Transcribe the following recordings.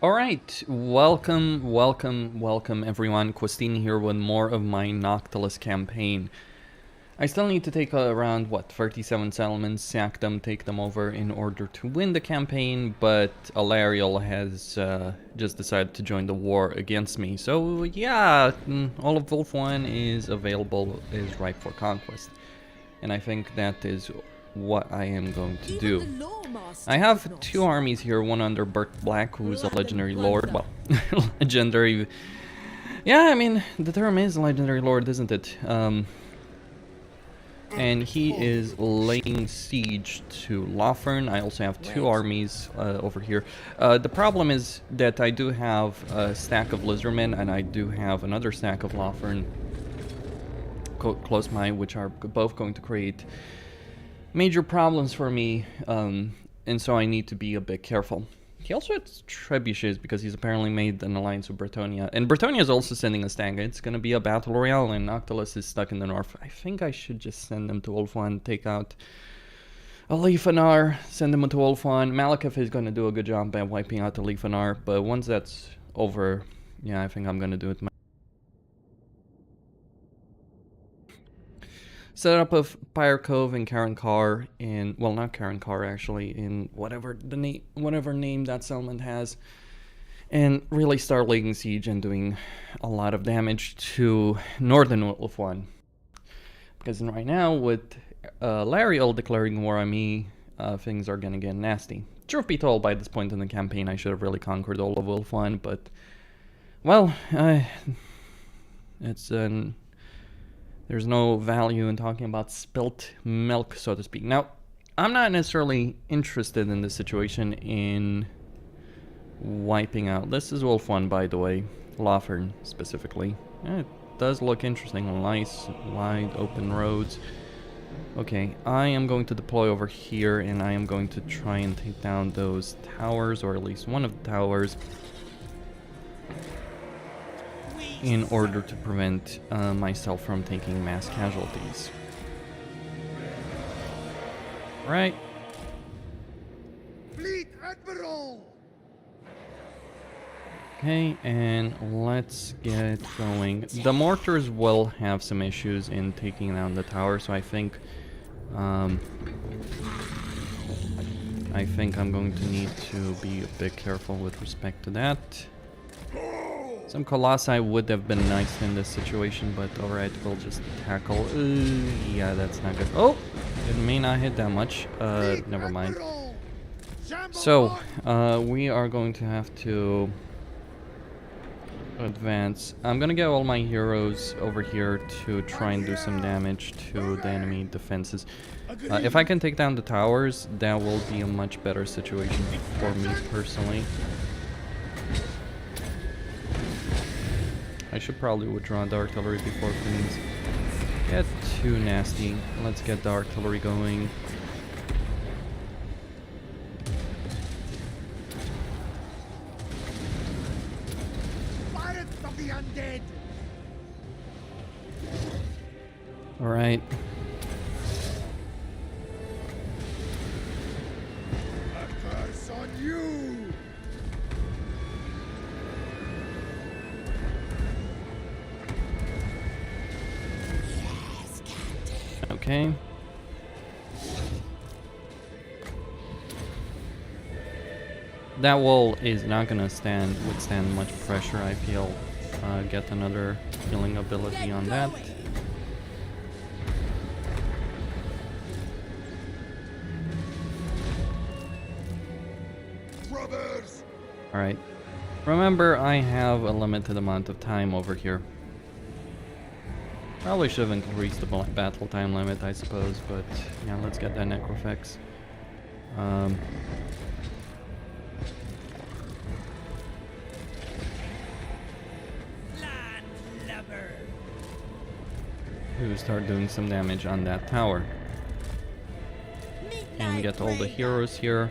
Alright, welcome everyone. Costin here with more of my Noctilus campaign. I still need to take around, 37 settlements, sack them, take them over in order to win the campaign, but Alariel has just decided to join the war against me. So yeah, all of Wolf 1 is available, is ripe for conquest. And I think that is what I am going to do. I have two armies here, one under Bert Black, who's a legendary lord. Well, legendary. Yeah, I mean, the term is legendary lord, isn't it? And he is laying siege to Lorem. I also have two armies over here. The problem is that I do have a stack of Lizardmen, and I do have another stack of Lorem close by, which are both going to create major problems for me, and so I need to be a bit careful. He also has trebuchets because he's apparently made an alliance with Bretonia, and Bretonia is also sending a stack. It's going to be a battle royale, and Noctilus is stuck in the north. I think I should just send them to Ulfwan, take out Alifanar, send them to Ulfwan. Malekith is going to do a good job by wiping out Alifanar, but once that's over, yeah, I think I'm going to do it. Set up of Pyre Cove and Karen Carr in, well, not Karen Carr actually, in whatever name that settlement has, and really start laying siege and doing a lot of damage to northern Ulfwan. Because right now, with Alariel declaring war on me, things are gonna get nasty. Truth be told, by this point in the campaign, I should have really conquered all of Ulfwan, but, well, it's an... There's no value in talking about spilt milk, so to speak. Now, I'm not necessarily interested in this situation in wiping out. This is Wolf 1, by the way. Lorem, specifically. It does look interesting. Nice, wide, open roads. Okay, I am going to deploy over here, and I am going to try and take down those towers, or at least one of the towers, in order to prevent myself from taking mass casualties. Right. Fleet Admiral. Okay, and let's get going. The mortars will have some issues in taking down the tower, so I think I'm going to need to be a bit careful with respect to that. Some Colossi would have been nice in this situation, but alright, we'll just tackle. Yeah, that's not good. Oh, it may not hit that much. Never mind. So, we are going to have to advance. I'm gonna get all my heroes over here to try and do some damage to the enemy defenses. If I can take down the towers, that will be a much better situation for me personally. I should probably withdraw the artillery before things get too nasty. Let's get the artillery going. Pirates of the Undead. All right. A curse on you. Okay. That wall is not gonna withstand much pressure, I feel. Get another healing ability on that. Brothers. Alright. Remember, I have a limited amount of time over here. Probably should have increased the battle time limit, I suppose, but yeah, let's get that Necrofex. To start doing some damage on that tower. And get all the heroes here.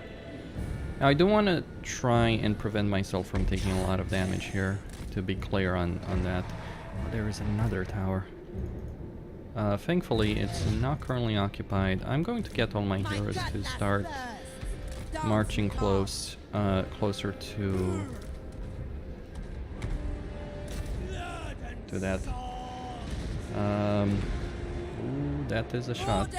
Now, I do want to try and prevent myself from taking a lot of damage here, to be clear on that. Oh, there is another tower. Thankfully, it's not currently occupied. I'm going to get all my heroes to start marching closer to do that. Ooh, that is a shot.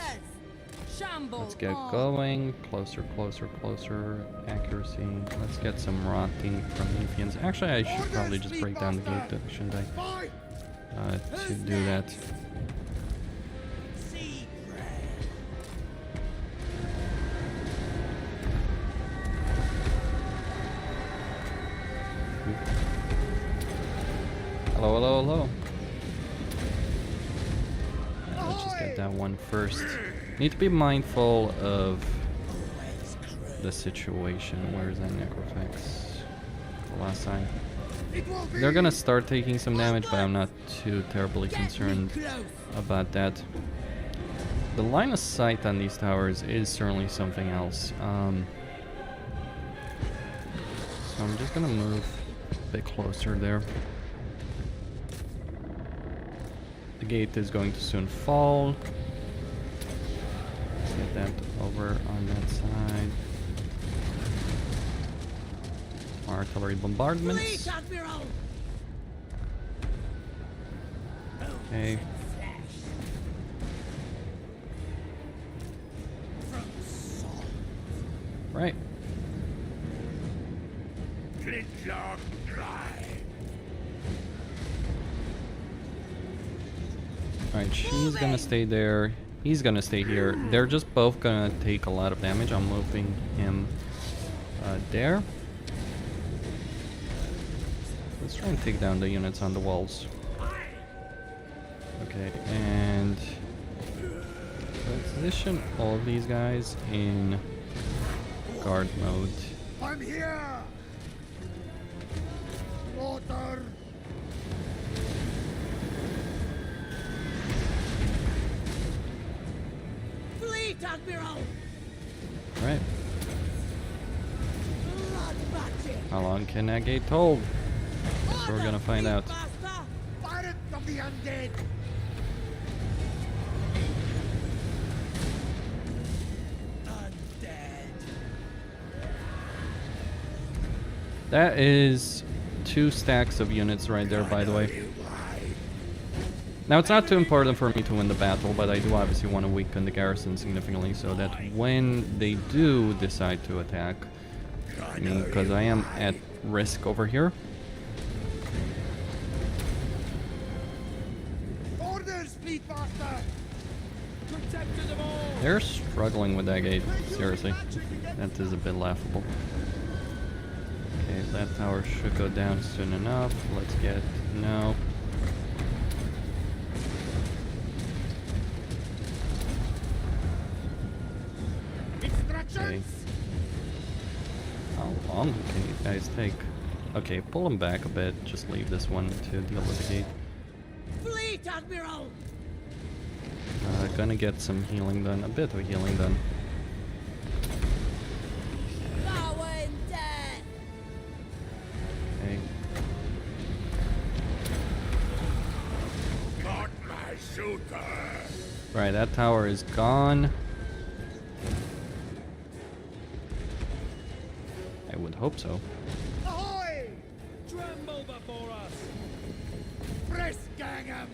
Let's get going. Closer, closer, closer. Accuracy. Let's get some rotting Prometheans. Actually, I should probably just break down the gate, shouldn't I? To do that. Hello, hello, hello. Let's just get that one first. Need to be mindful of the situation. Where is that Necrofax? The last time. They're gonna start taking some damage, but I'm not too terribly concerned about that. The line of sight on these towers is certainly something else. So I'm just gonna move a bit closer there. The gate is going to soon fall. Let's get that over on that side. Artillery bombardments. Okay. Right. Alright, she's gonna stay there. He's gonna stay here. They're just both gonna take a lot of damage. I'm moving him there. Let's try and take down the units on the walls. Okay, and position all of these guys in guard mode. I'm here. Water. Fleet Admiral. Right. How long can that gate hold? Guess we're gonna find out. Pirate of the undead. That is 2 stacks of units right there, by the way. Now, it's not too important for me to win the battle, but I do obviously want to weaken the garrison significantly so that when they do decide to attack, I mean, because I am at risk over here. Orders, fleet master. They're struggling with that gate, seriously. That is a bit laughable. Okay, that tower should go down soon enough. Let's get... no. Okay. How long can you guys take? Okay, pull them back a bit. Just leave this one to deal with the gate. Fleet Admiral. Gonna get some healing done. A bit of healing done. Okay. Not my shooter. Right, that tower is gone. I would hope so. Ahoy! Tremble before us. Press gang 'em.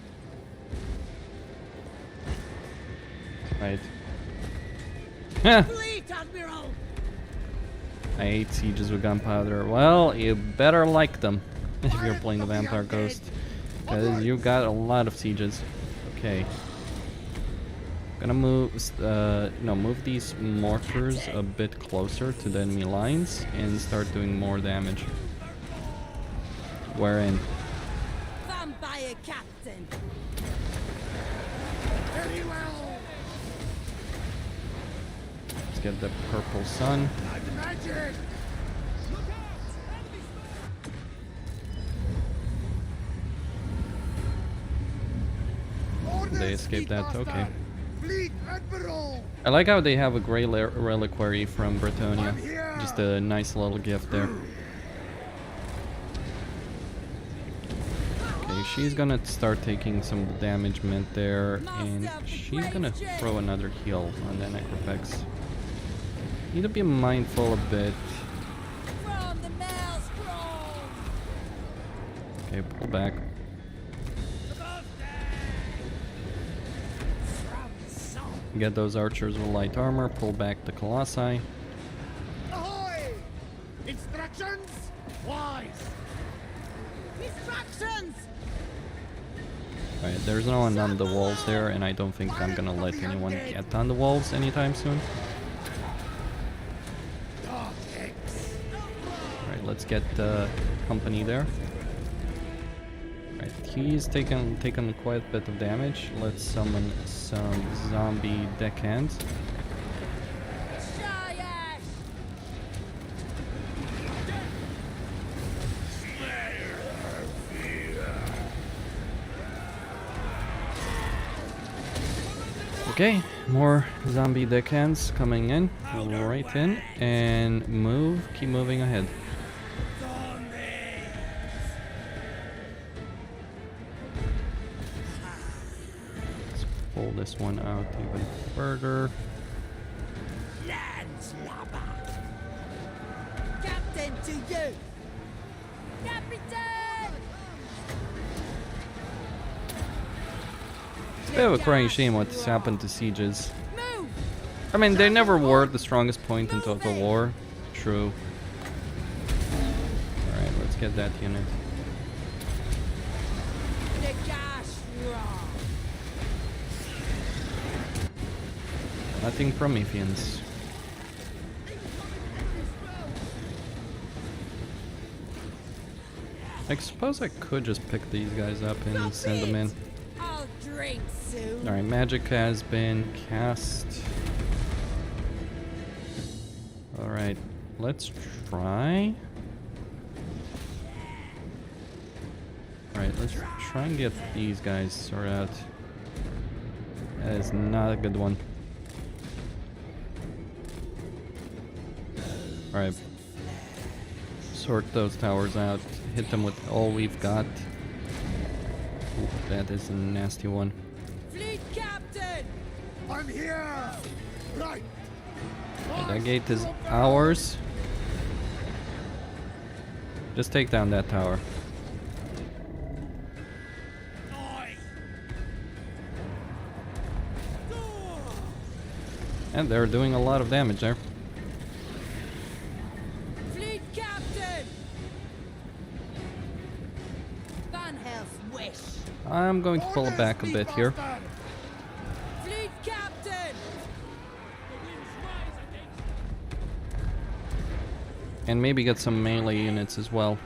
Right. Heh. Fleet Admiral. I hate sieges with gunpowder. Well, you better like them if you're playing the Vampire Ghost, because you got a lot of sieges. Okay. Gonna move, move these mortars a bit closer to the enemy lines and start doing more damage. We're in. Vampire Captain. Very well. Let's get the purple sun. Like magic. They escaped that. Okay. Fleet Admiral. I like how they have a gray reliquary from Bretonia. Just a nice little gift there. Okay, she's gonna start taking some damage meant there, and she's gonna throw another heal on that Necrofax. Need to be mindful a bit. From the Maelstrom. Okay, pull back. Get those archers with light armor, pull back the colossi. Ahoy! Instructions? Wise. Instructions! Alright, there's no one on the walls there, and I don't think I'm gonna let anyone get on the walls anytime soon. Alright, let's get company there. Alright, he's taken quite a bit of damage. Let's summon some zombie deckhands. Okay, more zombie deckhands coming in, right in, and keep moving ahead. Let's pull this one out even further. Captain to you! Captain! It's a bit of a crying shame what's happened to sieges. I mean, they never were the strongest point in Total War. True. Alright, let's get that unit. Nothing Prometheans. I suppose I could just pick these guys up and send them in. I'll drink soon. Alright, magic has been cast. Alright, let's try. Alright, let's try and get these guys sorted out. That is not a good one. Alright. Sort those towers out. Hit them with all we've got. Ooh, that is a nasty one. Fleet captain! I'm here! Right! That gate is ours. Just take down that tower. And they're doing a lot of damage there. Fleet captain! Van Hels's wish. I'm going to pull it back a bit here. Fleet captain! And maybe get some melee units as well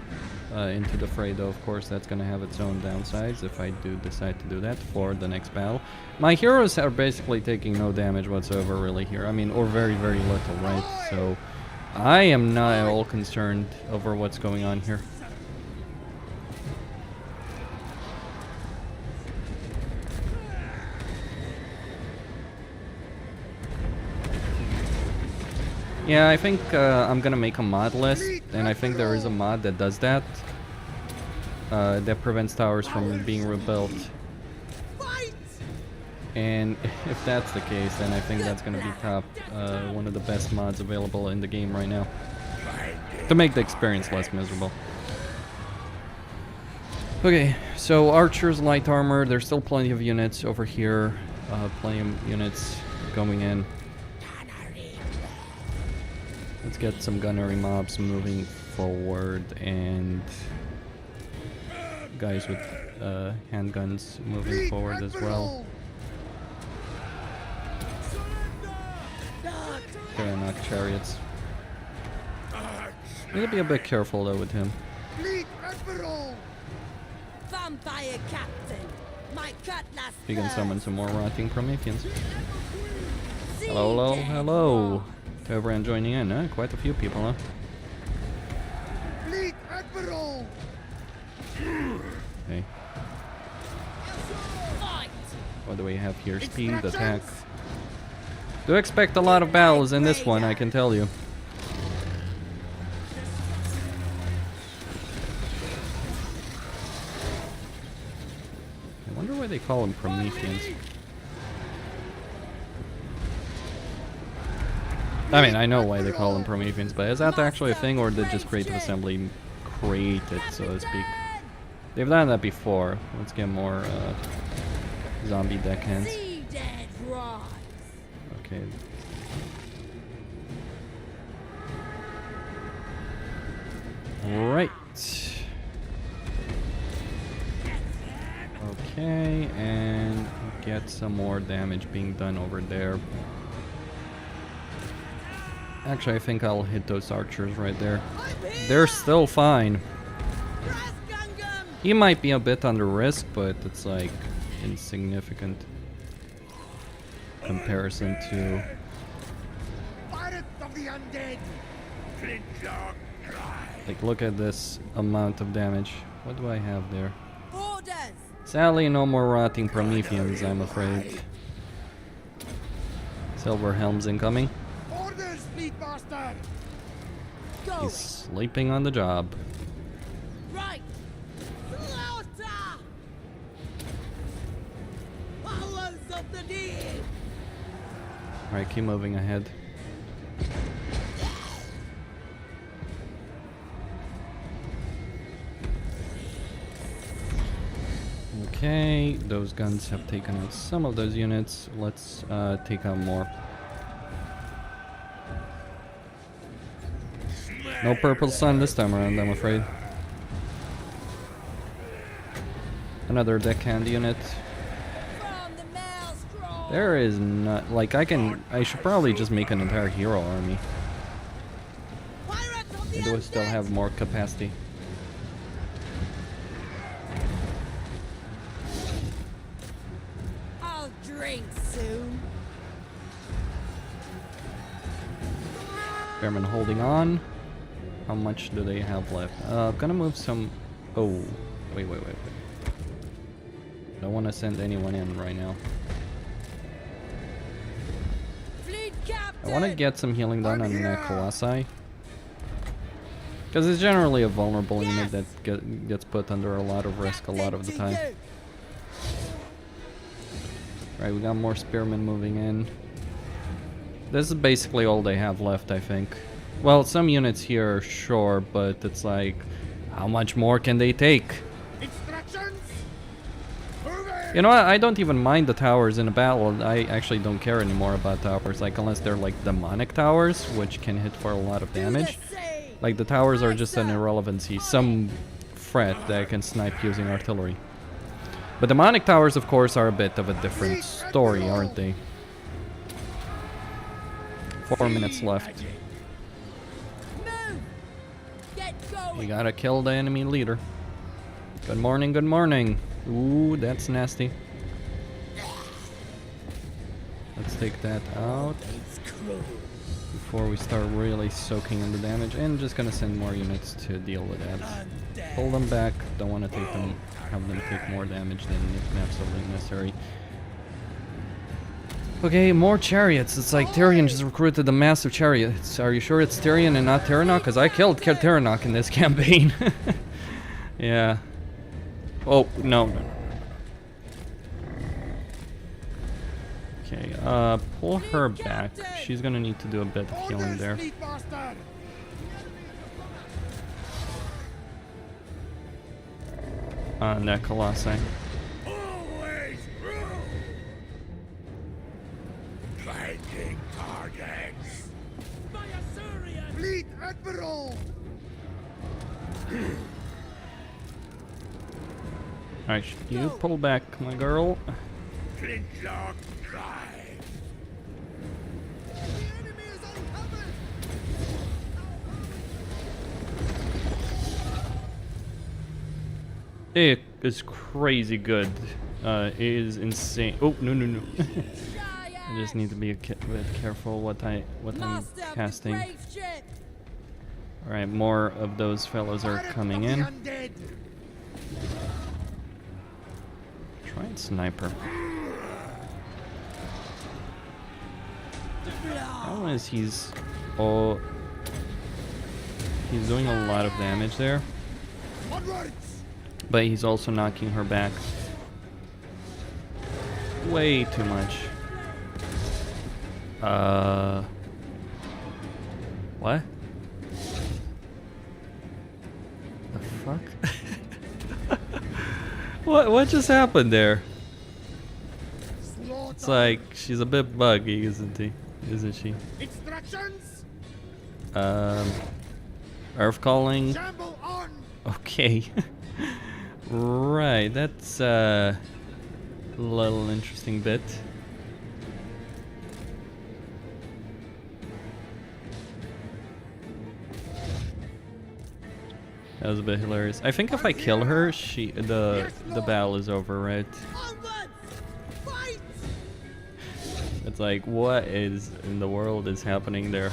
into the fray, though of course that's going to have its own downsides if I do decide to do that for the next battle. My heroes are basically taking no damage whatsoever really here. I mean, or very, very little, right? So I am not at all concerned over what's going on here. Yeah, I think I'm gonna make a mod list, and I think there is a mod that does that. That prevents towers from being rebuilt. And if that's the case, then I think that's gonna be top, one of the best mods available in the game right now. To make the experience less miserable. Okay, so archers, light armor, there's still plenty of units over here. Plenty of units going in. Let's get some gunnery mobs moving forward and guys with handguns moving forward as well. Gonna knock chariots. Need to be a bit careful though with him. Vampire captain! My cutlass! You can summon some more rotting Prometheans. Hello, hello, hello. To everyone joining in, huh? Quite a few people, huh? Fleet Admiral! Okay. What do we have here? Speed, attack. Do expect a lot of battles in this one, I can tell you. I wonder why they call them Prometheans. I mean, I know why they call them Prometheans, but is that actually a thing, or did just Creative Assembly create it, so to speak? They've done that before. Let's get more zombie deckhands. Okay. Right. Okay, and get some more damage being done over there. Actually, I think I'll hit those archers right there. They're still fine. He might be a bit under risk, but it's like insignificant comparison to. Pirate of the undead. Like, look at this amount of damage. What do I have there? Orders. Sadly, no more rotting Prometheans, I'm afraid. Silver Helm's incoming. Orders, fleet bastard. Go. He's sleeping on the job. Right. Slaughter. Powers of the deep. Alright, keep moving ahead. Okay, those guns have taken out some of those units. Let's take out more. No purple sun this time around, I'm afraid. Another deckhand unit. From the maelstrom. There is not like I should probably just make an entire hero army. Pirates of the I do still undead. have more capacity. I'll drink soon. Spearmen holding on. How much do they have left? I'm gonna move some. Oh, wait. Don't want to send anyone in right now. Fleet captain. I want to get some healing done on Colossi. Because it's generally a vulnerable unit that gets put under a lot of risk a lot of the time. Right, we got more spearmen moving in. This is basically all they have left, I think. Well, some units here, sure, but it's like, how much more can they take? Instructions. Moving. You know what? I don't even mind the towers in a battle. I actually don't care anymore about towers, like unless they're like demonic towers, which can hit for a lot of damage. Like the towers are just an irrelevancy, some threat that I can snipe using artillery. But demonic towers, of course, are a bit of a different story, aren't they? 4 minutes left. Move. Get going. We gotta kill the enemy leader. Good morning, good morning. Ooh, that's nasty. Let's take that out before we start really soaking in the damage. And just gonna send more units to deal with that. Pull them back. Don't want to have them take more damage than absolutely necessary. Okay, more chariots. It's like Tyrion just recruited a massive chariots. Are you sure it's Tyrion and not Terranok? Because I killed Terranok in this campaign. Yeah. Oh, no. Okay, pull her back. She's gonna need to do a bit of healing there. Fleet bastard. On that Colossi. Always through. Flanking targets. Fleet Admiral. Alright, you pull back, my girl. Flintlock drive. The enemy is uncovered. It is crazy good. It is insane. Oh, no. I just need to be a bit careful what I'm casting. Alright, more of those fellows are coming in. Try and sniper. How is he's... Oh... He's doing a lot of damage there. But he's also knocking her back. Way too much. What? The fuck? What just happened there? It's like she's a bit buggy, isn't he? isn't she? Instructions. Earth calling. Shamble on. Okay. Right, that's a little interesting bit. That was a bit hilarious. I think if I kill her, the battle is over, right? It's like, what is in the world is happening there?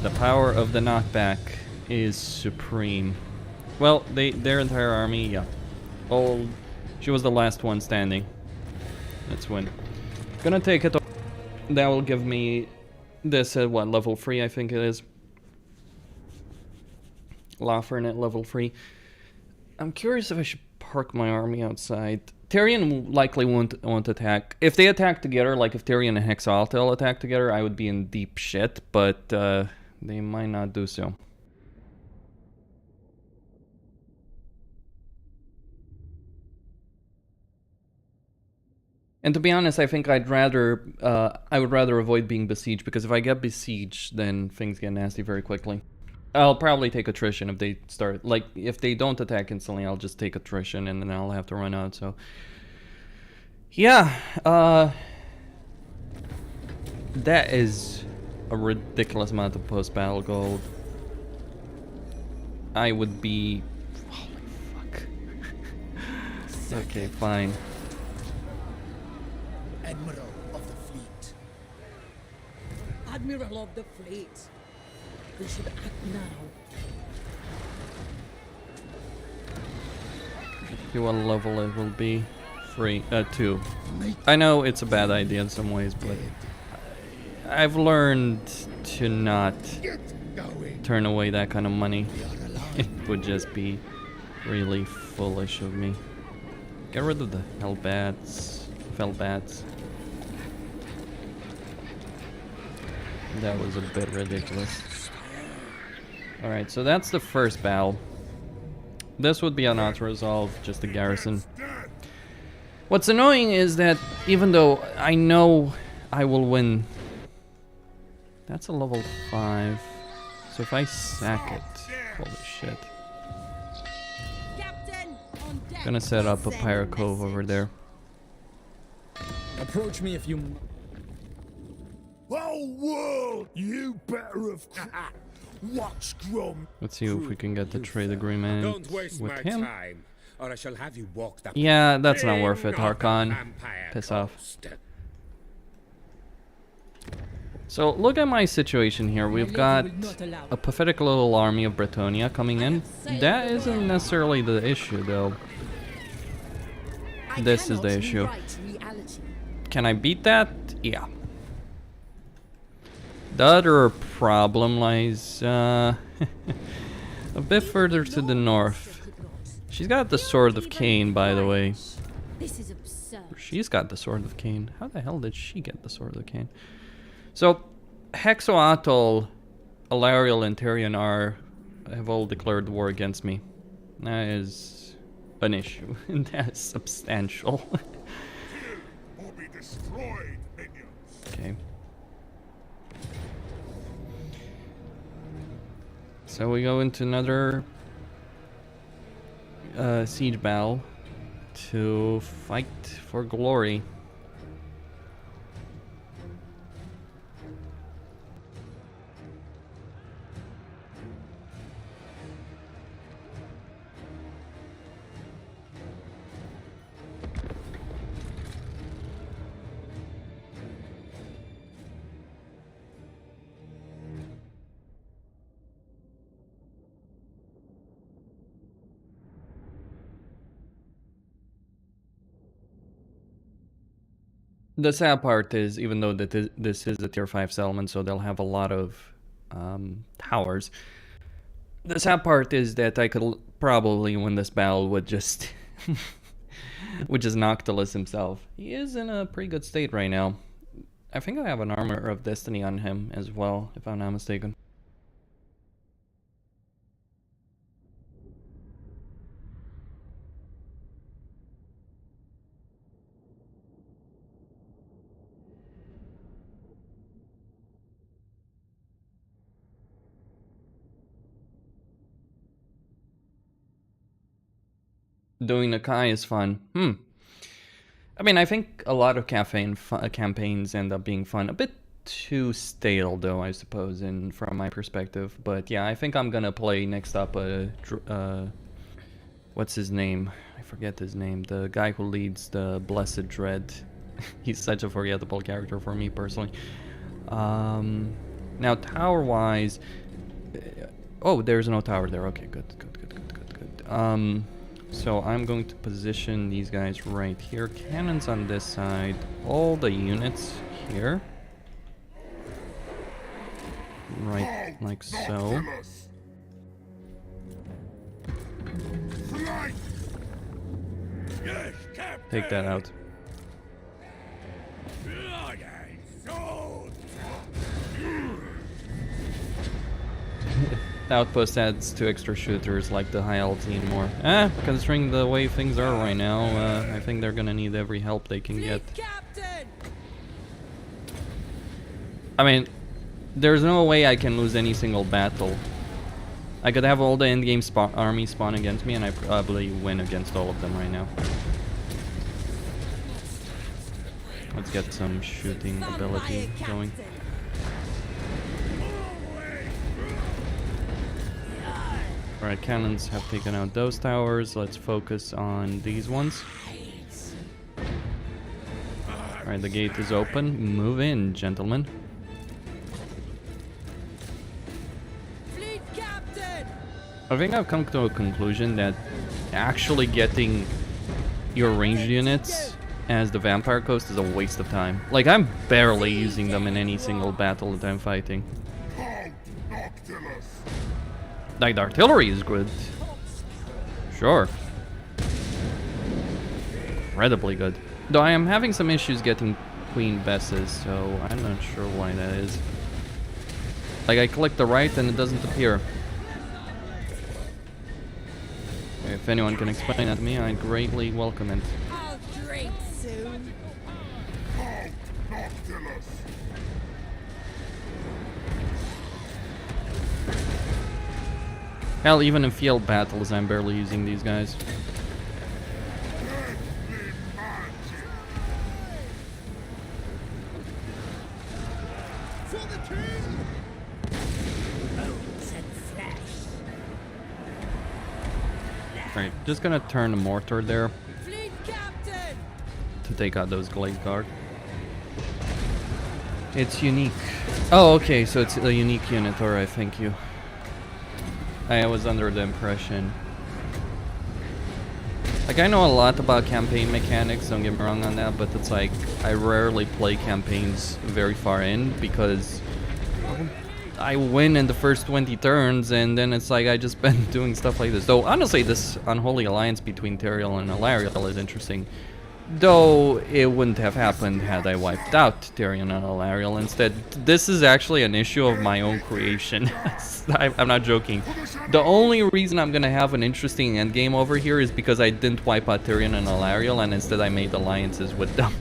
The power of the knockback is supreme. Well, their entire army, yeah. Old. She was the last one standing. Let's win. Gonna take it. That will give me this at what, level 3, I think it is. Lorem at level 3. I'm curious if I should park my army outside. Tyrion likely won't attack. If they attack together, like if Tyrion and Hexaltel attack together, I would be in deep shit, but they might not do so. And to be honest, I think I would rather avoid being besieged, because if I get besieged, then things get nasty very quickly. I'll probably take attrition if they start, like, if they don't attack instantly, I'll just take attrition and then I'll have to run out, so. Yeah, that is a ridiculous amount of post-battle gold. I would be, holy fuck. Okay, fine. Admiral of the fleet. Admiral of the fleet. We should act now. See what level it will be. 2. I know it's a bad idea in some ways, but I've learned to not turn away that kind of money. It would just be really foolish of me. Get rid of the fell bats. That was a bit ridiculous. Alright, so that's the first battle. This would be an auto-resolve, just a garrison. What's annoying is that even though I know I will win... That's a level 5. So if I sack it... Holy shit. Captain, on deck. Gonna set up a pirate cove over there. Approach me if you... Whole world, you better have. Watch Grum. Let's see if we can get the trade agreement Don't waste with my him. time, or I shall have you walked up. Yeah, that's not worth it, King of the Harkon. Vampire Piss off. Coast. So look at my situation here. We've got a pathetic little army of Bretonia coming in. That isn't necessarily the issue, though. This is the issue. Can I beat that? Yeah. The other problem lies a bit further to the north. She's got the Sword of Cain, by the way. This is absurd. She's got the Sword of Cain. How the hell did she get the Sword of Cain? So, Hexoatl, Alariel, and Tyrion have all declared war against me. That is an issue. That's substantial. Or be destroyed, minions. Okay. So we go into another siege battle to fight for glory. The sad part is, even though that this is a tier 5 settlement, so they'll have a lot of towers. The sad part is that I could probably win this battle with just, which is Noctilus himself. He is in a pretty good state right now. I think I have an Armor of Destiny on him as well, if I'm not mistaken. Doing a Kai is fun. I mean, I think a lot of campaigns end up being fun. A bit too stale, though, I suppose, from my perspective. But yeah, I think I'm gonna play next up. What's his name? I forget his name. The guy who leads the Blessed Dread. He's such a forgettable character for me personally. Now, tower-wise, oh, there's no tower there. Okay, good. So I'm going to position these guys right here. Cannons on this side. All the units here. Right, like so. Take that out. The outpost adds 2 extra shooters like the high alti more. Considering the way things are right now, I think they're gonna need every help they can get. I mean, there's no way I can lose any single battle. I could have all the endgame army spawn against me and I probably win against all of them right now. Let's get some shooting ability going. Alright, cannons have taken out those towers. Let's focus on these ones. Alright, the gate is open. Move in, gentlemen. I think I've come to a conclusion that actually getting your ranged units as the vampire coast is a waste of time. Like, I'm barely using them in any single battle that I'm fighting. Like, the artillery is good. Sure. Incredibly good. Though I am having some issues getting Queen Besses, so I'm not sure why that is. Like, I click the right and it doesn't appear. If anyone can explain that to me, I'd greatly welcome it. I'll drink soon. Hell, even in field battles, I'm barely using these guys. Right, just gonna turn a mortar there to take out those Glade Guard. It's unique. Oh, okay, so it's a unique unit. Alright, thank you. I was under the impression. Like, I know a lot about campaign mechanics, don't get me wrong on that, but it's like, I rarely play campaigns very far in because I win in the first 20 turns and then it's like I just been doing stuff like this. Though, honestly, this unholy alliance between Tyrael and Alariel is interesting. Though, it wouldn't have happened had I wiped out Tyrion and Alariel. Instead, this is actually an issue of my own creation. I'm not joking. The only reason I'm gonna have an interesting endgame over here is because I didn't wipe out Tyrion and Alariel, and instead I made alliances with them.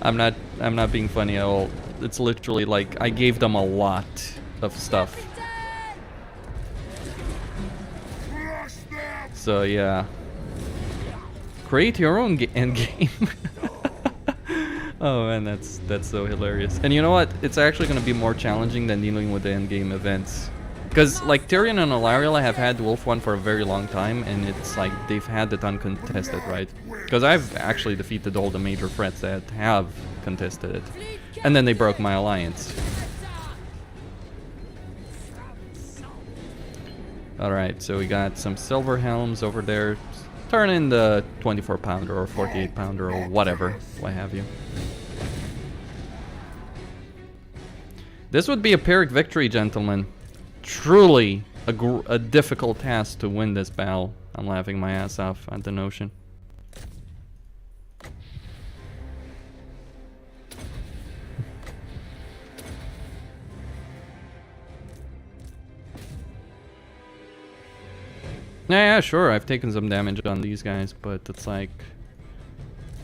I'm not being funny at all. It's literally like, I gave them a lot of stuff. So, yeah. Create your own endgame. Oh man, that's so hilarious. And you know what? It's actually going to be more challenging than dealing with the endgame events. Because, like, Tyrion and Alariel have had Wolf 1 for a very long time, and it's like they've had it uncontested, right? Because I've actually defeated all the major threats that have contested it. And then they broke my alliance. Alright, so we got some silver helms over there. Turn in the 24-pounder or 48-pounder or whatever, what have you. This would be a Pyrrhic victory, gentlemen. Truly a difficult task to win this battle. I'm laughing my ass off at the notion. Yeah, sure, I've taken some damage on these guys, but it's like,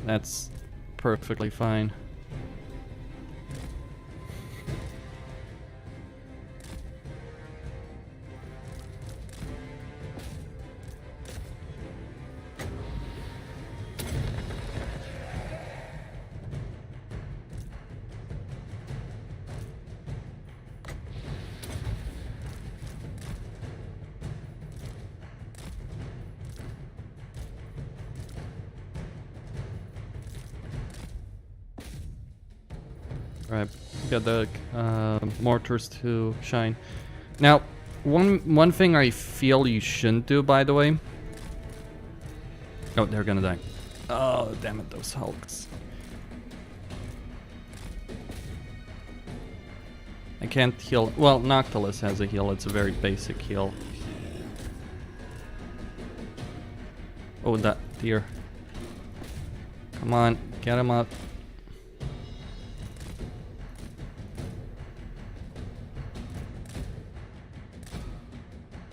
that's perfectly fine. Right, get the mortars to shine. Now, one thing I feel you shouldn't do, by the way. Oh, they're gonna die. Oh, damn it, those hulks. I can't heal. Well, Noctilus has a heal. It's a very basic heal. Oh, that deer. Come on, get him up.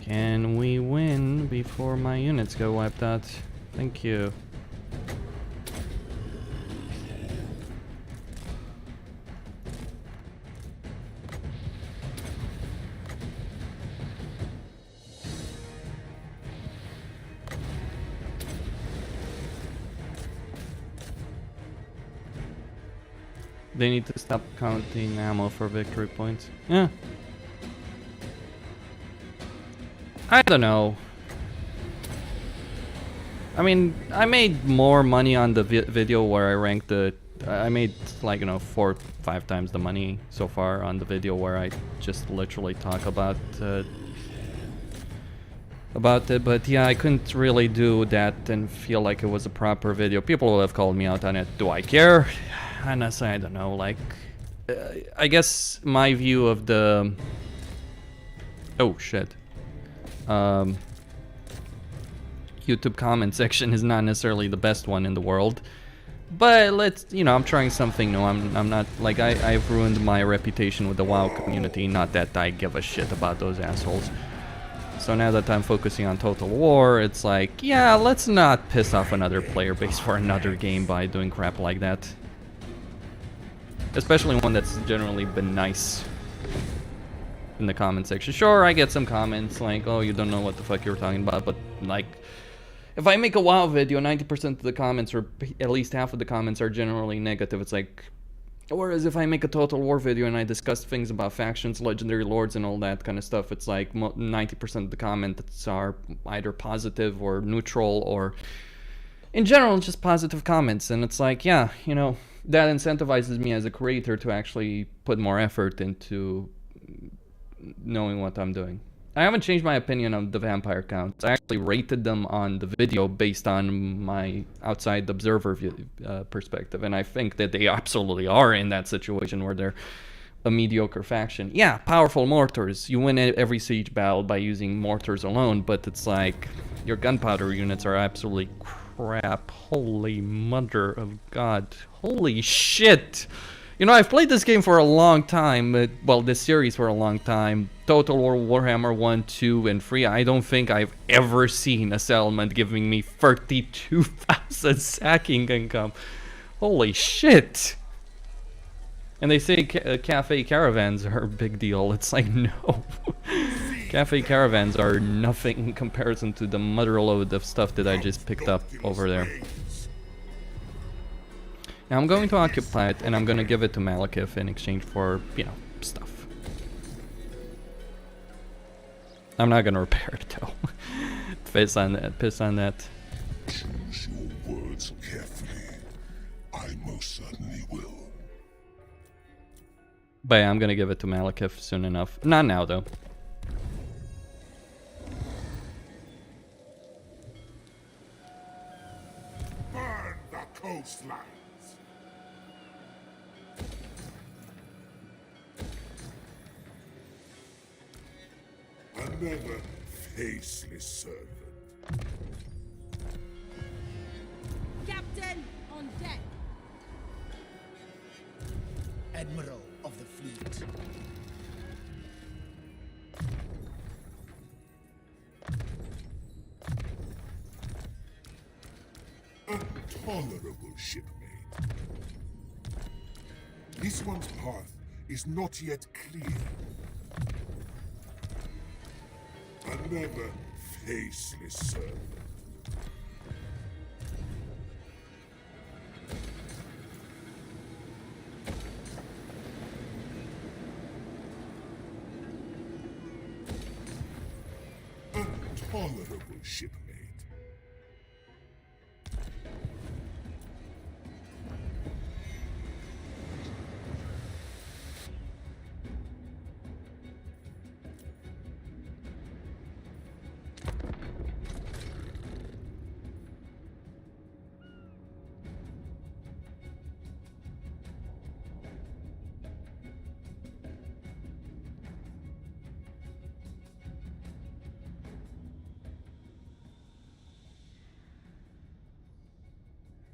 Can we win before my units go wiped out? Thank you. They need to stop counting ammo for victory points. Yeah. I don't know. I mean, I made more money on the video where I ranked the... I made like, you know, 4 or 5 times the money so far on the video where I just literally talk about it. But yeah, I couldn't really do that and feel like it was a proper video. People will have called me out on it. Do I care? Honestly, I don't know. Like, I guess my view of the... Oh, shit. YouTube comment section is not necessarily the best one in the world, but let's, you know, I'm trying something new. I'm not, like, I've ruined my reputation with the WoW community, not that I give a shit about those assholes. So now that I'm focusing on Total War, it's like, yeah, let's not piss off another player base for another game by doing crap like that. Especially one that's generally been nice in the comment section. Sure, I get some comments like, oh, you don't know what the fuck you're talking about, but like, if I make a WoW video, 90% of the comments, or at least half of the comments, are generally negative. It's like, whereas if I make a Total War video and I discuss things about factions, legendary lords, and all that kind of stuff, it's like 90% of the comments are either positive or neutral, or in general just positive comments. And it's like, yeah, you know, that incentivizes me as a creator to actually put more effort into knowing what I'm doing. I haven't changed my opinion on the vampire counts. I actually rated them on the video based on my outside observer perspective, and I think that they absolutely are in that situation where they're a mediocre faction. Yeah, powerful mortars. You win every siege battle by using mortars alone, but it's like your gunpowder units are absolutely crap. Holy mother of God. Holy shit. You know, I've played this game for a long time, well, this series for a long time. Total War, Warhammer 1, 2, and 3. I don't think I've ever seen a settlement giving me 32,000 sacking income. Holy shit! And they say cafe caravans are a big deal. It's like, no. Cafe caravans are nothing in comparison to the motherload of stuff that I just picked up over there. Now I'm going to occupy it, and I'm going to give it to Malekith in exchange for, you know, stuff. I'm not going to repair it, though. Piss on that, piss on that. Choose your words carefully. I most certainly will. But yeah, I'm going to give it to Malekith soon enough. Not now, though. Burn the coastline. Another faceless servant. Captain, on deck. Admiral of the fleet. A tolerable shipmate. This one's path is not yet clear. Another faceless servant. A tolerable shipmate.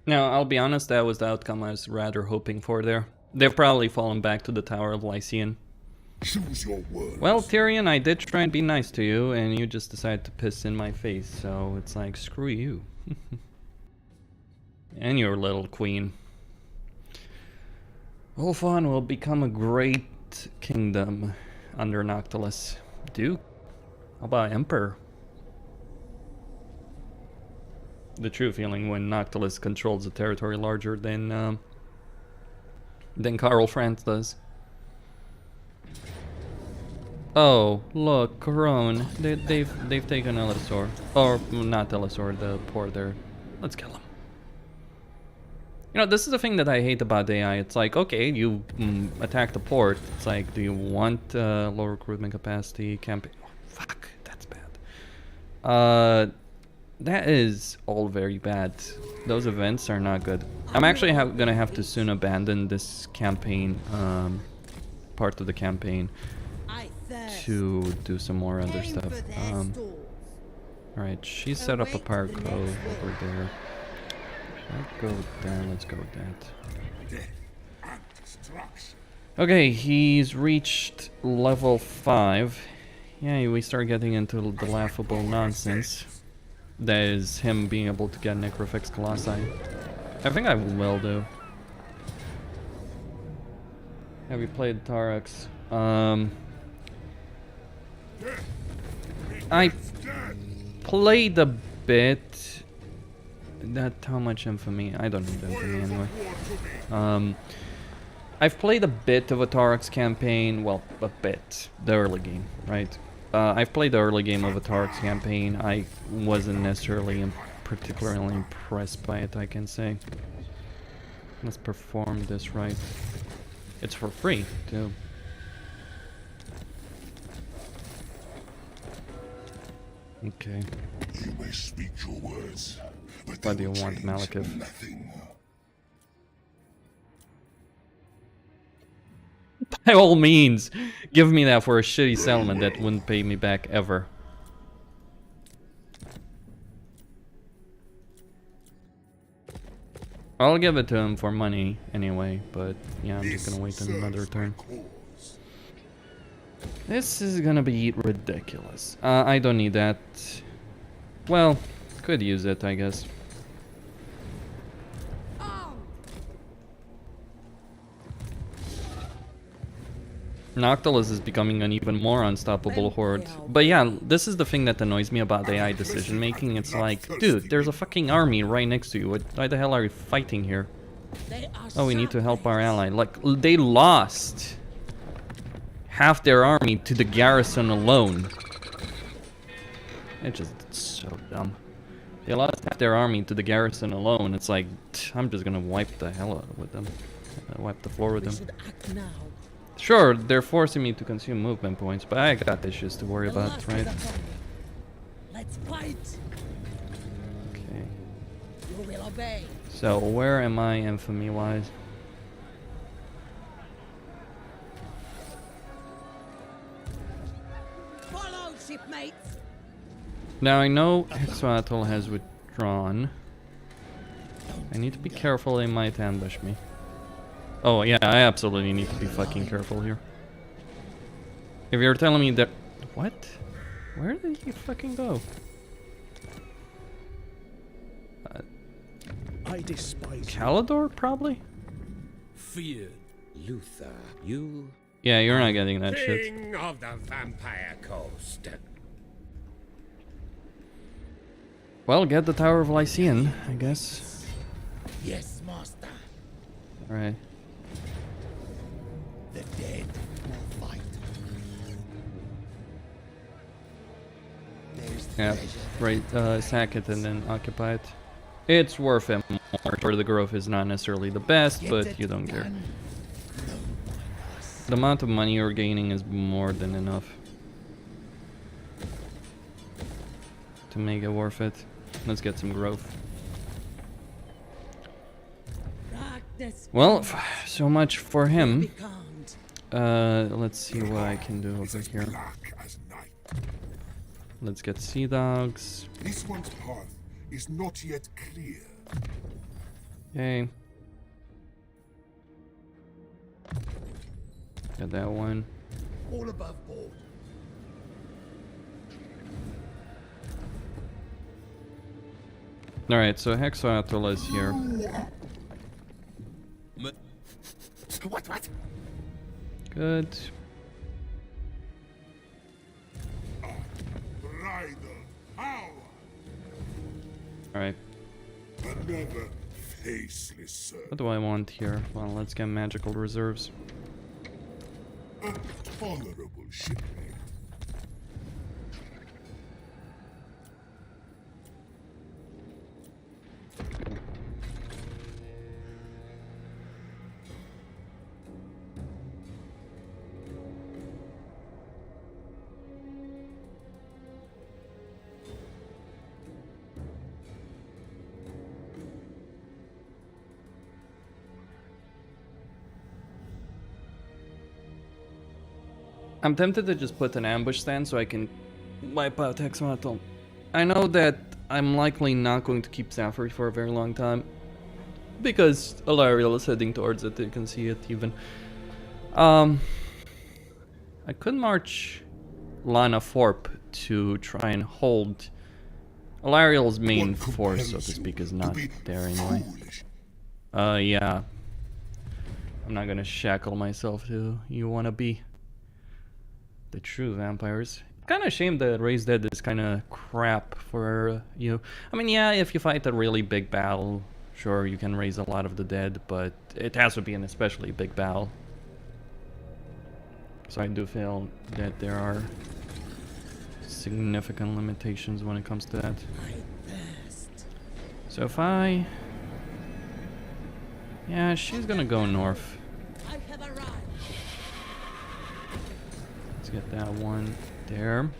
Now, I'll be honest, that was the outcome I was rather hoping for there. They've probably fallen back to the Tower of Lycian. Choose your words. Well, Tyrion, I did try and be nice to you, and you just decided to piss in my face, so it's like, screw you. And your little queen. Ulfon will become a great kingdom under Noctilus. Duke? How about Emperor? The true feeling when Noctilus controls a territory larger than Karl Franz does. Oh, look, Corone. They've taken Elisor. Or not Elisor, the poor there. Let's kill him. You know, this is the thing that I hate about AI. It's like, okay, you attack the port. It's like, do you want low recruitment capacity campaign? Oh, fuck, that's bad. That is all very bad. Those events are not good. I'm actually gonna have to soon abandon this campaign, part of the campaign, to do some more other stuff. Alright, she set up a park over there. Let's go with that, let's go with that. Okay, he's reached level 5. Yeah, we start getting into the laughable nonsense. That is him being able to get Necrofix Colossi. I think I will do. Have you played Tarax? I played a bit. Not how much infamy. I don't need infamy anyway. I've played a bit of a Tarax campaign. Well, a bit. The early game, right? I've played the early game of a Tarax campaign. I wasn't necessarily particularly impressed by it, I can say. Let's perform this right. It's for free, too. Okay. You may speak your words, but What do you want, Malekith? Nothing. By all means, give me that for a shitty settlement that wouldn't pay me back ever. I'll give it to him for money anyway, but yeah, I'm just gonna wait another turn. This is gonna be ridiculous. I don't need that. Well, could use it, I guess. Noctilus is becoming an even more unstoppable horde. But yeah, this is the thing that annoys me about AI decision making. It's like, dude, there's a fucking army right next to you. Why the hell are you fighting here? Oh, we need to help our ally. Like, they lost half their army to the garrison alone. It's just so dumb. They lost half their army to the garrison alone. It's like, I'm just gonna wipe the hell out with them. Wipe the floor with them. Sure, they're forcing me to consume movement points, but I got issues to worry about, right? Let's fight. Okay. You will obey. So, where am I infamy-wise? Follow, shipmates. Now, I know Hexuatl has withdrawn. I need to be careful, they might ambush me. Oh yeah, I absolutely need to be fucking careful here. If you're telling me that... What? Where did he fucking go? I despise Calador, probably? Fear. Luther, you... Yeah, you're not getting that shit. King of the Vampire Coast. Well, get the Tower of Lycian, I guess. Yes, master. Alright. The dead will fight. There's the Yeah, right, sack it and then occupy it. It's worth it more. Sure, the growth is not necessarily the best, but you don't care. The amount of money you're gaining is more than enough to make it worth it. Let's get some growth. Well, so much for him. Let's see what I can do over here. Let's get sea dogs. This one's path is not yet clear. Okay. Got that one. All above board. Alright, so Hexoatl is here. What? Good. Rider, power! Alright, Another faceless servant. what do I want here? Well, let's get magical reserves. A tolerable shipmate. I'm tempted to just put an ambush stand so I can wipe out Hexoatl. I know that I'm likely not going to keep Zafir for a very long time, because Alariel is heading towards it, you can see it even. I could march Lina Forp to try and hold. Alariel's main What force, so to compels speak, you is to not be there anyway. foolish? Yeah. I'm not gonna shackle myself to you wanna be the true vampires. Kinda shame that Raise Dead is kinda crap for you. I mean, yeah, if you fight a really big battle, sure, you can raise a lot of the dead, but it has to be an especially big battle. So I do feel that there are significant limitations when it comes to that. So if I... Yeah, she's gonna go north. I have arrived. Let's get that one there.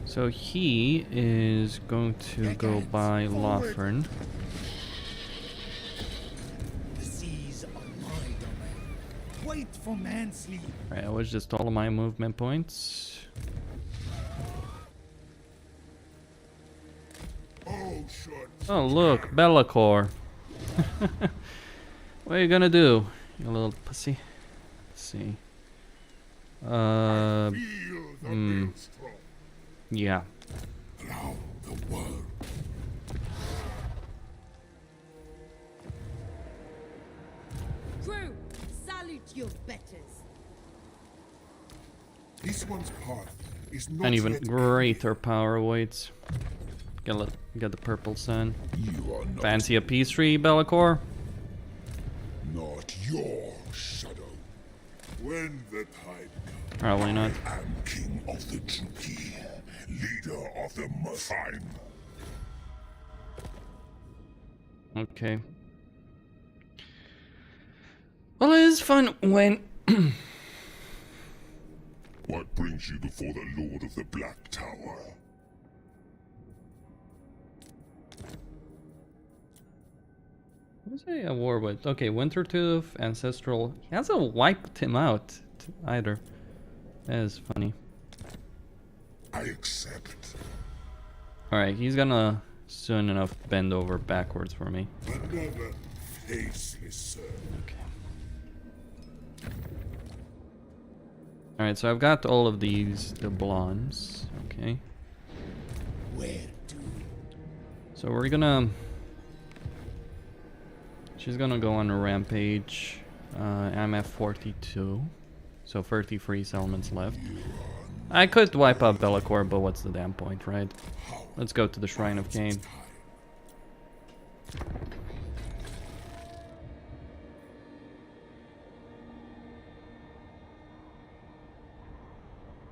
So he is going to go by Lothern. The seas are my domain. Wait for man's sleep. Alright, that was just all of my movement points. Oh, short. Oh look, Be'lakor. What are you gonna do, you little pussy? Let's see. Feel the maelstrom. Yeah. Now the world. Crew, salute your betters. This one's path is not And even yet greater power awaits. Get the purple sun. clear. You are not, Fancy a peace tree, Be'lakor? not your shadow. When the tide comes, Probably not. I am king of the Juki, leader of the Mafime. Okay. Well, it is fun when... What brings you before the Lord of the Black Tower? Who's he at war with? Okay, Wintertooth, Ancestral. He hasn't wiped him out either. That is funny. I accept. Alright, he's gonna soon enough bend over backwards for me. Another faceless servant. Okay. Alright, so I've got all of these doubloons. Okay. Where to? So we're gonna... She's gonna go on a rampage. I'm at 42. So 33 settlements left. I could wipe out Be'lakor, but what's the damn point, right? Let's go to the Shrine of Cain.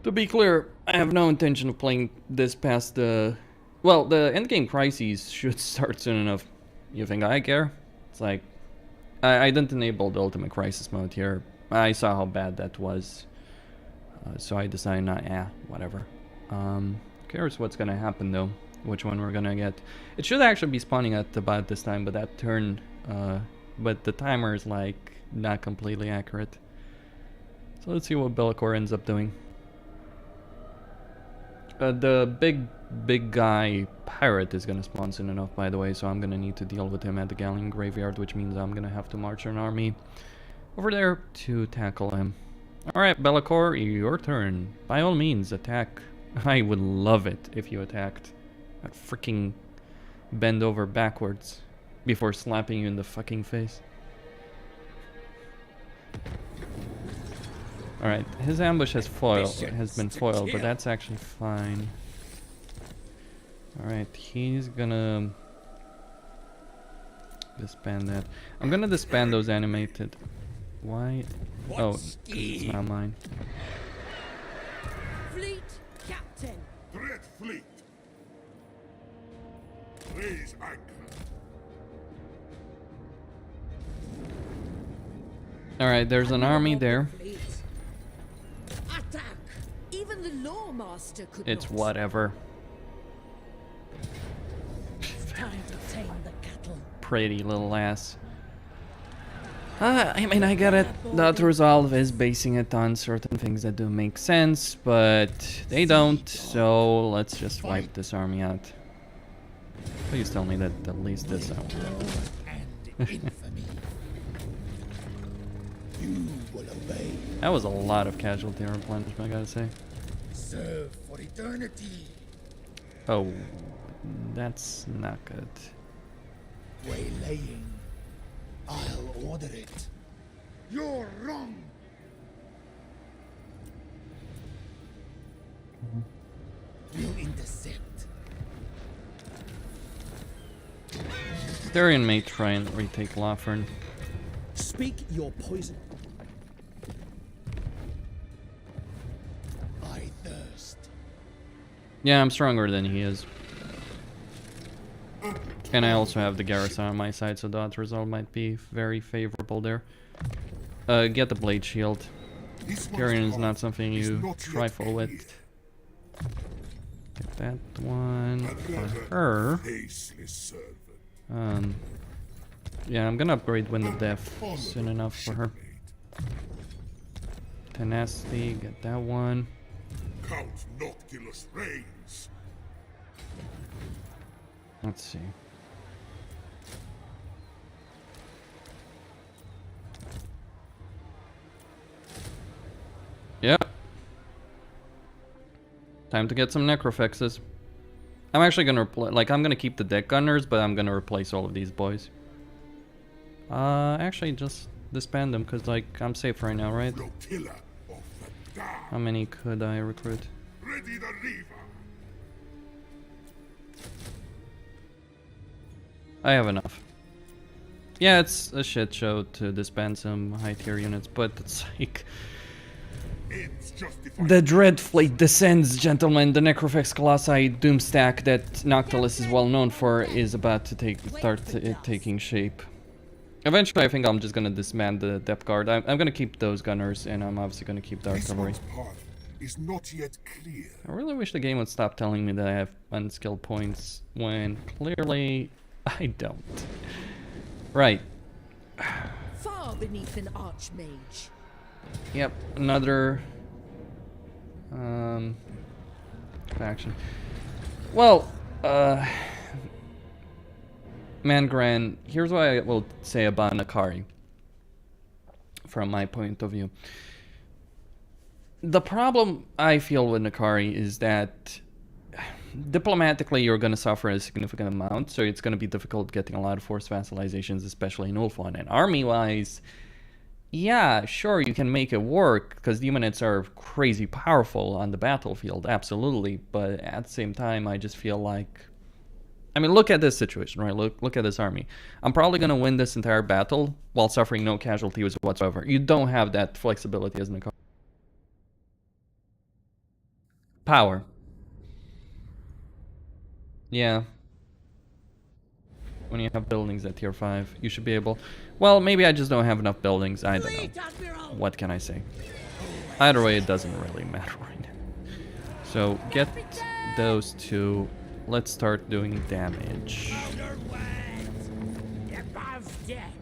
To be clear, I have no intention of playing this past the... Well, the endgame crises should start soon enough. You think I care? It's like... I didn't enable the ultimate crisis mode here. I saw how bad that was. So I decided not... whatever. Who cares what's gonna happen though? Which one we're gonna get. It should actually be spawning at about this time, but that turn... but the timer is like not completely accurate. So let's see what Be'lakor ends up doing. The big guy pirate is gonna spawn soon enough, by the way, so I'm gonna need to deal with him at the Galleon Graveyard, which means I'm gonna have to march an army over there to tackle him. Alright, Be'lakor, your turn. By all means, attack. I would love it if you attacked. I'd freaking bend over backwards before slapping you in the fucking face. Alright, his ambush has been foiled, but that's actually fine. Alright, he's gonna disband that. I'm gonna disband those animated. Why? Oh, 'cause it's not mine. Fleet captain. Dread fleet. Raise anchor. Alright, there's an army there. Fleet. Attack. Even the law master could It's not. whatever. It's time to tame the cattle. Pretty little ass. I mean, I get it. That resolve is basing it on certain things that do make sense, but they don't, so let's just wipe this army out. Please tell me that at least this out. And infamy. You will obey. That was a lot of casualty replenishment, I gotta say. Serve for eternity. Oh, that's not good. Waylaying. I'll order it. You're wrong. We'll intercept. Darian may try and retake Lawfern. Speak your poison. I thirst. Yeah, I'm stronger than he is. And I also have the garrison on my side, so that result might be very favorable there. Get the blade shield. Darian is not something you trifle with. Get that one for her. Faceless servant. Yeah, I'm gonna upgrade Wind of Death soon enough for her. Tenacity, get that one. Count Noctilus reigns. Let's see. Yep. Time to get some necrofexes. I'm actually gonna I'm gonna keep the deck gunners, but I'm gonna replace all of these boys. Actually just disband them, cause like I'm safe right now, right? Flotilla of the Dark. How many could I recruit? Ready the Reaver. I have enough. Yeah, it's a shit show to disband some high tier units, but it's like It's justified. the Dread Fleet descends, gentlemen. The Necrofex Colossi Doom stack that Noctilus is well known for is about to start taking shape. Eventually, I think I'm just gonna disband the depth guard. I'm gonna keep those gunners, and I'm obviously gonna keep the This artillery. one's path is not yet clear. I really wish the game would stop telling me that I have unskilled points when clearly I don't. Right. Far beneath an archmage. Yep, another faction. Well, Mangran, here's what I will say about Nakari from my point of view. The problem I feel with Nakari is that diplomatically you're going to suffer a significant amount, so it's going to be difficult getting a lot of forced vassalizations, especially in Ulfwan. And army-wise, yeah, sure, you can make it work, because demonids are crazy powerful on the battlefield, absolutely, but at the same time, I just feel like... I mean, look at this situation, right? Look at this army. I'm probably going to win this entire battle while suffering no casualties whatsoever. You don't have that flexibility as Nakari. Power. Yeah. When you have buildings at tier 5, you should be able... Well, maybe I just don't have enough buildings. I don't know. What can I say? Either way, it doesn't really matter right now. So, get those two. Let's start doing damage. Above deck.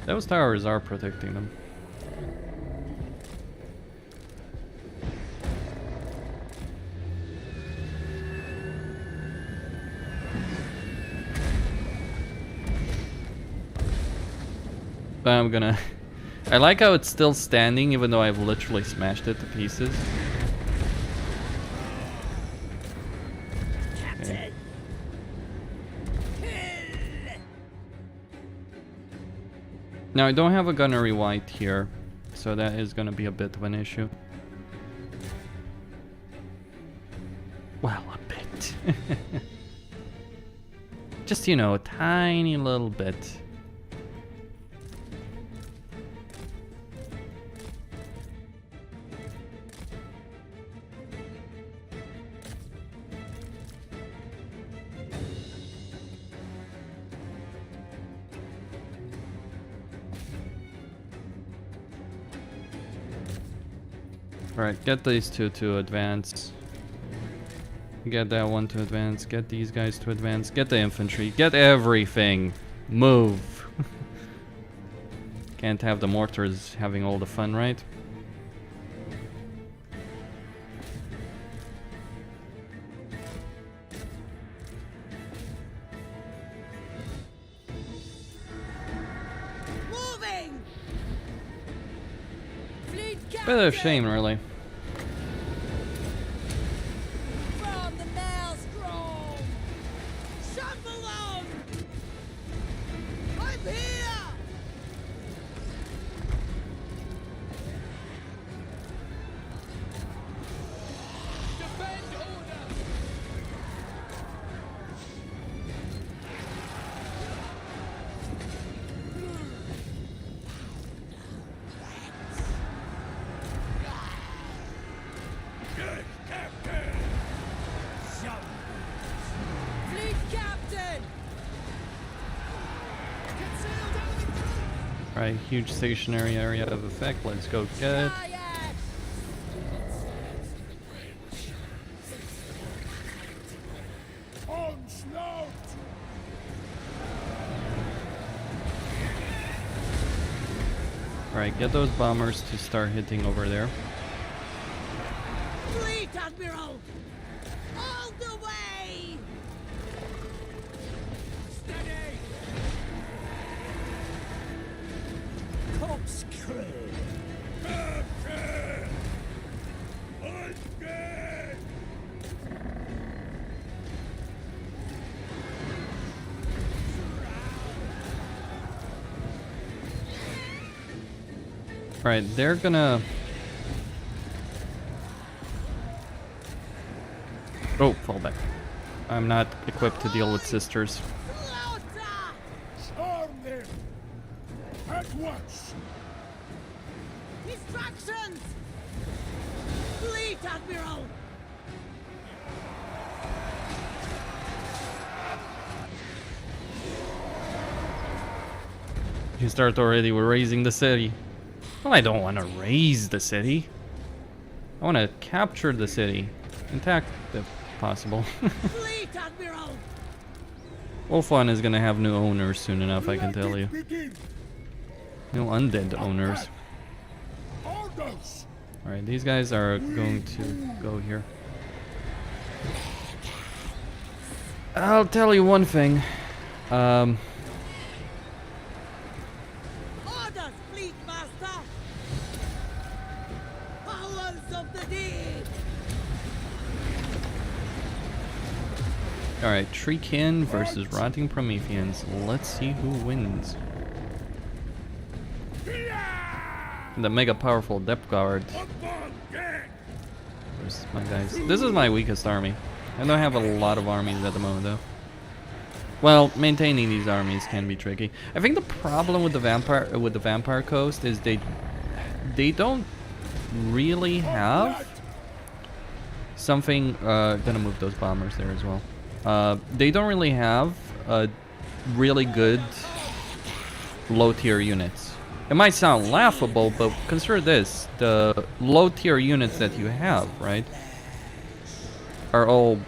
Those towers are protecting them. But I'm gonna... I like how it's still standing even though I've literally smashed it to pieces. Okay. Now I don't have a gunnery white here, so that is gonna be a bit of an issue. Well, a bit. Just, you know, a tiny little bit. Alright, get these two to advance. Get that one to advance. Get these guys to advance. Get the infantry. Get everything. Move. Can't have the mortars having all the fun, right? Moving. Fleet Bit of a shame, really. from the maelstrom. Shuffle on. I'm here. Defend order. Fleet captain. Right, huge stationary area of effect. Let's go get it. Aye, Onslaught! Right, get those bombers to start hitting over there. Fleet admiral. All the way. Steady! Corpse crew! Right, they're gonna... Oh, fall back. I'm not equipped to deal with sisters. Slaughter. Arm them! At once! Distractions. Fleet admiral. You start already with raising the city. Well, I don't want to raise the city. I want to capture the city. Intact, if possible. Fleet admiral. Wolfwan is going to have new owners soon enough, I can tell you. Begin! New undead owners. Orders! Alright, these guys are going to go here. I'll tell you one thing. Orders, fleet master. Powers of the deep. Alright, Treekin versus Rotting Prometheans. Let's see who wins. The mega powerful depth guard versus my guys. This is my weakest army. I don't have a lot of armies at the moment though. Well, maintaining these armies can be tricky. I think the problem with the vampire coast is they don't really have something. Gonna move those bombers there as well. They don't really have really good low tier units. It might sound laughable, but consider this: the low tier units that you have, right, are all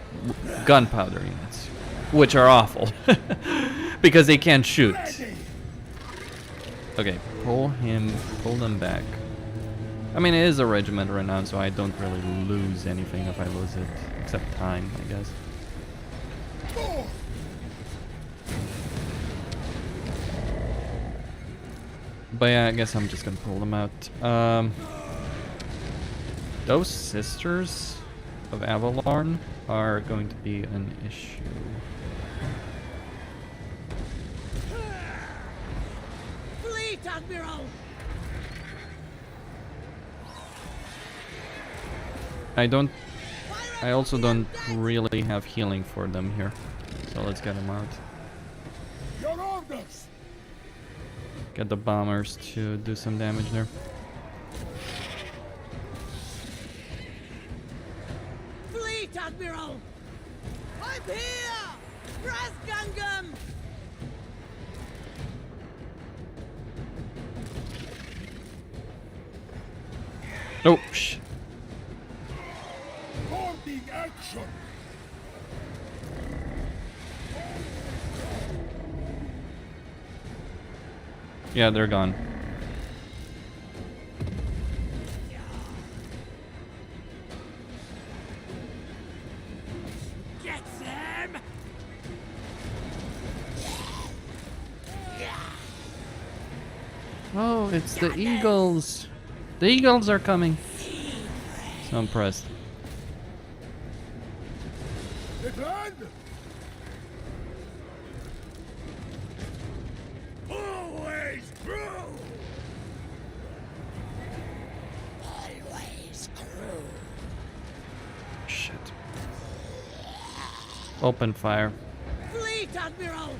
gunpowder units, which are awful because they can't shoot. Okay, pull them back. I mean, it is a regiment right now, so I don't really lose anything if I lose it, except time, I guess. But yeah, I guess I'm just gonna pull them out. Those sisters of Avalon are going to be an issue. Fleet Admiral! I also don't really have healing for them here. So let's get them out. Your orders! Get the bombers to do some damage there. Fleet Admiral! I'm here! Rasgangam! Oh, shh. Boarding action! Yeah, they're gone. Get them! Oh, it's the eagles. The eagles are coming. So impressed. Defend! Always true! Always crew. Shit. Open fire. Fleet Admiral!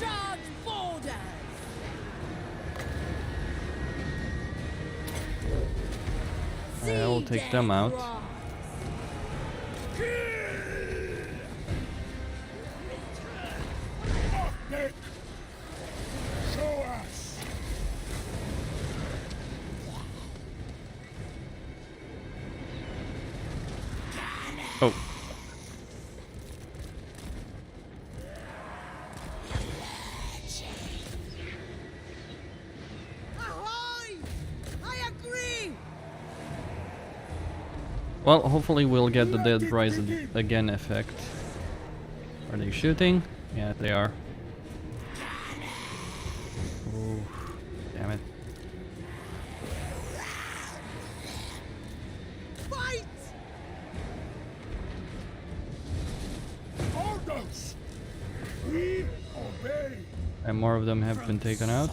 Charge borders! I will take them out. Nick! Show us! Oh. Ahoy! I agree! Well, hopefully we'll get the Dead Rise again effect. Are they shooting? Yeah, they are. Oh, damn it. Fight! Orders! We obey! And more of them have been taken out.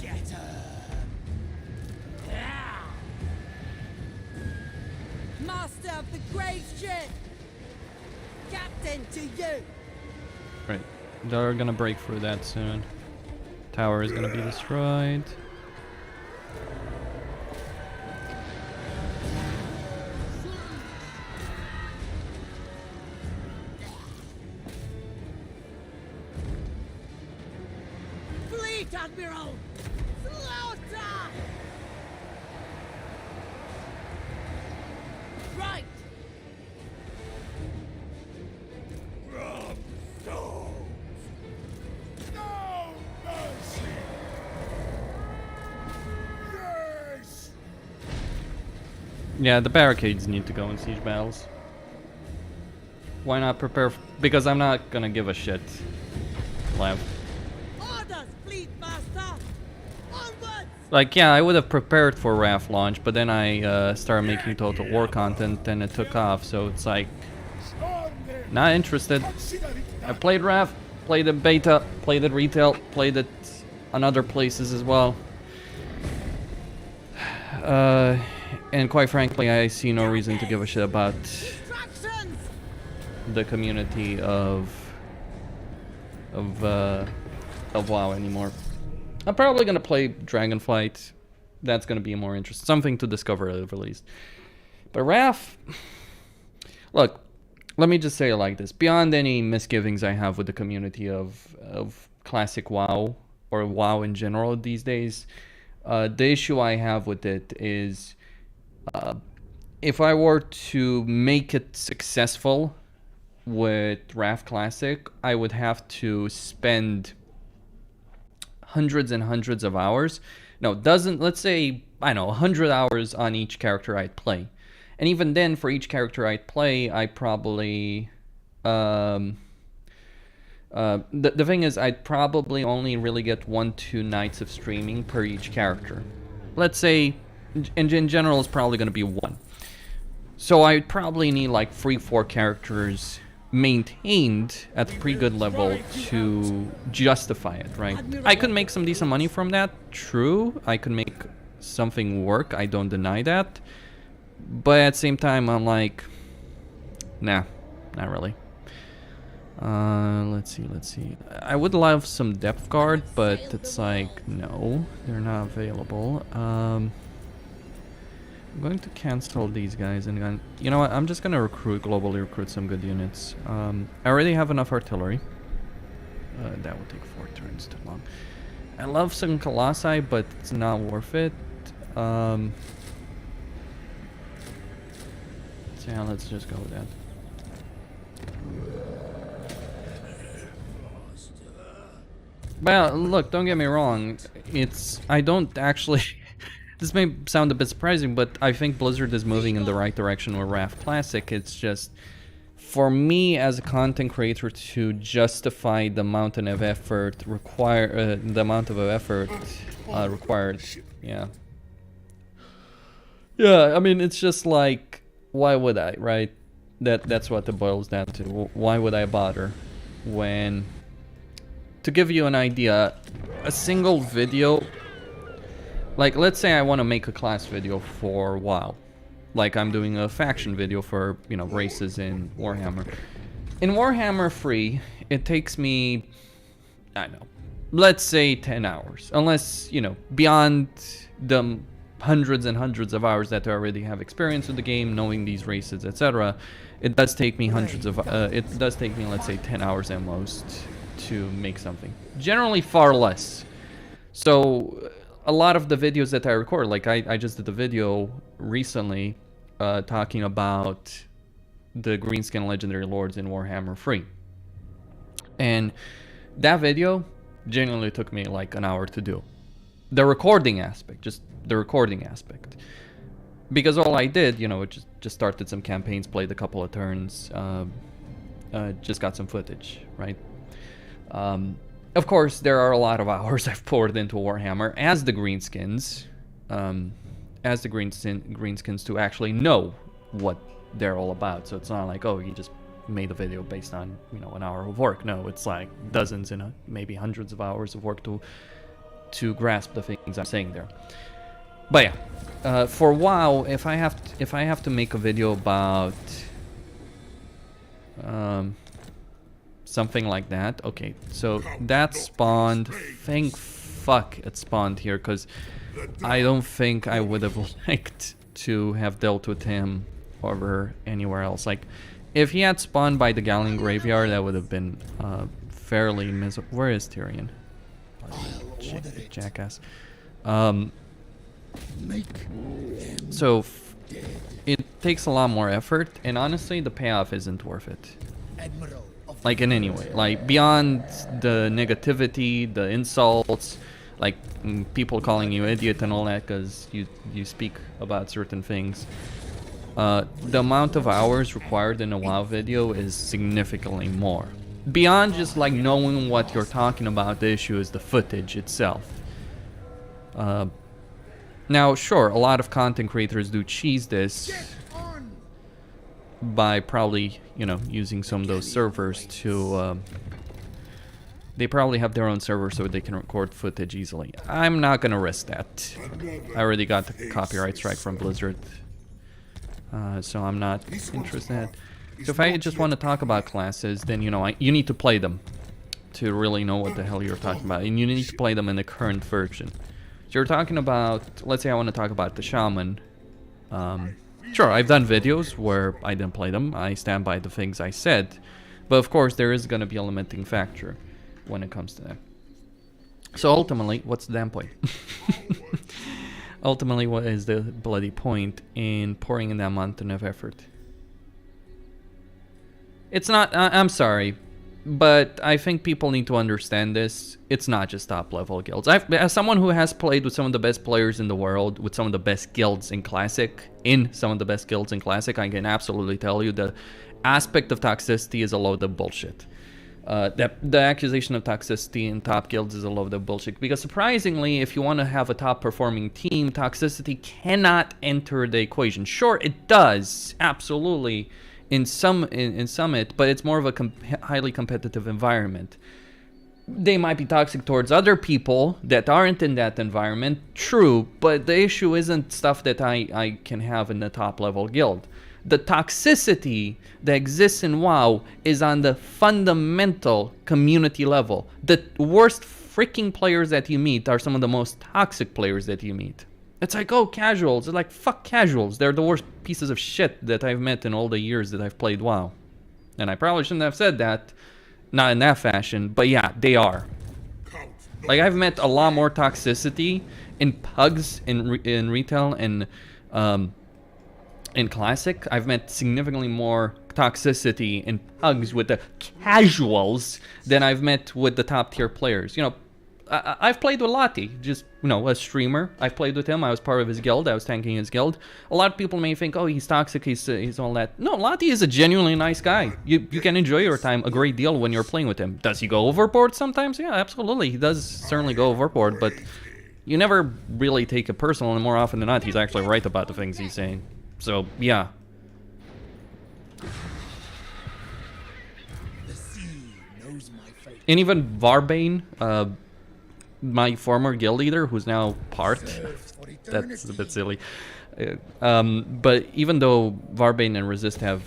Get her! Master of the Great Ship! Captain to you! Right. They're gonna break through that soon. Tower is gonna be destroyed. Fleet Admiral! Slaughter! Right! No mercy! Yes! Yeah, the barricades need to go in siege battles. Why not prepare? Because I'm not gonna give a shit. Lav. Orders, Fleet Master! Onwards! Like, yeah, I would have prepared for RAF launch, but then I started making Total War content, and it took off, so it's like, not interested. I played RAF, played it beta, played it retail, played it on other places as well. And quite frankly, I see no reason to give a shit about Distractions! the community of WoW anymore. I'm probably gonna play Dragonflight. That's gonna be more interesting, something to discover at the least. But RAF, look, let me just say it like this: beyond any misgivings I have with the community of classic WoW or WoW in general these days, the issue I have with it is, if I were to make it successful, with Wrath Classic, I would have to spend hundreds and hundreds of hours. No, let's say, I don't know, 100 hours on each character I'd play. And even then, for each character I'd play, I probably... the thing is, I'd probably only really get 1-2 nights of streaming per each character. Let's say, in general, it's probably going to be 1. So I'd probably need like 3-4 characters maintained at a pretty good level to justify it, right? I could make some decent money from that, true. I could make something work, I don't deny that. But at the same time, I'm like, nah, not really. Let's see. I would love some depth guard, but it's like, no, they're not available. I'm going to cancel these guys and you know what, I'm just gonna globally recruit some good units. I already have enough artillery. That would take 4 turns too long. I love some Colossi, but it's not worth it. So yeah, let's just go with that. Well, look, don't get me wrong. I don't actually... This may sound a bit surprising, but I think Blizzard is moving in the right direction with Wrath Classic. It's just, for me as a content creator to justify the amount of effort required, yeah. Yeah, I mean, it's just like, why would I, right? That's what it boils down to. Why would I bother when... To give you an idea, a single video... Like, let's say I want to make a class video for WoW. Like, I'm doing a faction video for, you know, races in Warhammer. In Warhammer Free, it takes me, I don't know, let's say 10 hours. Unless, you know, beyond the hundreds and hundreds of hours that I already have experience with the game, knowing these races, etc. It does take me let's say 10 hours at most to make something. Generally far less. So... A lot of the videos that I record, like I just did a video recently talking about the Greenskin Legendary Lords in Warhammer Free. And that video genuinely took me like an hour to do. The recording aspect, just the recording aspect. Because all I did, you know, it just started some campaigns, played a couple of turns, just got some footage, right? Of course, there are a lot of hours I've poured into Warhammer as the Greenskins, to actually know what they're all about. So it's not like, oh, you just made a video based on, you know, an hour of work. No, it's like dozens and maybe hundreds of hours of work to grasp the things I'm saying there. But yeah, for WoW, if I have to make a video about something like that. Okay, so that spawned. Thank fuck it spawned here, because I don't think I would have liked to have dealt with him over anywhere else. Like, if he had spawned by the Galleon Graveyard, that would have been fairly miserable. Where is Tyrion? Jackass. So it takes a lot more effort, and honestly, the payoff isn't worth it. Like, in any way, like beyond the negativity, the insults, like people calling you idiot and all that because you speak about certain things. The amount of hours required in a WoW video is significantly more. Beyond just like knowing what you're talking about, the issue is the footage itself. Now, sure, a lot of content creators do cheese this by probably, you know, using some of those servers to, they probably have their own server so they can record footage easily. I'm not gonna risk that. I already got the copyright strike from Blizzard, so I'm not interested. So if I just want to talk about classes, then, you know, you need to play them to really know what the hell you're talking about, and you need to play them in the current version. So you're talking about, let's say I want to talk about the Shaman. Sure, I've done videos where I didn't play them. I stand by the things I said. But of course, there is going to be a limiting factor when it comes to that. So ultimately, what's the damn point? Ultimately, what is the bloody point in pouring in that mountain of effort? It's not, I'm sorry, but I think people need to understand this. It's not just top level guilds. As someone who has played with some of the best players in the world, with some of the best guilds in Classic, I can absolutely tell you the aspect of toxicity is a load of bullshit. The accusation of toxicity in top guilds is a load of bullshit, because surprisingly, if you want to have a top performing team, toxicity cannot enter the equation. Sure, it does, absolutely, in some it, but it's more of a highly competitive environment. They might be toxic towards other people that aren't in that environment, true, but the issue isn't stuff that I can have in the top level guild. The toxicity that exists in WoW is on the fundamental community level. The worst freaking players that you meet are some of the most toxic players that you meet. It's like, oh, casuals. It's like, fuck casuals. They're the worst pieces of shit that I've met in all the years that I've played WoW. And I probably shouldn't have said that, not in that fashion, but yeah, they are. Like, I've met a lot more toxicity in pugs, in retail, and in Classic. I've met significantly more toxicity in pugs with the casuals than I've met with the top tier players. You know, I've played with Lottie, just, you know, a streamer. I've played with him. I was part of his guild. I was tanking his guild. A lot of people may think, oh, he's toxic, he's all that. No, Lottie is a genuinely nice guy. You can enjoy your time a great deal when you're playing with him. Does he go overboard sometimes? Yeah, absolutely. He does certainly go overboard, but you never really take it personal, and more often than not, he's actually right about the things he's saying. So, yeah. The sea knows my fate. And even Varbane, my former guild leader, who's now part, that's a bit silly. But even though Varbane and Resist have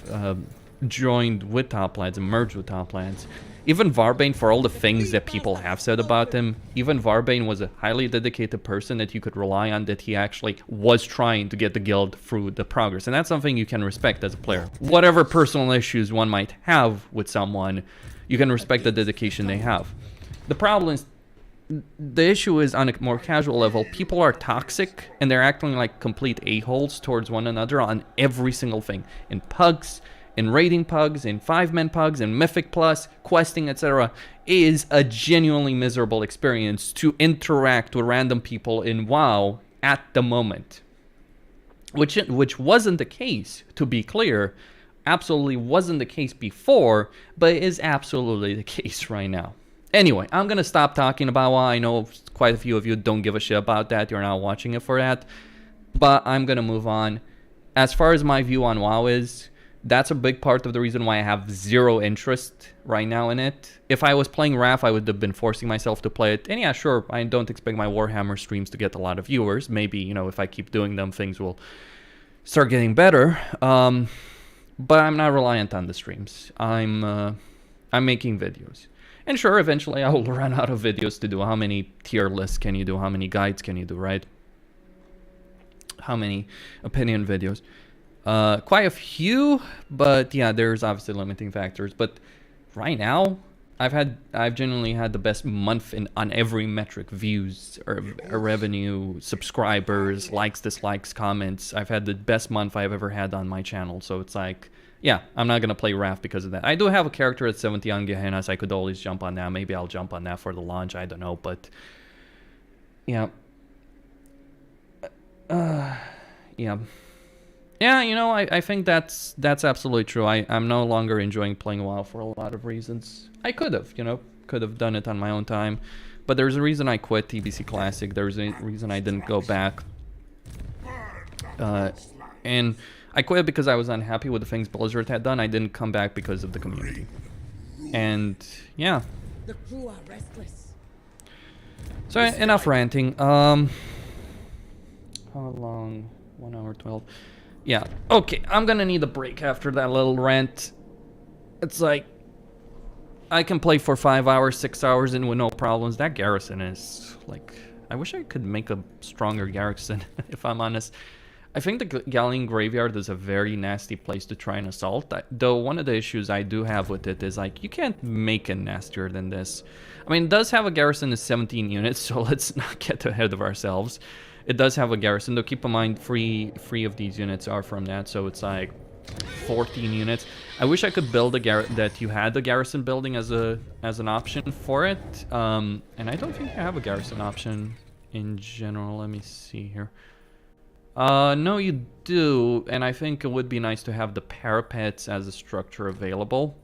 joined with Toplands and merged with Toplands, even Varbane, for all the things that people have said about him, even Varbane was a highly dedicated person that you could rely on, that he actually was trying to get the guild through the progress. And that's something you can respect as a player. Whatever personal issues one might have with someone, you can respect the dedication they have. The problem is, the issue is on a more casual level, people are toxic and they're acting like complete a-holes towards one another on every single thing. In pugs, in raiding pugs, in 5-man pugs, in Mythic Plus, questing, etc. is a genuinely miserable experience to interact with random people in WoW at the moment. Which wasn't the case, to be clear. Absolutely wasn't the case before, but is absolutely the case right now. Anyway, I'm going to stop talking about WoW. I know quite a few of you don't give a shit about that. You're not watching it for that. But I'm going to move on. As far as my view on WoW is, that's a big part of the reason why I have zero interest right now in it. If I was playing Wrath, I would have been forcing myself to play it. And yeah, sure, I don't expect my Warhammer streams to get a lot of viewers. Maybe, you know, if I keep doing them, things will start getting better. But I'm not reliant on the streams. I'm making videos. And sure, eventually I will run out of videos to do. How many tier lists can you do? How many guides can you do, right? How many opinion videos? Quite a few, but yeah, there's obviously limiting factors. But right now, I've genuinely had the best month on every metric: views, or revenue, subscribers, likes, dislikes, comments. I've had the best month I've ever had on my channel. So it's like, yeah, I'm not gonna play Wrath because of that. I do have a character at 70 on Gehenna, so I could always jump on that. Maybe I'll jump on that for the launch. I don't know, but yeah. Yeah. Yeah, you know, I think that's absolutely true. I'm no longer enjoying playing WoW for a lot of reasons. I could have, you know, done it on my own time. But there's a reason I quit TBC Classic. There's a reason I didn't go back. And I quit because I was unhappy with the things Blizzard had done. I didn't come back because of the community. And, yeah. The crew are restless. So, enough ranting. How long? 1 hour 12. Yeah, okay, I'm gonna need a break after that little rant. It's like, I can play for 5 hours, 6 hours in with no problems. That garrison is, like, I wish I could make a stronger garrison, if I'm honest. I think the Galleon Graveyard is a very nasty place to try and assault. Though one of the issues I do have with it is, like, you can't make it nastier than this. I mean, it does have a garrison of 17 units, so let's not get ahead of ourselves. It does have a garrison, though keep in mind 3 of these units are from that, so it's like, 14 units. I wish I could build that you had the garrison building as an option for it. And I don't think I have a garrison option in general. Let me see here. No, you do, and I think it would be nice to have the parapets as a structure available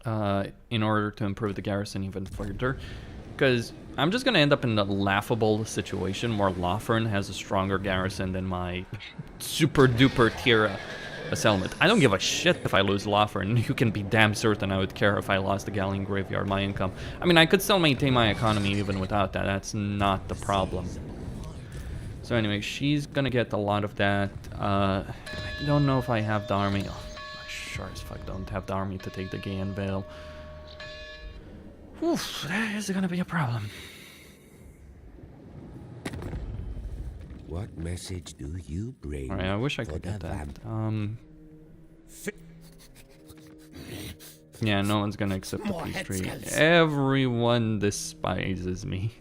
in order to improve the garrison even further. Because I'm just going to end up in a laughable situation where Lothern has a stronger garrison than my super duper tier settlement. I don't give a shit if I lose Lothern. You can be damn certain I would care if I lost the Galleon Graveyard, my income. I mean, I could still maintain my economy even without that. That's not the problem. So anyway, she's gonna get a lot of that. I don't know if I have the army. Oh, I sure as fuck don't have the army to take the Gaian Vale. Oof, that is gonna be a problem. What message do you bring? Alright, I wish I could get that. Yeah, no one's gonna accept the peace treaty. Everyone despises me.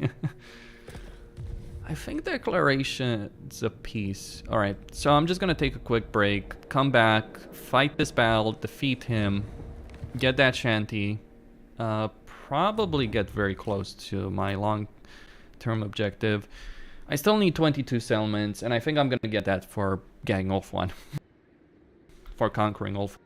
I think declaration's a peace. Alright, so I'm just gonna take a quick break, come back, fight this battle, defeat him, get that shanty, probably get very close to my long-term objective. I still need 22 settlements, and I think I'm gonna get that for getting Ulf one. For conquering Ulf.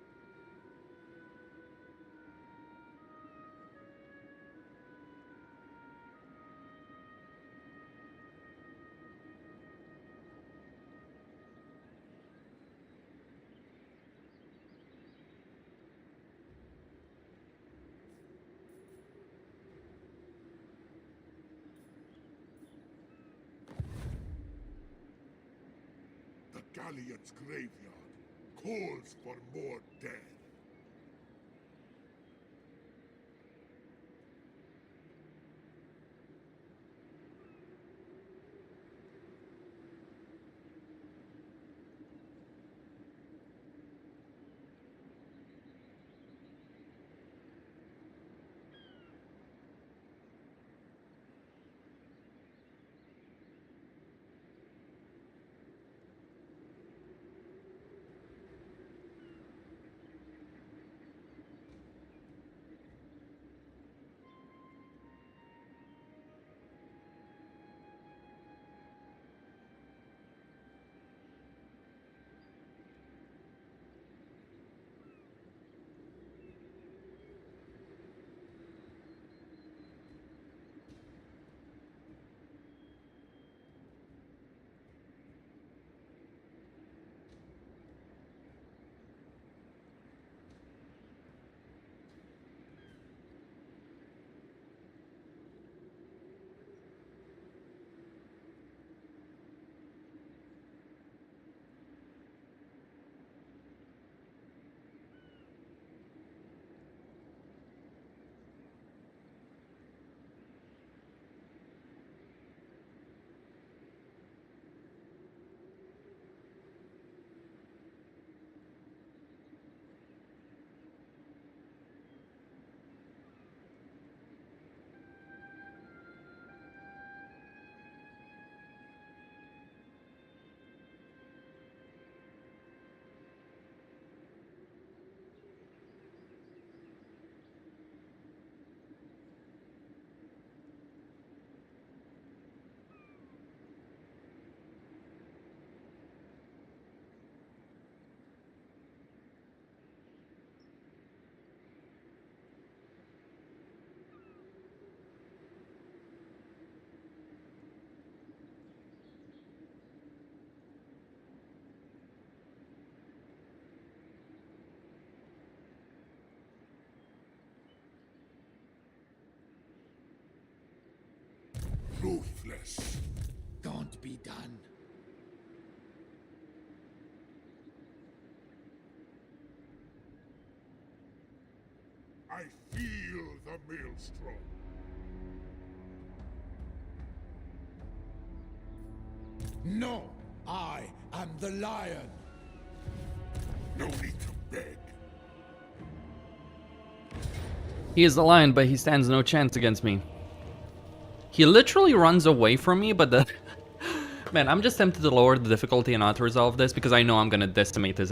Galleon's graveyard calls for more dead. Ruthless. Don't be done. I feel the maelstrom. No, I am the lion. No need to beg. He is the lion, but he stands no chance against me. He literally runs away from me, but the... Man, I'm just tempted to lower the difficulty and not resolve this, because I know I'm gonna decimate his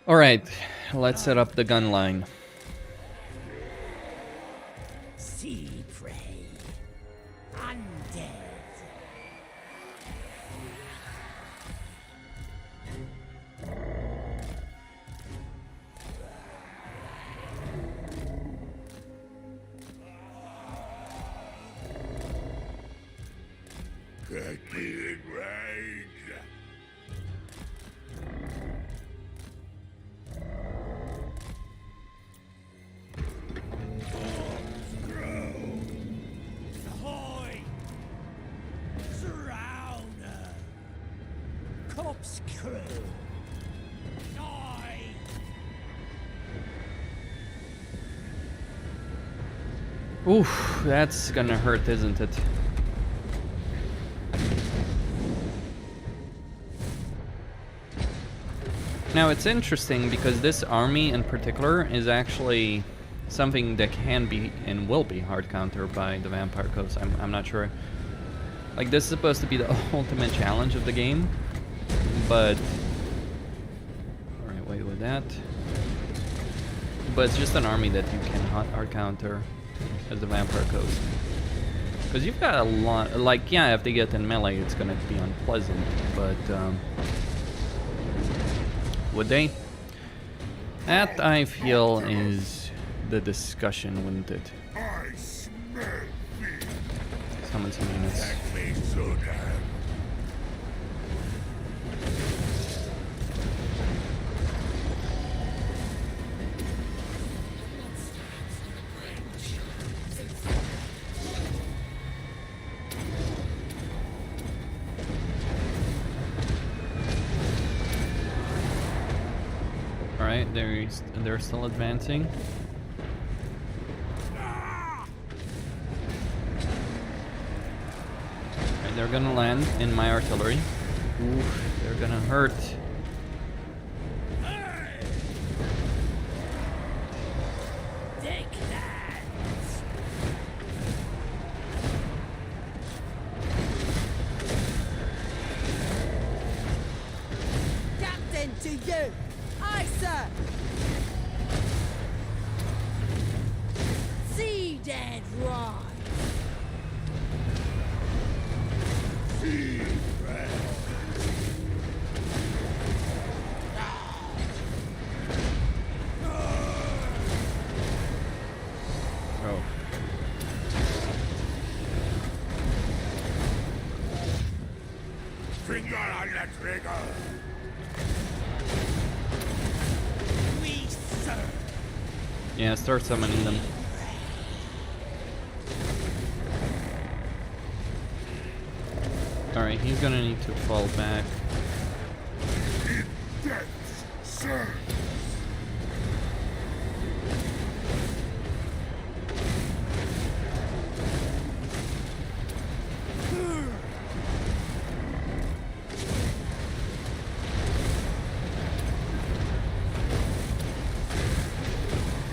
Alright, let's set up the gun line. Sea prey. Undead. Get me in range. Ahoy! Drowner! Corpse crew! Die! Oof, that's gonna hurt, isn't it? Now it's interesting because this army in particular is actually something that can be and will be hard countered by the Vampire Coast. I'm not sure. Like, this is supposed to be the ultimate challenge of the game, but alright, wait with that. But it's just an army that you can hard counter as the Vampire Coast. Because you've got a lot, like, yeah, if they get in melee, it's gonna be unpleasant, but would they? That, I feel, is the discussion, wouldn't it? I smell fear. Summon some units. That me so damn. Alright, they're still advancing. Alright, they're gonna land in my artillery. Oof, they're gonna hurt. Take that! Captain to you! Aye, sir! Sea dead right! Oh. Finger on the trigger. We serve! Yeah, start summoning them. Alright, he's gonna need to fall back. In death's service.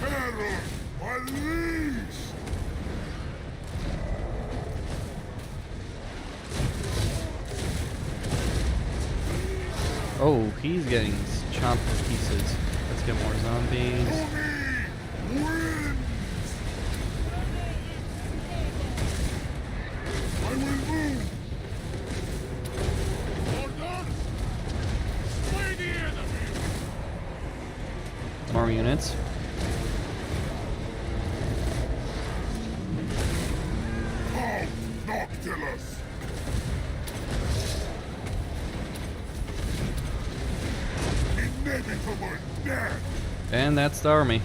Terror, unleash! Oh, he's getting chopped to pieces. Let's get more zombies. Wins! I will move! Order! Slay the enemy! More units. Halt, Noctilus! Inevitable death! And that's the army.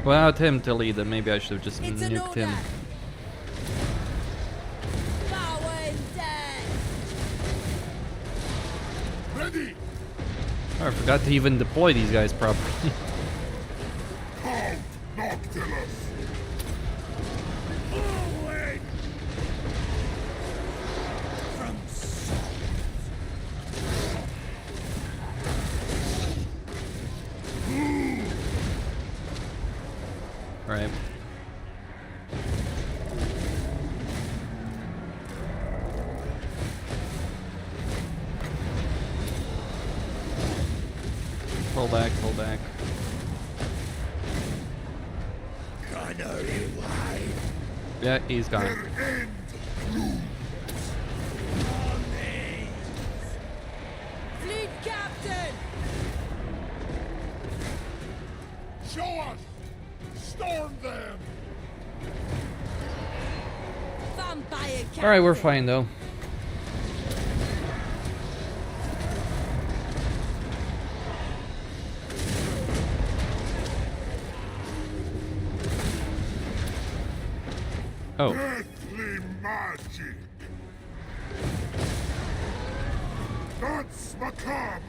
Without him to lead them, maybe I should have just It's an nuked him. order! Bowen dead! Ready! Oh, I forgot to even deploy these guys properly. Halt, Noctilus! Forward! From south! Right. Pull back, pull back. Yeah, he's gone. Fleet captain! Show us! Storm them! Vampire captain! Alright, we're fine though. Oh. Earthly magic! That's macabre!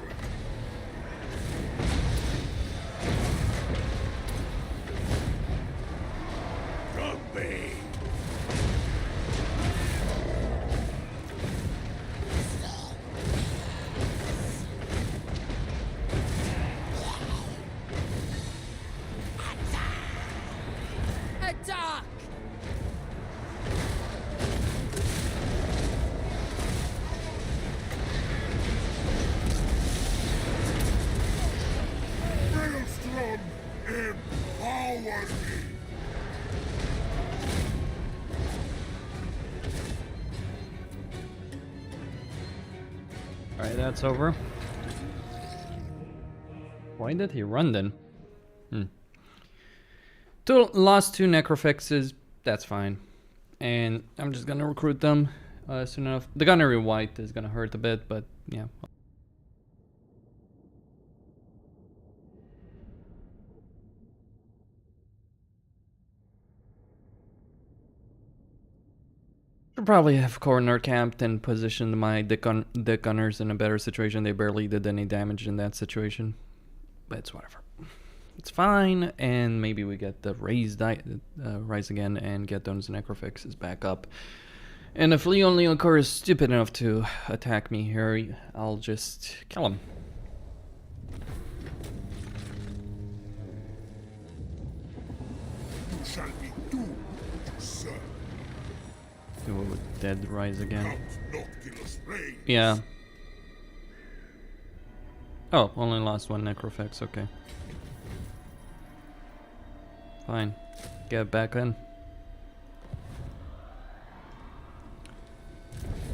Zombie! Attack! Maelstrom! Empower me! Alright, that's over. Why did he run then? Lost 2 necrofixes, that's fine. And I'm just gonna recruit them soon enough. The gunnery white is gonna hurt a bit, but yeah. Should probably have corner camped and positioned my dick gunners in a better situation. They barely did any damage in that situation, but it's whatever. It's fine, and maybe we get the rise again and get those necrofixes back up. And if Leon Leoncor is stupid enough to attack me here, I'll just kill him. You shall be doomed to serve. Do it with dead rise again. Count Noctilus reigns. Yeah. Oh, only lost 1 necrofix, okay. Fine. Get back in.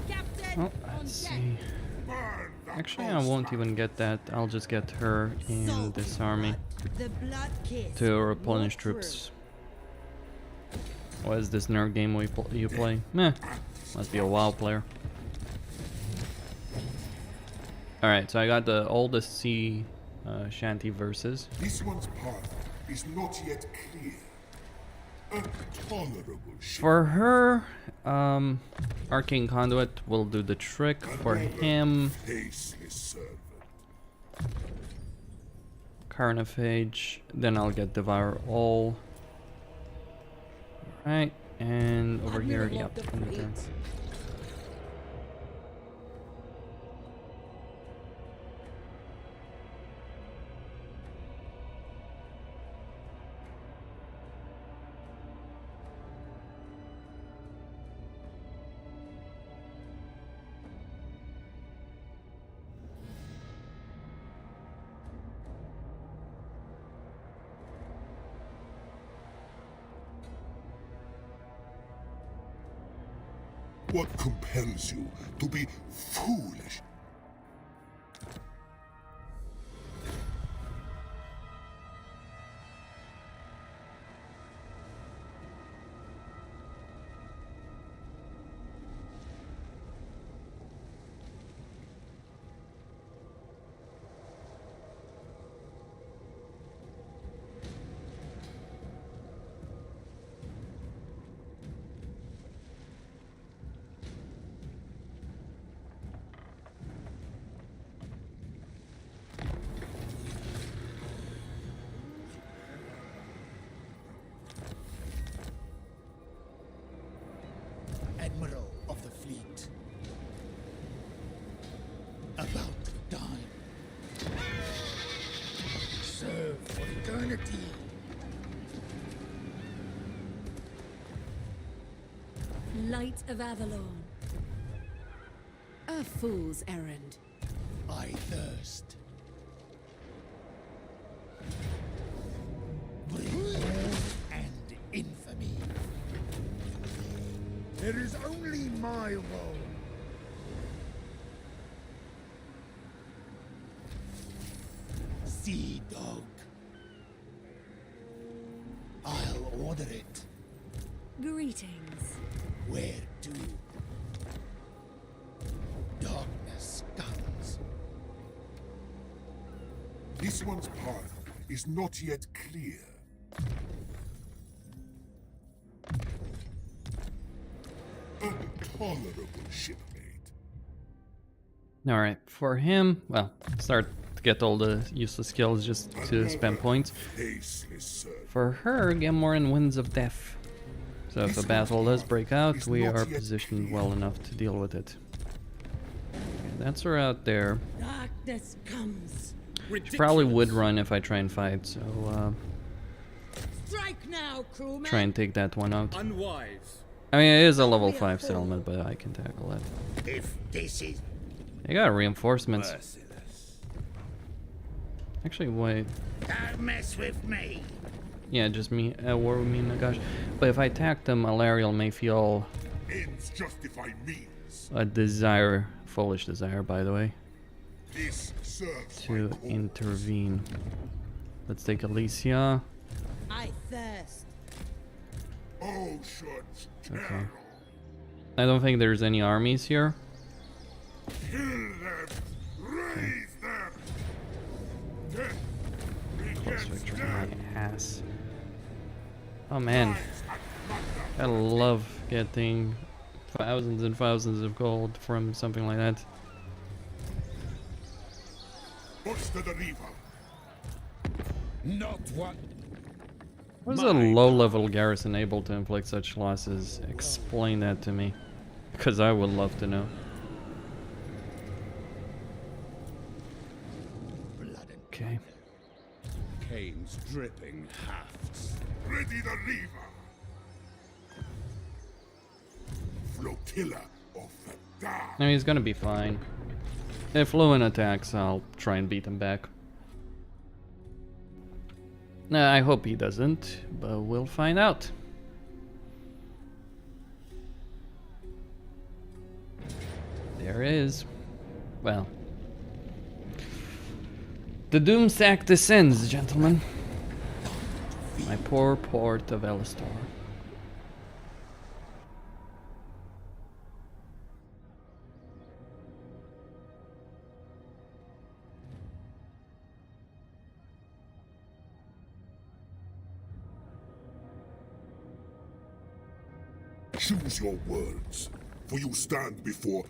Captain! Oh, on let's deck. see. Burn the Actually, I won't even get that. I'll just get her in Salt this army The blood kiss. to replenish Walk through. troops. What is this nerd game you play? Meh. Must be a WoW player. Alright, so I got the oldest sea shanty versus. This one's path is not yet clear. A tolerable ship. For her, Arcane Conduit will do the trick. For him, Faceless servant. Carnophage, then I'll get Devour All. Right, and over here, Admiral yep. of the in the turn. fleet. What compels you to be foolish? Admiral of the fleet. About to dine. Serve for eternity. Light of Avalon. A fool's errand. I thirst. It is only my role. Sea dog. I'll order it. Greetings. Where to? Darkness comes. This one's path is not yet clear. Tolerable shipmate. Alright, for him, well, start to get all the useless skills just to spam points. Faceless servant. For her, get more in Winds of Death. So if a battle does break out, we are positioned well enough to deal with it. Okay, that's her out there. Darkness comes. She probably would run if I try and fight, so Strike now, crewman. try and take that one out. Unwise. I mean, it is a level 5 settlement, but I can tackle that. If this is I got reinforcements. Merciless. Actually, wait. don't mess with me. Yeah, just me, war with me, Nagash. But if I attack them, Alariel may feel Ends justify means. a desire, foolish desire, by the way, This serves to my cause. intervene. Let's take Alicia. I thirst. Oceans Okay. peril. I don't think there's any armies here. Kill them. Raise them. Death Plus begets victory, death. my ass. Oh man, I love getting thousands and thousands of gold from something like that. Push to the river. Not what. Was a low-level garrison able to inflict such losses? Explain that to me, because I would love to know. Blood and Okay. Cane's dripping hafts. Ready the river. Flotilla of the dark. No, he's gonna be fine. If Leowen attacks, I'll try and beat him back. Nah, I hope he doesn't, but we'll find out. There is. Well. The Doomsack descends, gentlemen. My poor port of Elistor. Choose your words, for you stand before.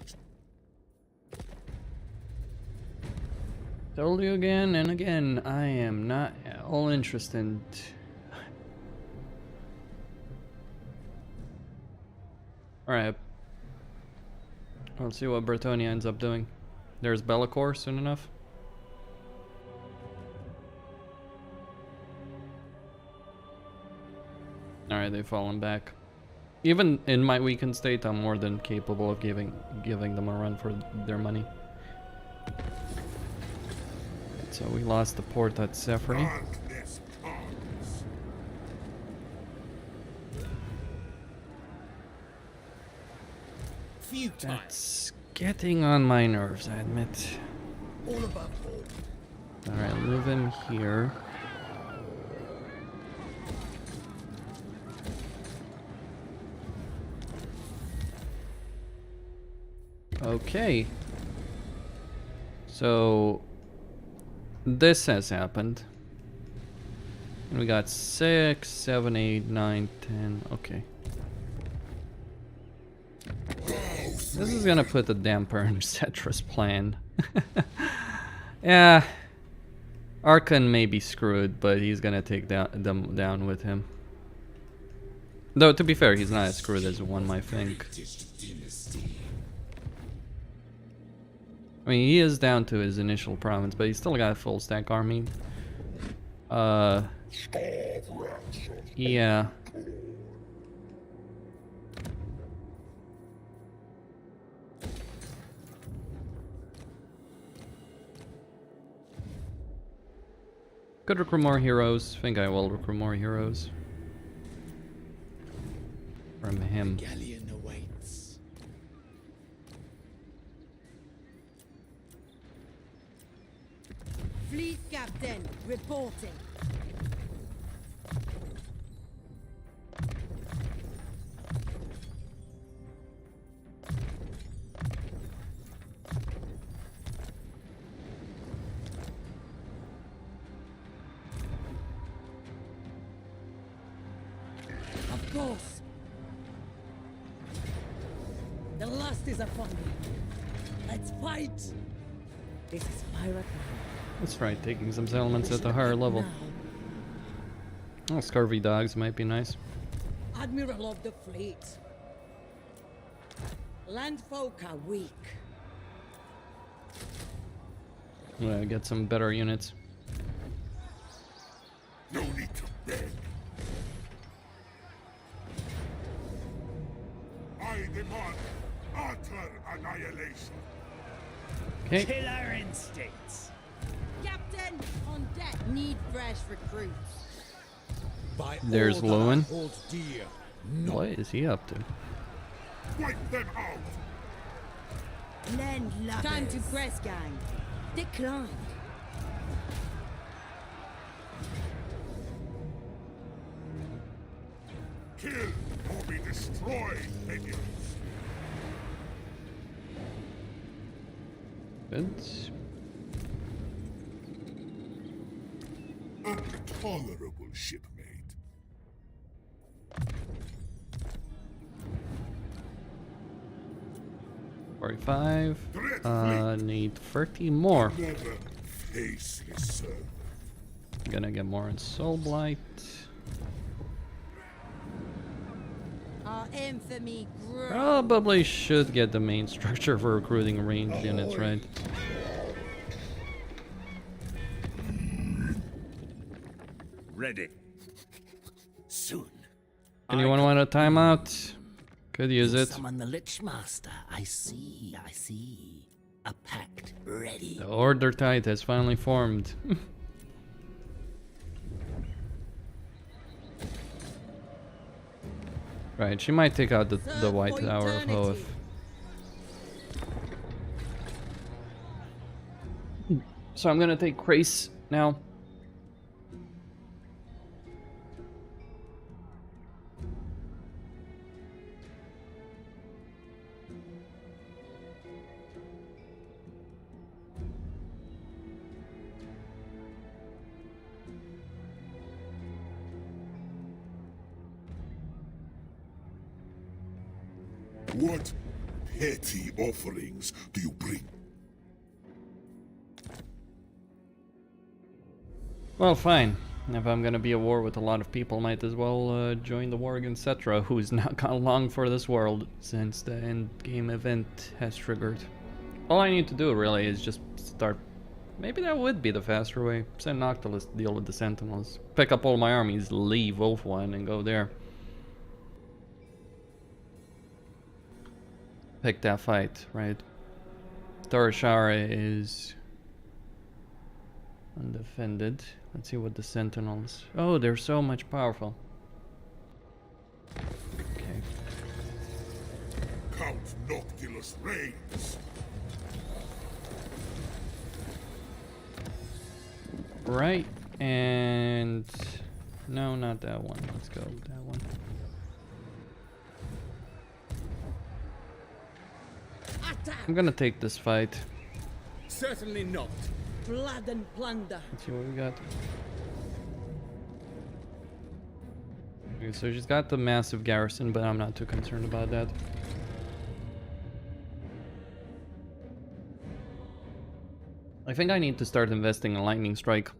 Told you again and again, I am not at all interested. Alright. Let's see what Bretonia ends up doing. There's Bellicor soon enough. Alright, they've fallen back. Even in my weakened state, I'm more than capable of giving them a run for their money. So we lost the port at Sefri. Darkness comes. Futile. That's getting on my nerves, I admit. All above all. Alright, move him here. Okay. So this has happened. And we got 6, 7, 8, 9, 10. Okay. This is gonna put a damper in Cetra's plan. Yeah. Archon may be screwed, but he's gonna take them down with him. Though, to be fair, he's not as screwed as one might think. I mean, he is down to his initial province, but he's still got a full stack army. Yeah. Could recruit more heroes. Think I will recruit more heroes from him. Galleon awaits. Fleet captain, reporting. Of course. The last is upon me. Let's fight. This is pirate land. That's right, taking some settlements at a higher level. Oh, scurvy dogs might be nice. Admiral of the fleet. Landfolk are weak. Yeah, get some better units. No need to beg. I demand utter annihilation. Okay. Killer instincts. Captain, on deck. Need fresh recruits. By There's all that I Leowen. hold dear, What is he up to? Wipe them out. Lend luck. Time to press, gang. Declined. Kill or be destroyed, minions. Good. A tolerable shipmate. $45. Need 30 more. Never faceless, sir. Gonna get more in Soul Blight. Our infamy grows. Probably should get the main structure for recruiting ranged units, right? Ready. Soon. Anyone want a timeout? Could use it. Summon the Lich Master. I see, I see. A pact ready. The Order Tide has finally formed. Right, she might take out the White Tower of Hoth. So I'm gonna take Crix now. What petty offerings do you bring? Well, fine. If I'm gonna be at war with a lot of people, might as well join the war against Cetra, who's not gone long for this world since the end game event has triggered. All I need to do really is just start. Maybe that would be the faster way. Send Noctilus to deal with the Sentinels. Pick up all my armies, leave Wolfone, and go there. Pick that fight, right? Torashara is undefended. Let's see what the Sentinels... Oh, they're so much powerful. Okay. Count Noctilus reigns. Right, and... No, not that one. Let's go with that one. I'm gonna take this fight. certainly not. Blood and plunder. Let's see what we got. Okay, so she's got the massive garrison, but I'm not too concerned about that. I think I need to start investing in lightning strike.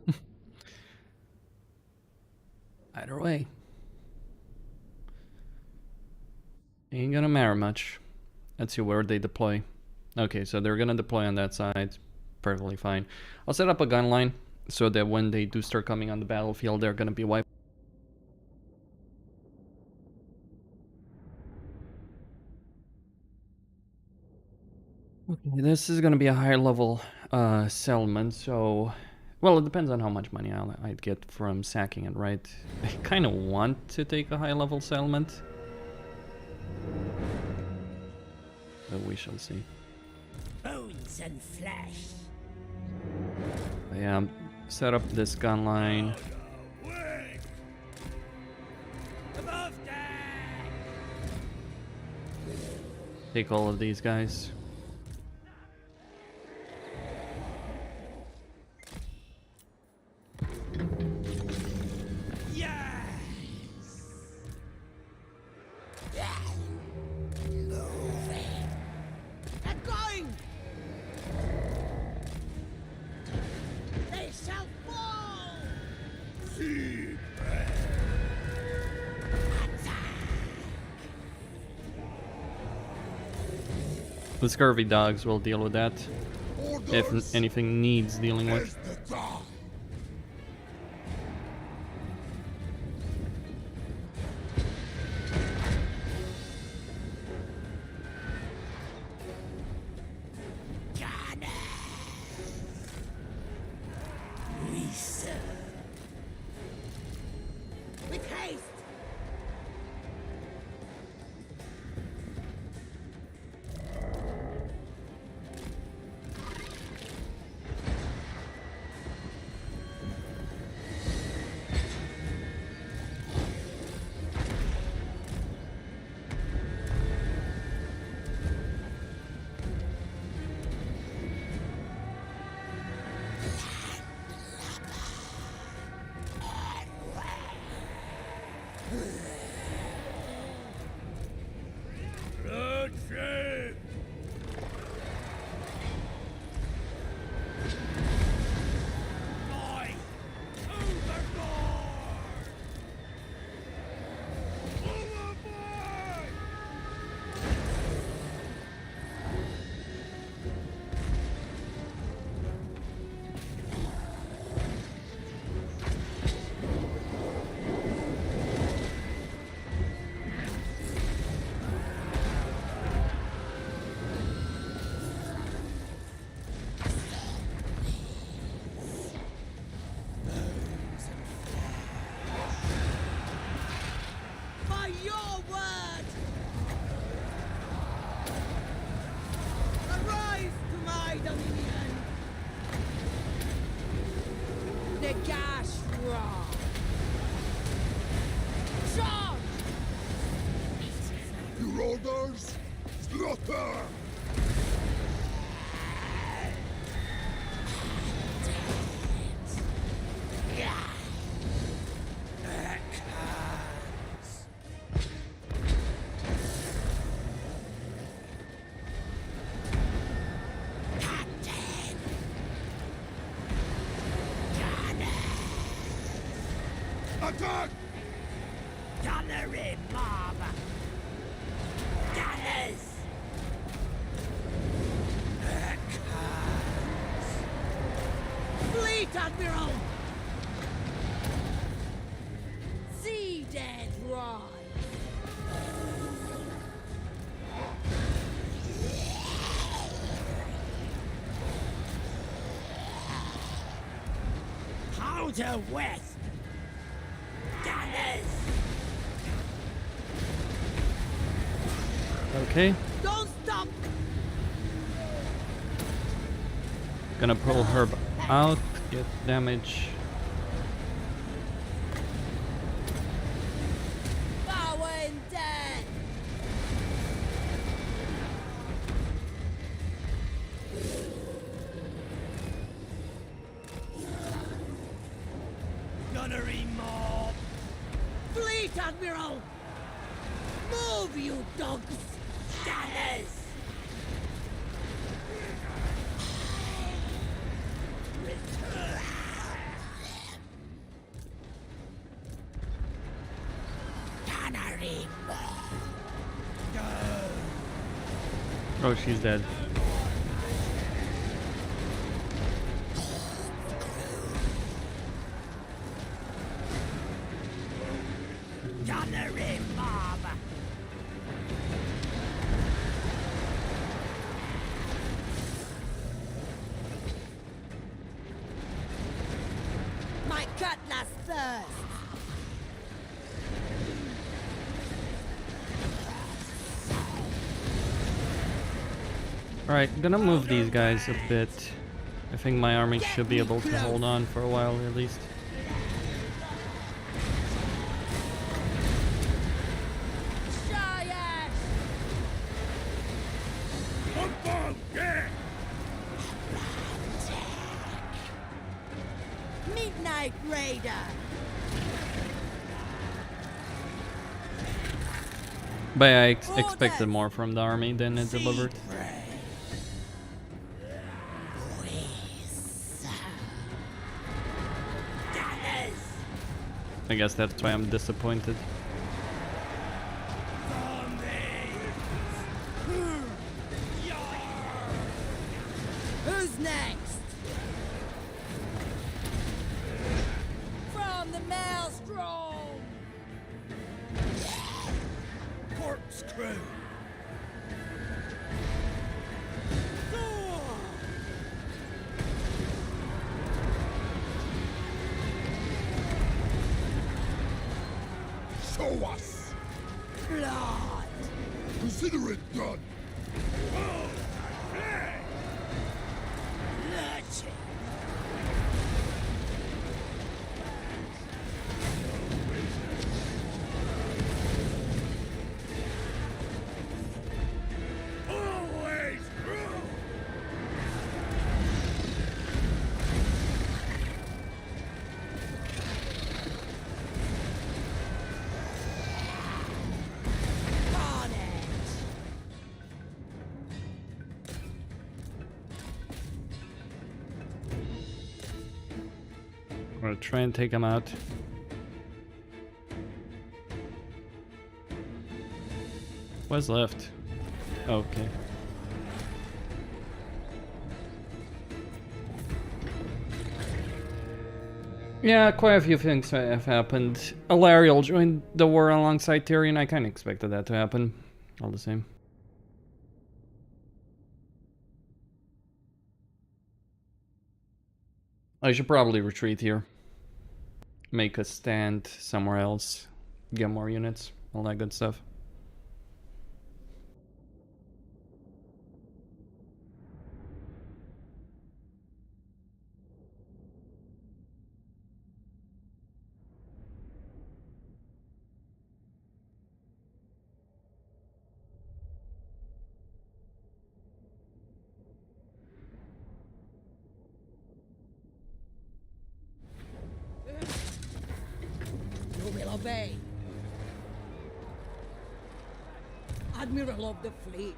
Either way, ain't gonna matter much. Let's see where they deploy. Okay, so they're gonna deploy on that side. Perfectly fine. I'll set up a gun line so that when they do start coming on the battlefield, they're gonna be wiped. Okay, this is gonna be a higher level settlement, so... Well, it depends on how much money I'd get from sacking it, right? I kind of want to take a high level settlement. But we shall see. Bones and flesh. But yeah, set up this gun line. Take all of these guys. The scurvy dogs will deal with that if anything needs dealing with. With haste! Orders, slaughter! Attack! Gunnery mob! Gunners! Fleet Admiral! Sea Dead Rise! Powder West! Gunners! Okay. Don't stop! Gonna pull her out, get damage. Power and death! Gunnery mob! Fleet Admiral! Move, you dogs! Gunners! Gunnery mob! Oh, she's dead. Gunnery mob! My cutlass thirst! Alright, gonna move these guys a bit. I think my army should be able to hold on for a while at least. Midnight Raider. But I expected more from the army than it delivered. I guess that's why I'm disappointed. Who's next? From the Maelstrom. Corkscrew. Show us! Blood. Consider it done! I'm gonna try and take him out. What's left? Okay. Yeah, quite a few things have happened. Alariel joined the war alongside Tyrion. I kind of expected that to happen. All the same. I should probably retreat here. Make a stand somewhere else. Get more units. All that good stuff. You will obey. Admiral of the fleet.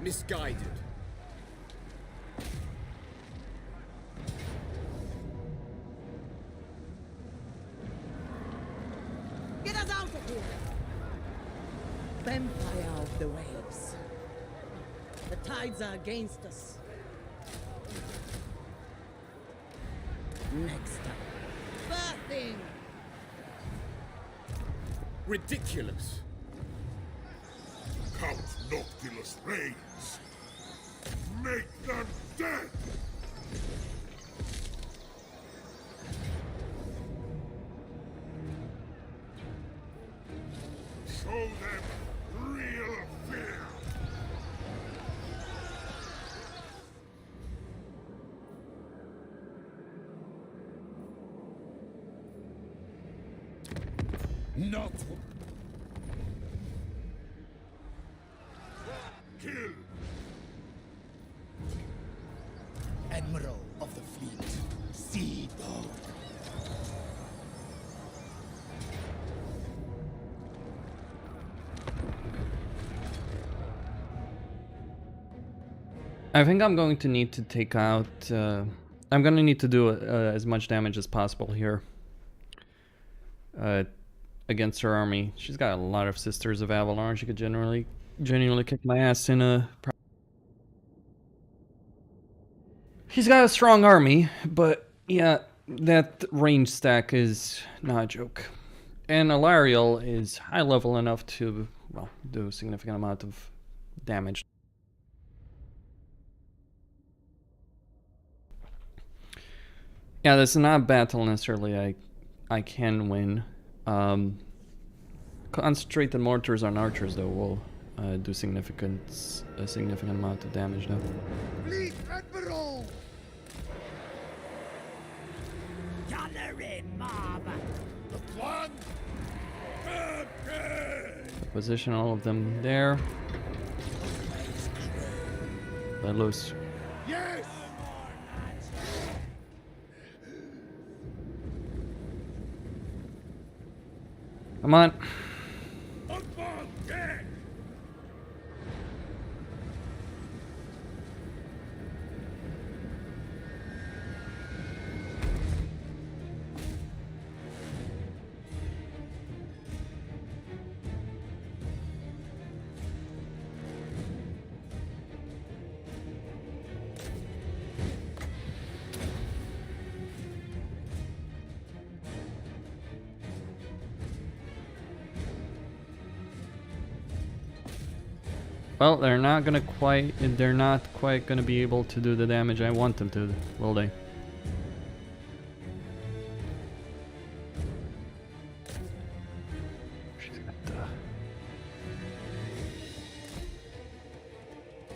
Misguided. Get us out of here! Vampire of the waves. The tides are against us. Next up. Birthing! Ridiculous. Count Noctilus reigns! Make them dead! Show them real fear! Not Kill! Admiral of the fleet. Sea dog. I think I'm going to need to take out... I'm going to need to do as much damage as possible here. Against her army. She's got a lot of Sisters of Avalon. She could genuinely kick my ass in a... He's got a strong army, but yeah, that range stack is not a joke. And Alariel is high level enough to, well, do a significant amount of damage. Yeah, this is not a battle necessarily I can win. Concentrated mortars on archers though will do a significant amount of damage though. Fleet Admiral! The plan? Position all of them there. Let loose. Yes! Come on. Up on deck! Well, they're not quite gonna be able to do the damage I want them to, will they?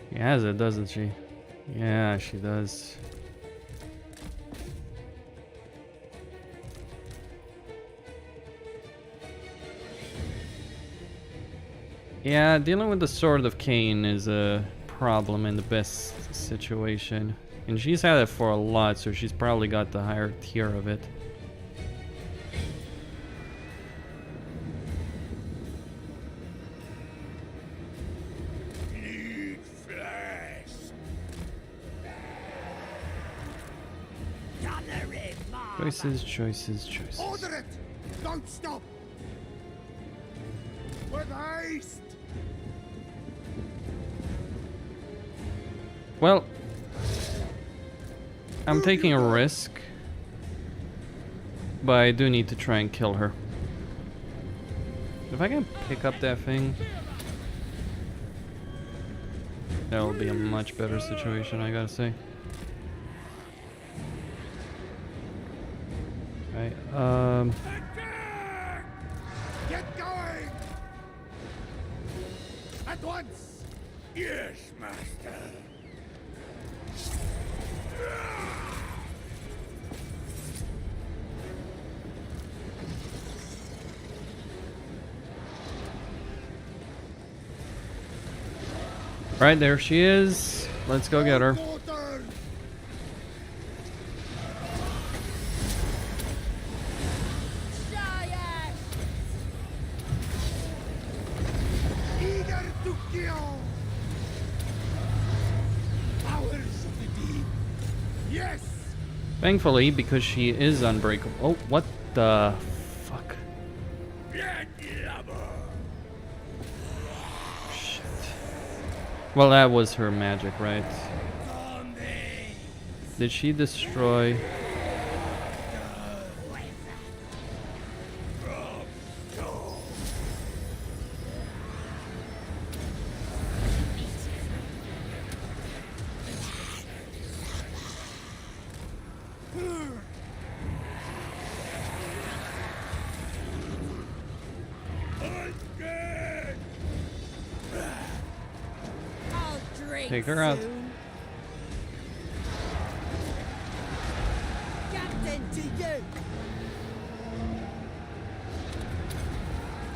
She has it, doesn't she? Yeah, she does. Yeah, dealing with the Sword of Cain is a problem in the best situation. And she's had it for a lot, so she's probably got the higher tier of it. Need flesh! Choices, choices, choices. Order it! Don't stop! With haste! Well, I'm taking a risk, but I do need to try and kill her. If I can pick up that thing, that will be a much better situation, I gotta say. Right, Get going! At once! Yes, master. right, there she is. Let's go get her. Giant! Eager to kill! Powers of the deep! Yes! Thankfully, because she is unbreakable. Oh, what the fuck? Shit. Well, that was her magic, right? Did she destroy? I'll drink Take her out. soon. Captain to you!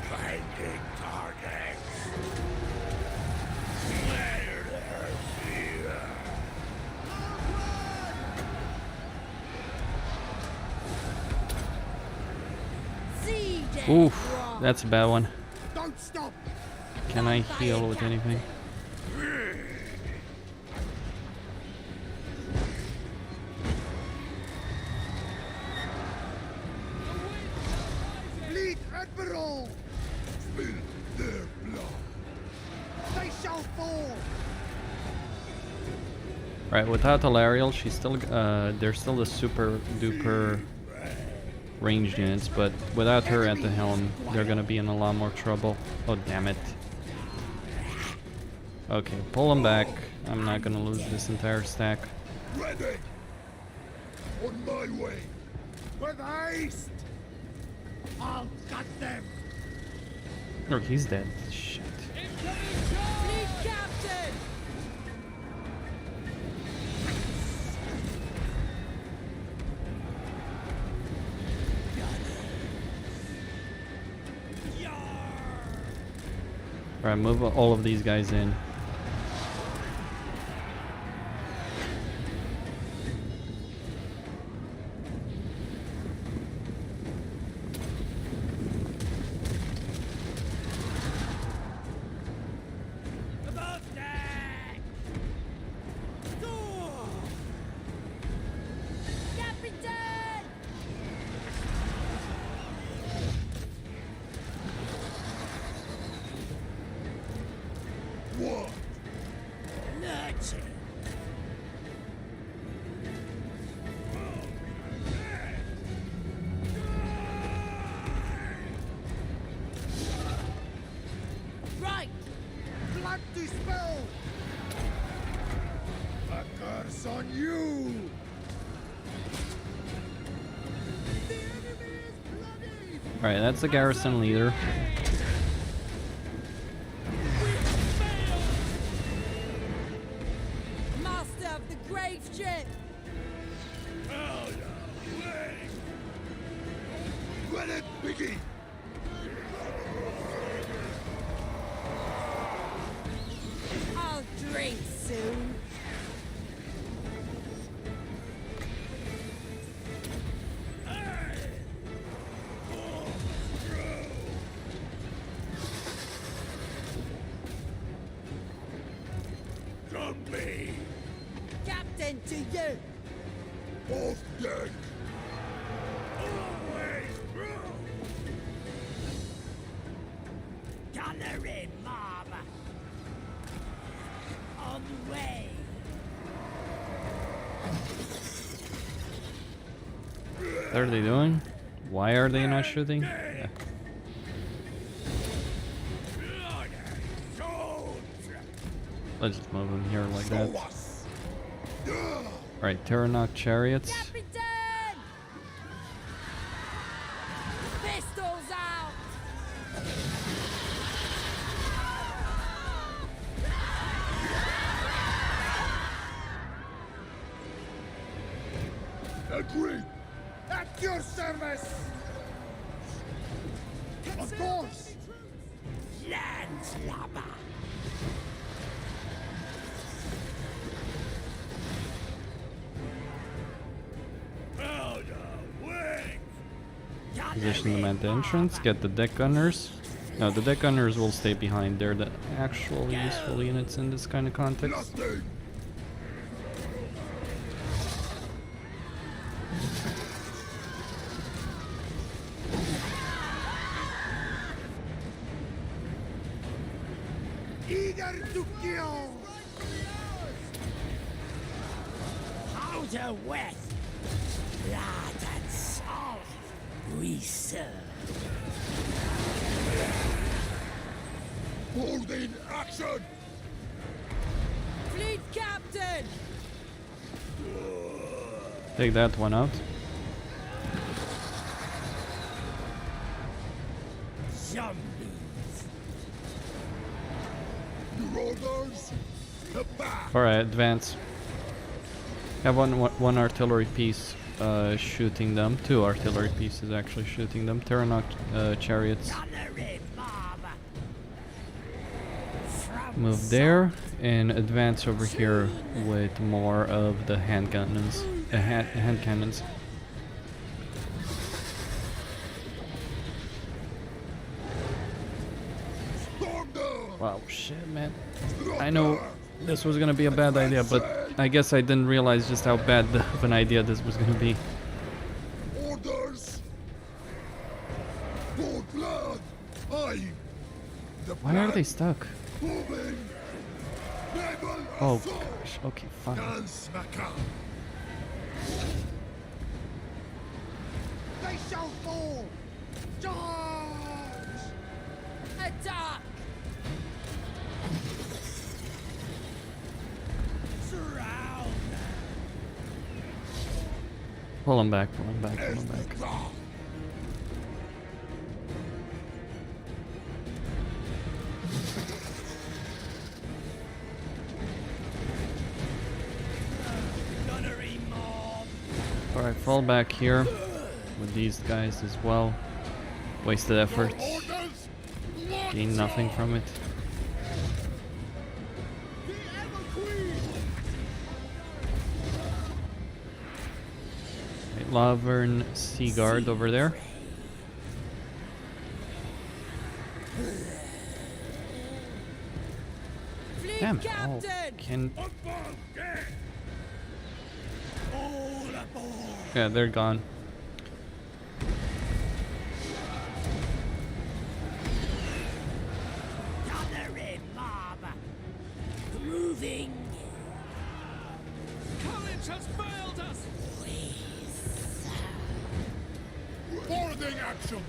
Finding targets! Clear their fear! Siege and Oof, rock. that's a bad one. Don't stop! Can I heal with anything? Fleet Admiral! Spill their blood. They shall fall! Right, without Alariel, she's still they're still the super duper ranged units, but without her at the helm, they're gonna be in a lot more trouble. Oh, damn it. Okay, pull them back. I'm not gonna lose this entire stack. Ready. On my way. With haste! I'll cut them! Or he's dead. Shit. Fleet captain! Alright, move all of these guys in. About that! Captain! What? Nurture. Right! Blood dispel! A curse on you! The enemy is bloody! Alright, that's the garrison leader. Master of the grave ship! Let it begin! I'll drink soon. Come me! Captain to you! Off deck! Always through! Gunnery mob! On the way! What are they doing? Why are they not shooting? Yeah. Let's just move them here like that. Alright, Terranoc chariots. Captain! Pistols out! Agreed! At your service! Of course! Landslapper! Position them at the entrance. Get the deck gunners. No, the deck gunners will stay behind. They're the actual useful units in this kind of context. Nothing! Eager to kill! Outer West! Blood and salt! We serve! Holding action! Fleet captain! Take that one out. Zombies! Your orders? The back! Alright, advance. Have one artillery piece shooting them. Two artillery pieces actually shooting them. Terranoc chariots. Gunnery mob! Move there and advance over here with more of the hand cannons. Hand cannons. Wow, shit, man. I know this was gonna be a bad idea, but I guess I didn't realize just how bad of an idea this was gonna be. Orders! For blood! I! The Why are they stuck? moving! Naval Oh assault! gosh, okay, fine. Gunsmacker! They shall fall! Charge! Attack! Surround! Pull him back, pull him back, pull him back. Alright, fall back here with these guys as well. Wasted effort. Gain nothing from it. Right, Lavern Sea Guard over there. Fleet Damn, captain! can... Yeah, they're gone. Gathering mob. Moving. Courage has failed us. Boarding action!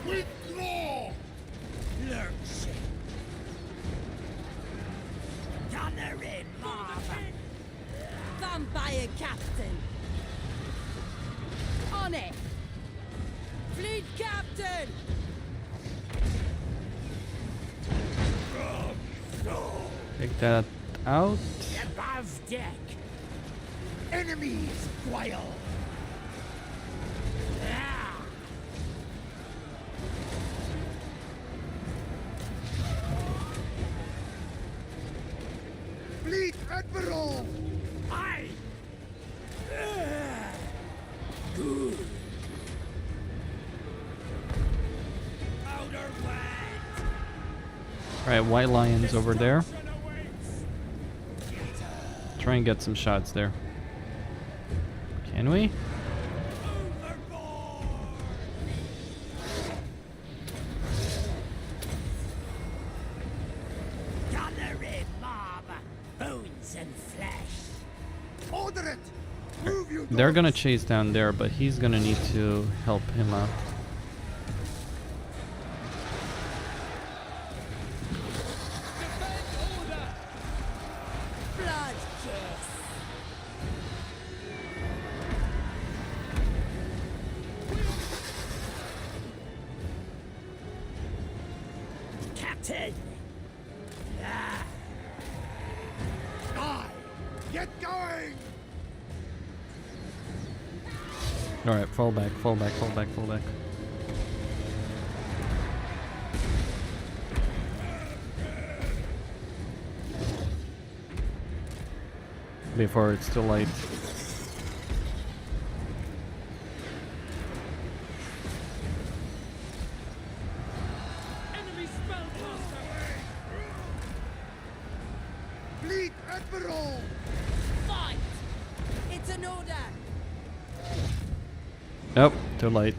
Withdraw! Lurching. Gathering mob. Vampire captain! On it! Fleet captain! Take that out. Above deck. Enemies foil. Ah. Fleet Admiral. Aye. Good. Outer wet. Alright, White Lions over there. Try and get some shots there. Can we? Gathering mob. Bones and flesh. Order it. Move you. They're gonna chase down there, but he's gonna need to help him out. Blood kiss! Captain. Ah. Die. Get going. Alright, fall back, fall back, fall back, fall back. Before it's too late. Enemy spellcaster. Fleet Admiral. Fight! It's an order! Nope, too late.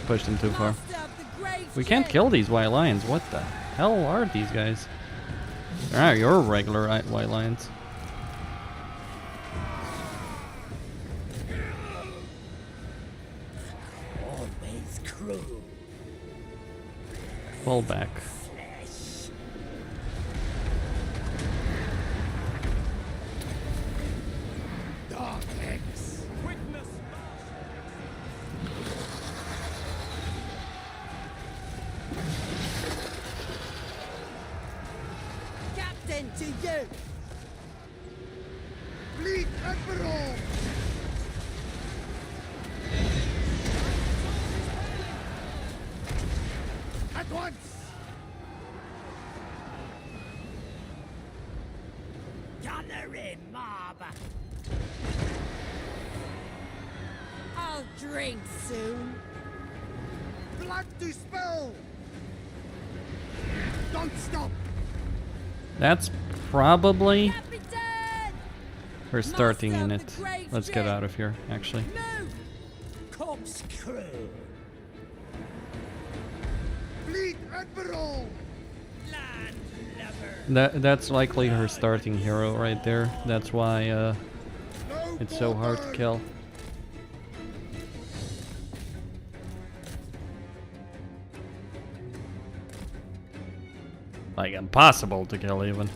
Pushed him too far. Master of the grave We can't ship. kill these White Lions. What the hell are these guys? Alright, you're regular White Lions. Always crew. Fall back. Flesh. Dark X. Witness Captain to you! Fleet Admiral. At once. Gathering mob. I'll drink soon! Blood to spill. Don't stop. That's probably Captain! her starting Master of unit. the grave Let's get ship. out of here, actually. Move! Corpse crew. Fleet Admiral. Land That's likely her starting hero right there. That's why No it's so hard to bother. kill. Like impossible to kill even.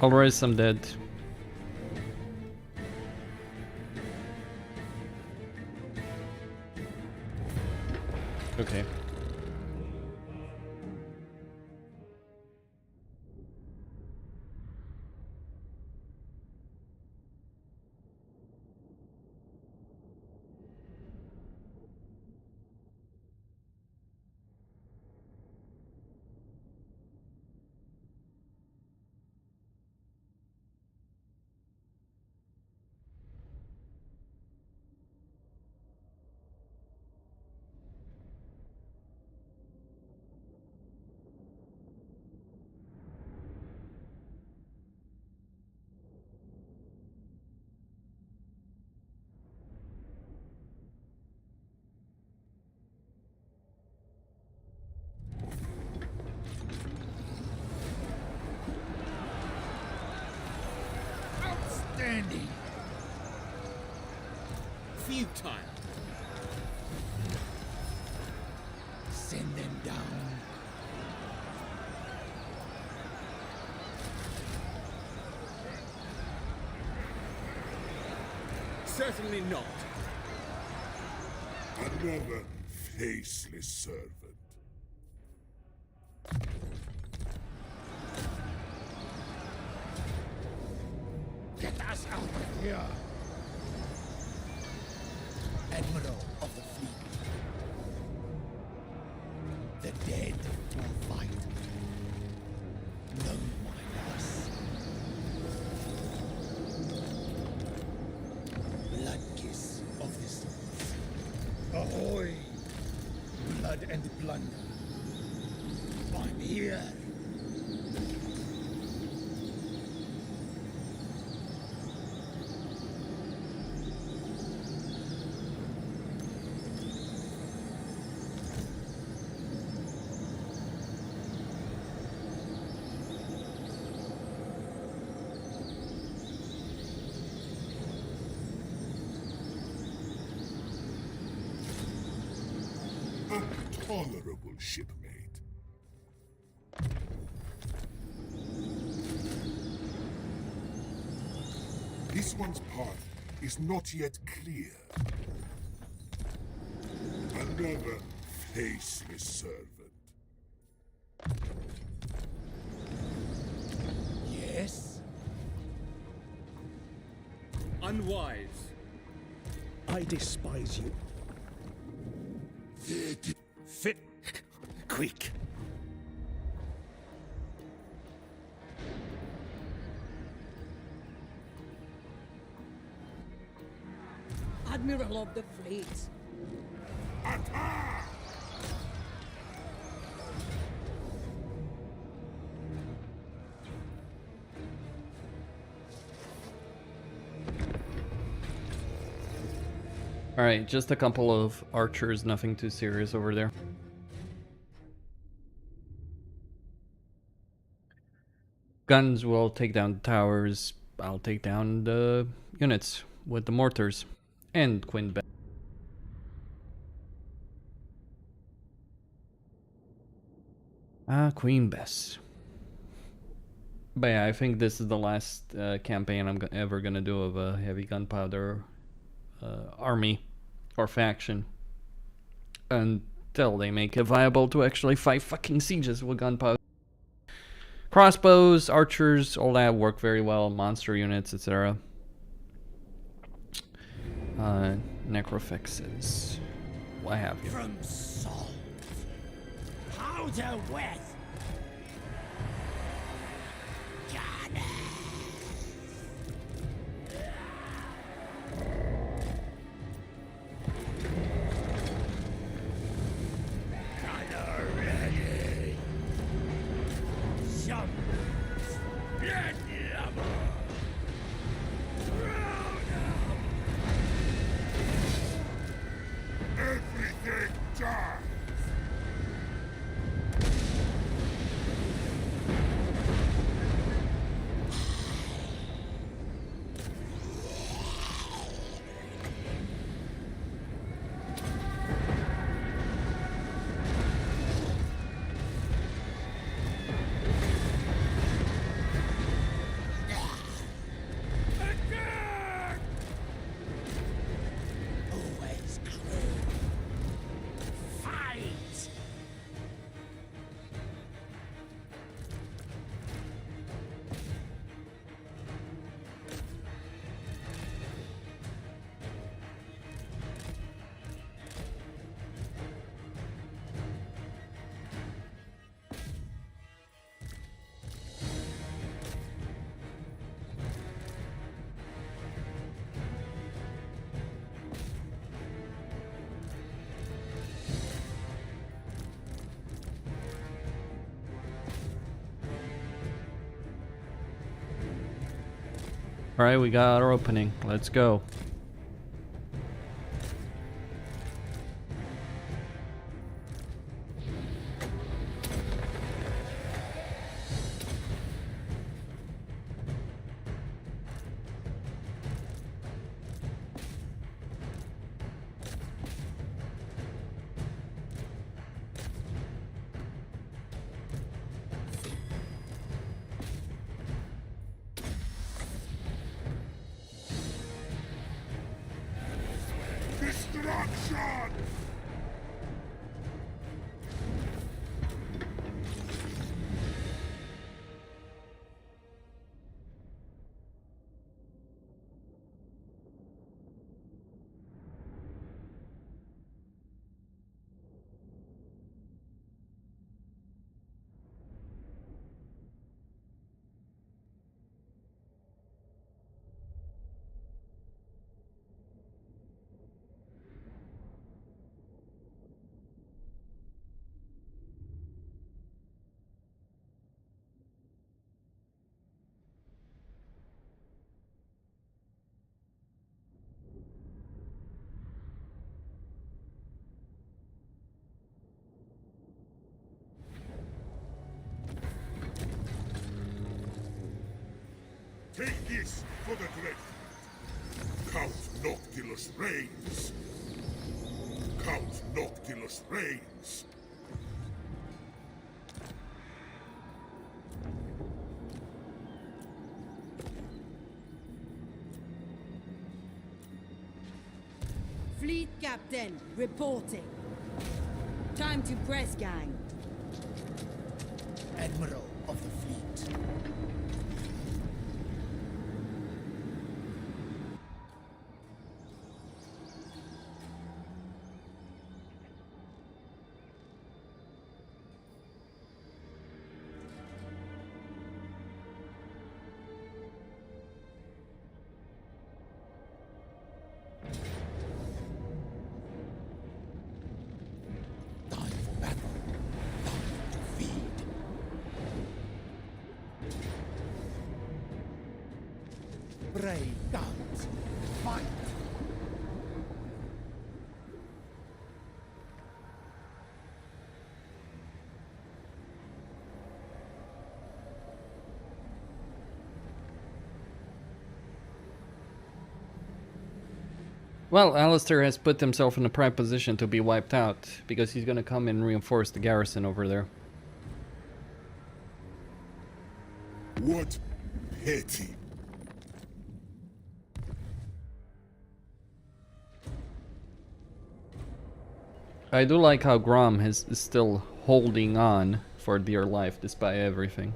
I'll raise some dead. Okay. Outstanding. Futile. Send them down. Certainly not. Another faceless servant. Get us out of here. Admiral of the fleet. The dead will fight. No my loss. Blood kiss of the seas. Ahoy! Blood and plunder. I'm here. A tolerable shipmate. This one's path is not yet clear. Another faceless servant. Yes? Unwise. I despise you. Fit. Quick. Admiral of the fleet. Alright, just a couple of archers, nothing too serious over there. Guns will take down the towers. I'll take down the units with the mortars. And Queen Bess. Queen Bess. But yeah, I think this is the last campaign I'm ever gonna do of a heavy gunpowder army or faction. Until they make it viable to actually fight fucking sieges with gunpowder. Crossbows, archers, all that work very well. Monster units, etc. Necrofixes. What have you? From salt. Powder wet. Everything dies! Alright, we got our opening. Let's go. Destruction! Take this for the great. Count Noctilus reigns. Count Noctilus reigns. Fleet captain, reporting. Time to press, gang. Admiral of the fleet. Time for battle. Time to feed. Brave guns, fight! Well, Alistair has put himself in a prime position to be wiped out, because he's gonna come and reinforce the garrison over there. What petty. I do like how Grom is still holding on for dear life despite everything.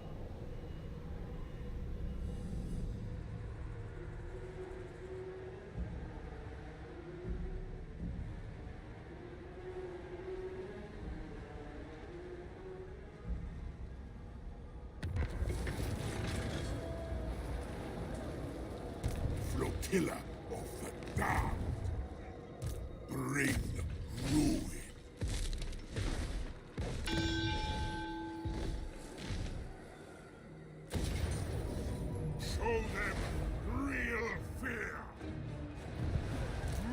Flotilla of the damned. Bring ruin. Show them real fear.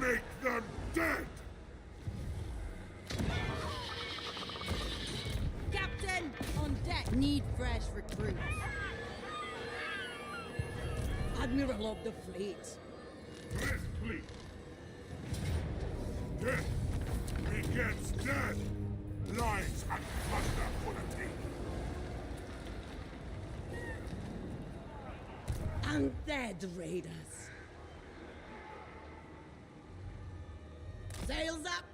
Make them dead. Captain, on deck. Need fresh recruits. Admiral of the fleet. Yes, please. Death begets death. Lives and plunder for the taking. Undead raiders. Sails up.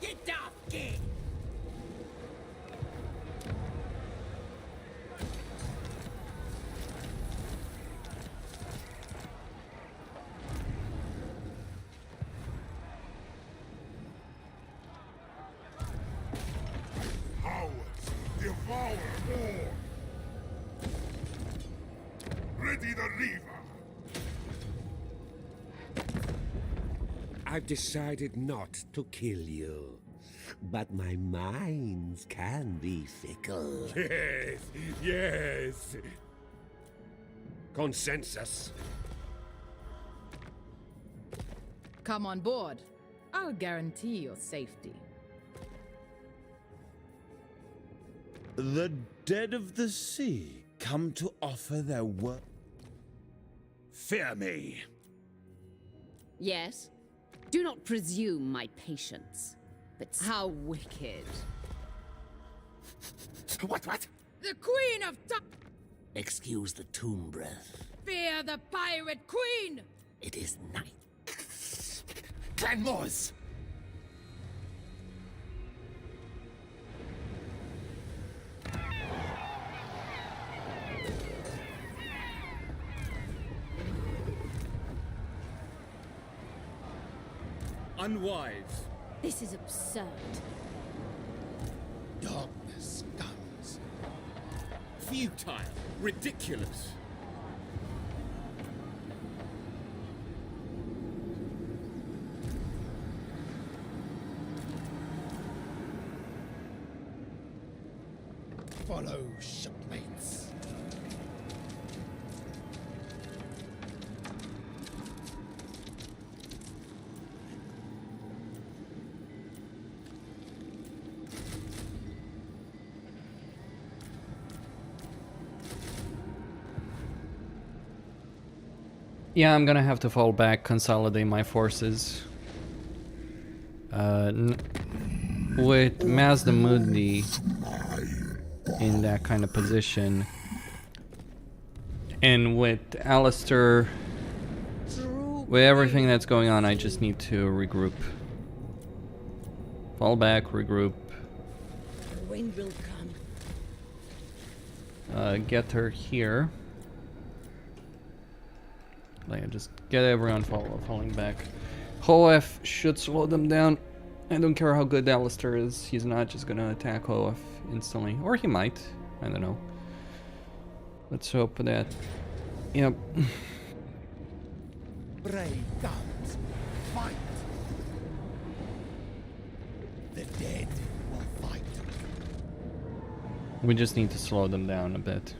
Get off, kid. Cowards devour all. Ready the lever. I've decided not to kill you, but my minds can be fickle. Yes, yes. Consensus. Come on board. I'll guarantee your safety. The dead of the sea come to offer their work. Fear me. Yes? Do not presume my patience. But how wicked. What? The Queen of Excuse the tomb breath. Fear the Pirate Queen! It is night. Clanmores! Unwise. This is absurd. Darkness comes. Futile. Ridiculous. Follow, shipmates. Yeah, I'm gonna have to fall back, consolidate my forces. With Mazdamundi in that kind of position, and with Alistair, with everything that's going on, I just need to regroup. Fall back, regroup. The wind will come. Get her here. Like, just get everyone falling back. Hoef should slow them down. I don't care how good Alistair is, he's not just gonna attack Hoef instantly. Or he might, I don't know. Let's hope that... Yep. Brave guns, fight. The dead will fight. We just need to slow them down a bit.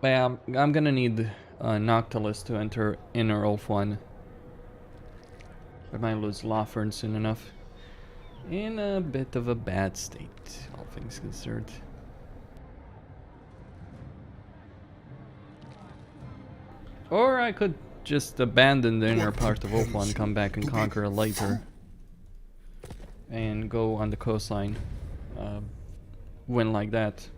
Yeah, I'm gonna need Noctilus to enter Inner Ulf 1. I might lose Lawfern soon enough. In a bit of a bad state, all things considered. Or I could just abandon the inner part of Ulf 1, come back and conquer later. And go on the coastline. Win like that.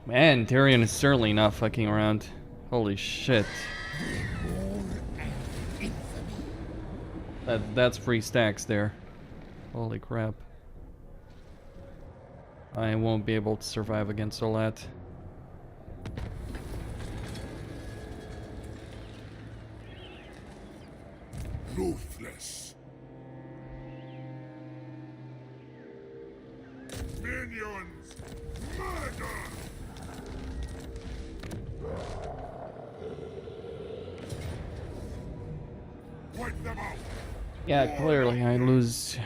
Man, Tyrion is certainly not fucking around. Holy shit. That's free stacks there. Holy crap. I won't be able to survive against all that. Ruthless. Minions! Murder! Wipe them out! Yeah, clearly I lose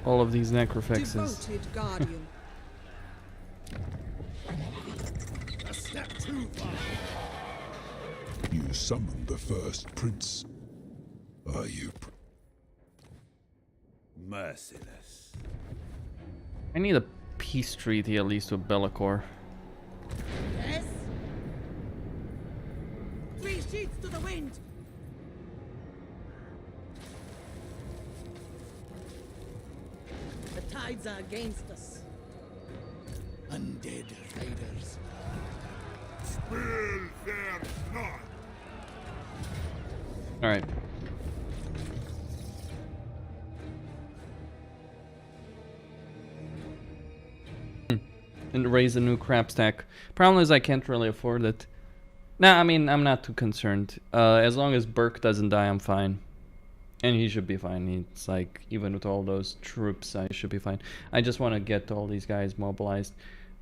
all of these necrofixes. Devoted guardian. A step too far. You summoned the first prince. Are you? Merciless. I need a peace treaty at least with Bellicor. Yes? 3 sheets to the wind! The tides are against us. Undead raiders. Spill their blood! Alright. And raise a new crap stack. Problem is I can't really afford it. Nah, I mean, I'm not too concerned. As long as Burke doesn't die, I'm fine. And he should be fine. It's like, even with all those troops, I should be fine. I just want to get all these guys mobilized.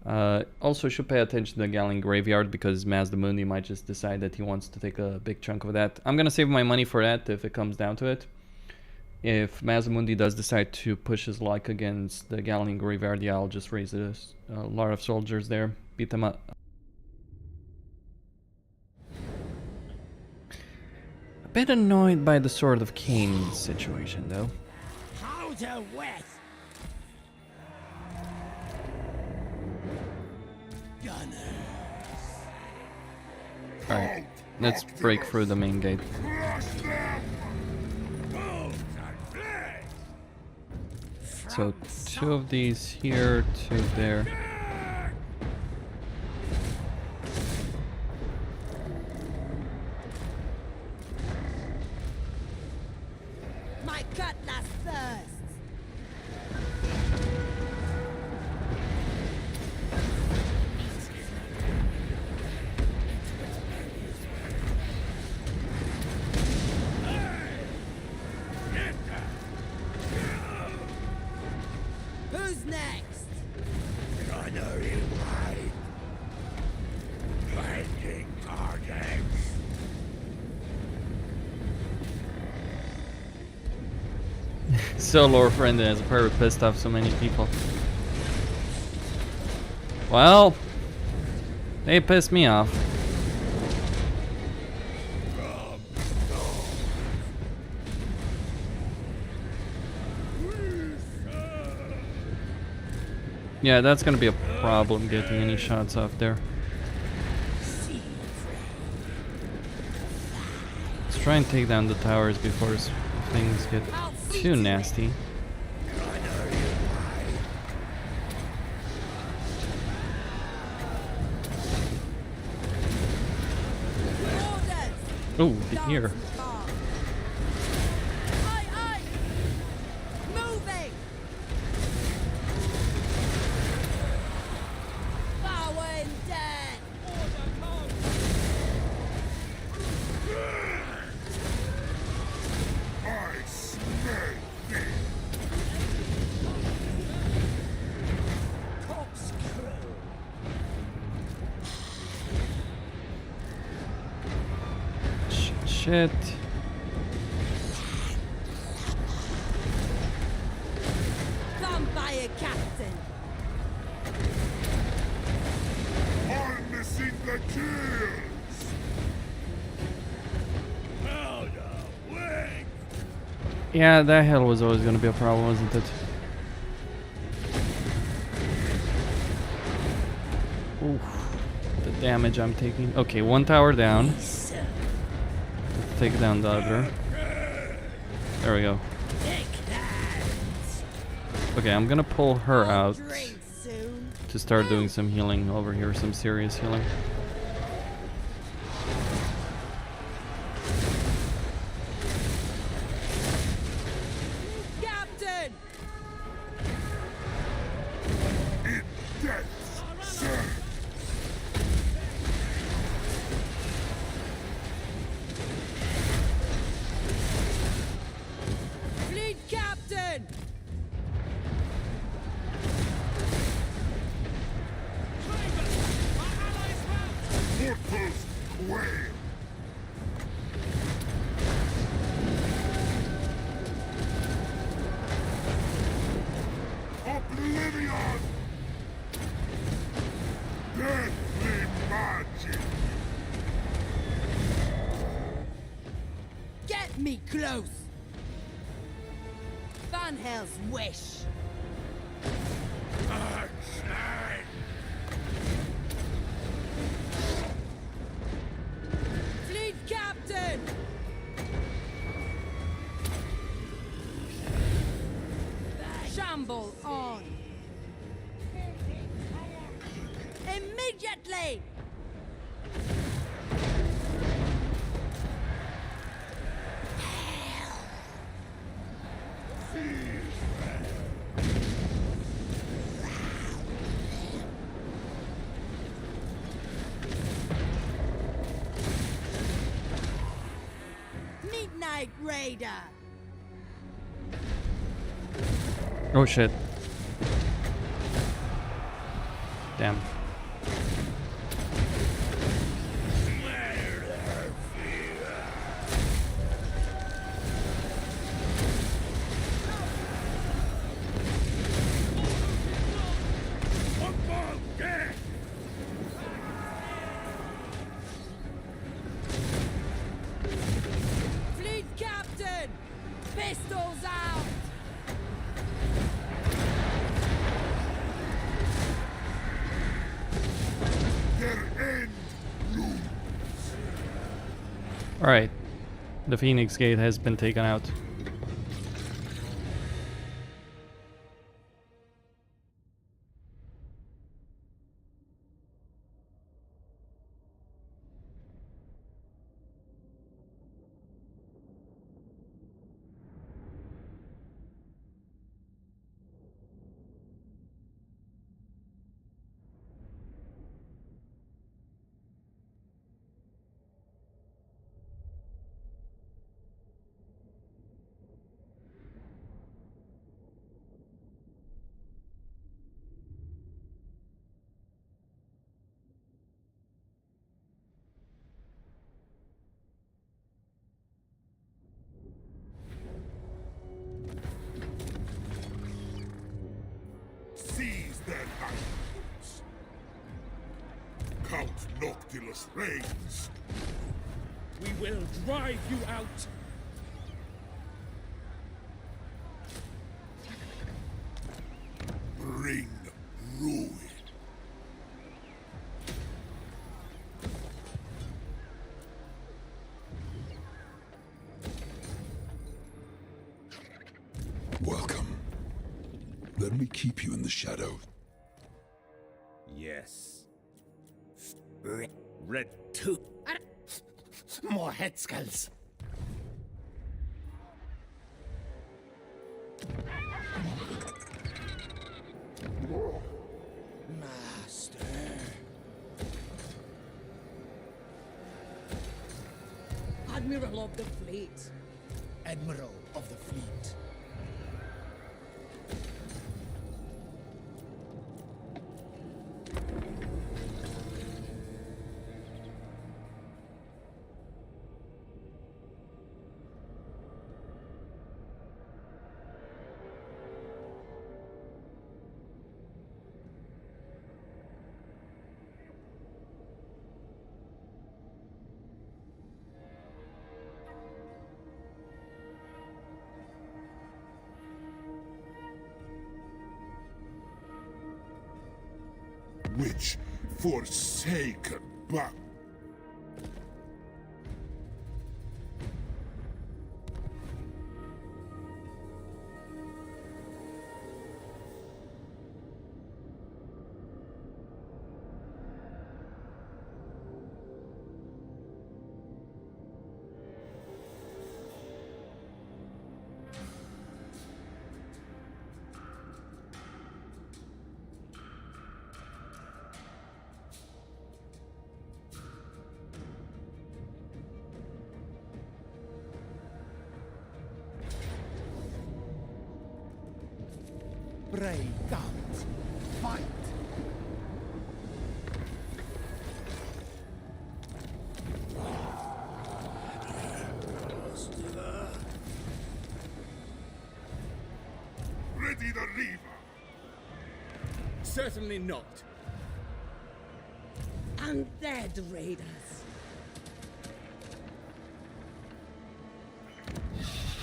Also should pay attention to the Galleon Graveyard because Mazdamundi might just decide that he wants to take a big chunk of that. I'm gonna save my money for that if it comes down to it. If Mazdamundi does decide to push his luck against the Galleon Graveyard, yeah, I'll just raise a lot of soldiers there, beat them up. A bit annoyed by the Sword of Cain situation though. How to wet. Alright, let's break through the main gate. So 2 of these here, 2 there. My cutlass thirsts. Who's next? Gunner in right. Planting targets. So lore friendly as a pirate pissed off so many people. Well, they pissed me off. Yeah, that's gonna be a problem getting any shots off there. Let's try and take down the towers before things get too nasty. Oh, the ear. Shit. Vampire Captain. I'm missing the kills. Yeah, that hell was always going to be a problem, wasn't it? Oof. The damage I'm taking. Okay, 1 tower down. Let's take down the other. There we go. Okay, I'm gonna pull her out to start doing some healing over here, some serious healing. Captain! Fleet Captain! Outpost away. Oblivion! Deathly magic! Get me close! Van Hell's wish! Fleet Captain! Shamble on! Immediately! Midnight Raider! Oh shit. Damn. Fleet captain! Pistols out! Alright. The Phoenix Gate has been taken out. Seize their valuables. Count Noctilus reigns. We will drive you out. Bring ruin. Welcome. Let me keep you in the shadow. Yes. Red two. More head skulls. Master. Admiral of the fleet. Admiral of the fleet. Which forsaken but Brave guns. Fight. ready the reaver. Certainly not. Undead raiders.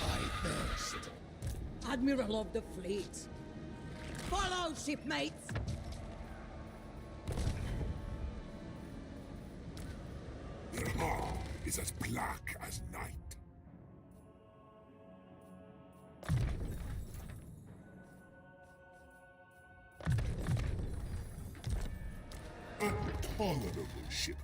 I thirst. Admiral of the fleet. Follow, shipmates! Their heart is as black as night. A tolerable shipmate.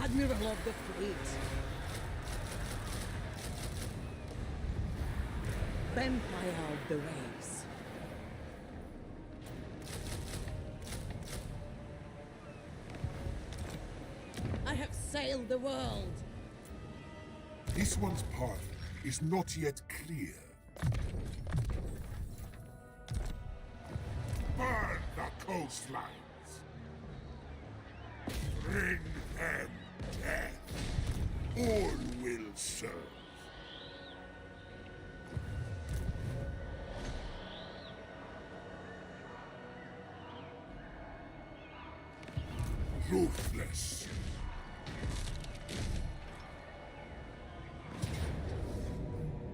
Admiral of the fleet. Vampire of the waves. assail the world. This one's path is not yet clear. Burn the coastlines. Bring them death. All will serve. Ruthless.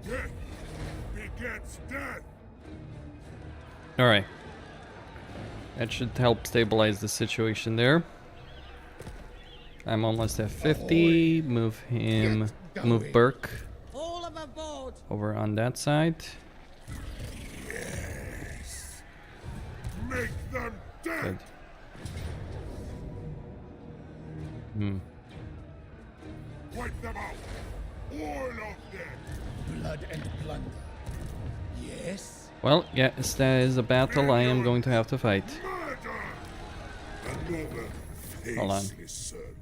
Death begets death. All right. That should help stabilize the situation there. I'm almost at 50. Move him. Move Burke All of aboard. over on that side. Yes. Make them dead. Good. Hmm. Wipe them out. All of them. Blood and plunder. Yes? Well, yes, that is a battle I am going to have to fight. Murder. Another Hold on. faceless servant.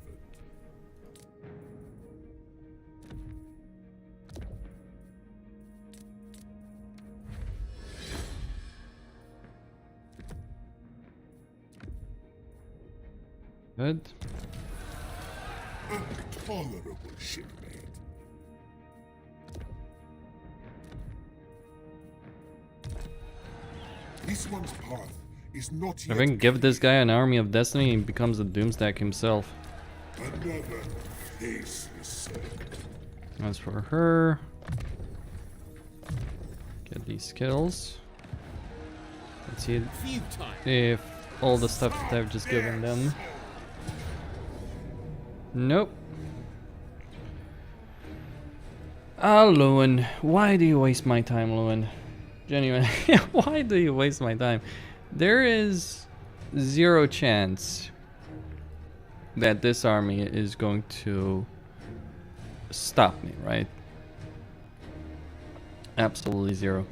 Good. A tolerable shipmate. This one's path is not If yet I can give this guy an army of destiny, he becomes a doomstack himself. another faceless servant. As for her, get these skills. Let's see if all the stuff that I've just given them. Nope. Ah, Leowen, why do you waste my time, Leowen? Genuinely, why do you waste my time? There is 0 chance that this army is going to stop me, right? Absolutely 0.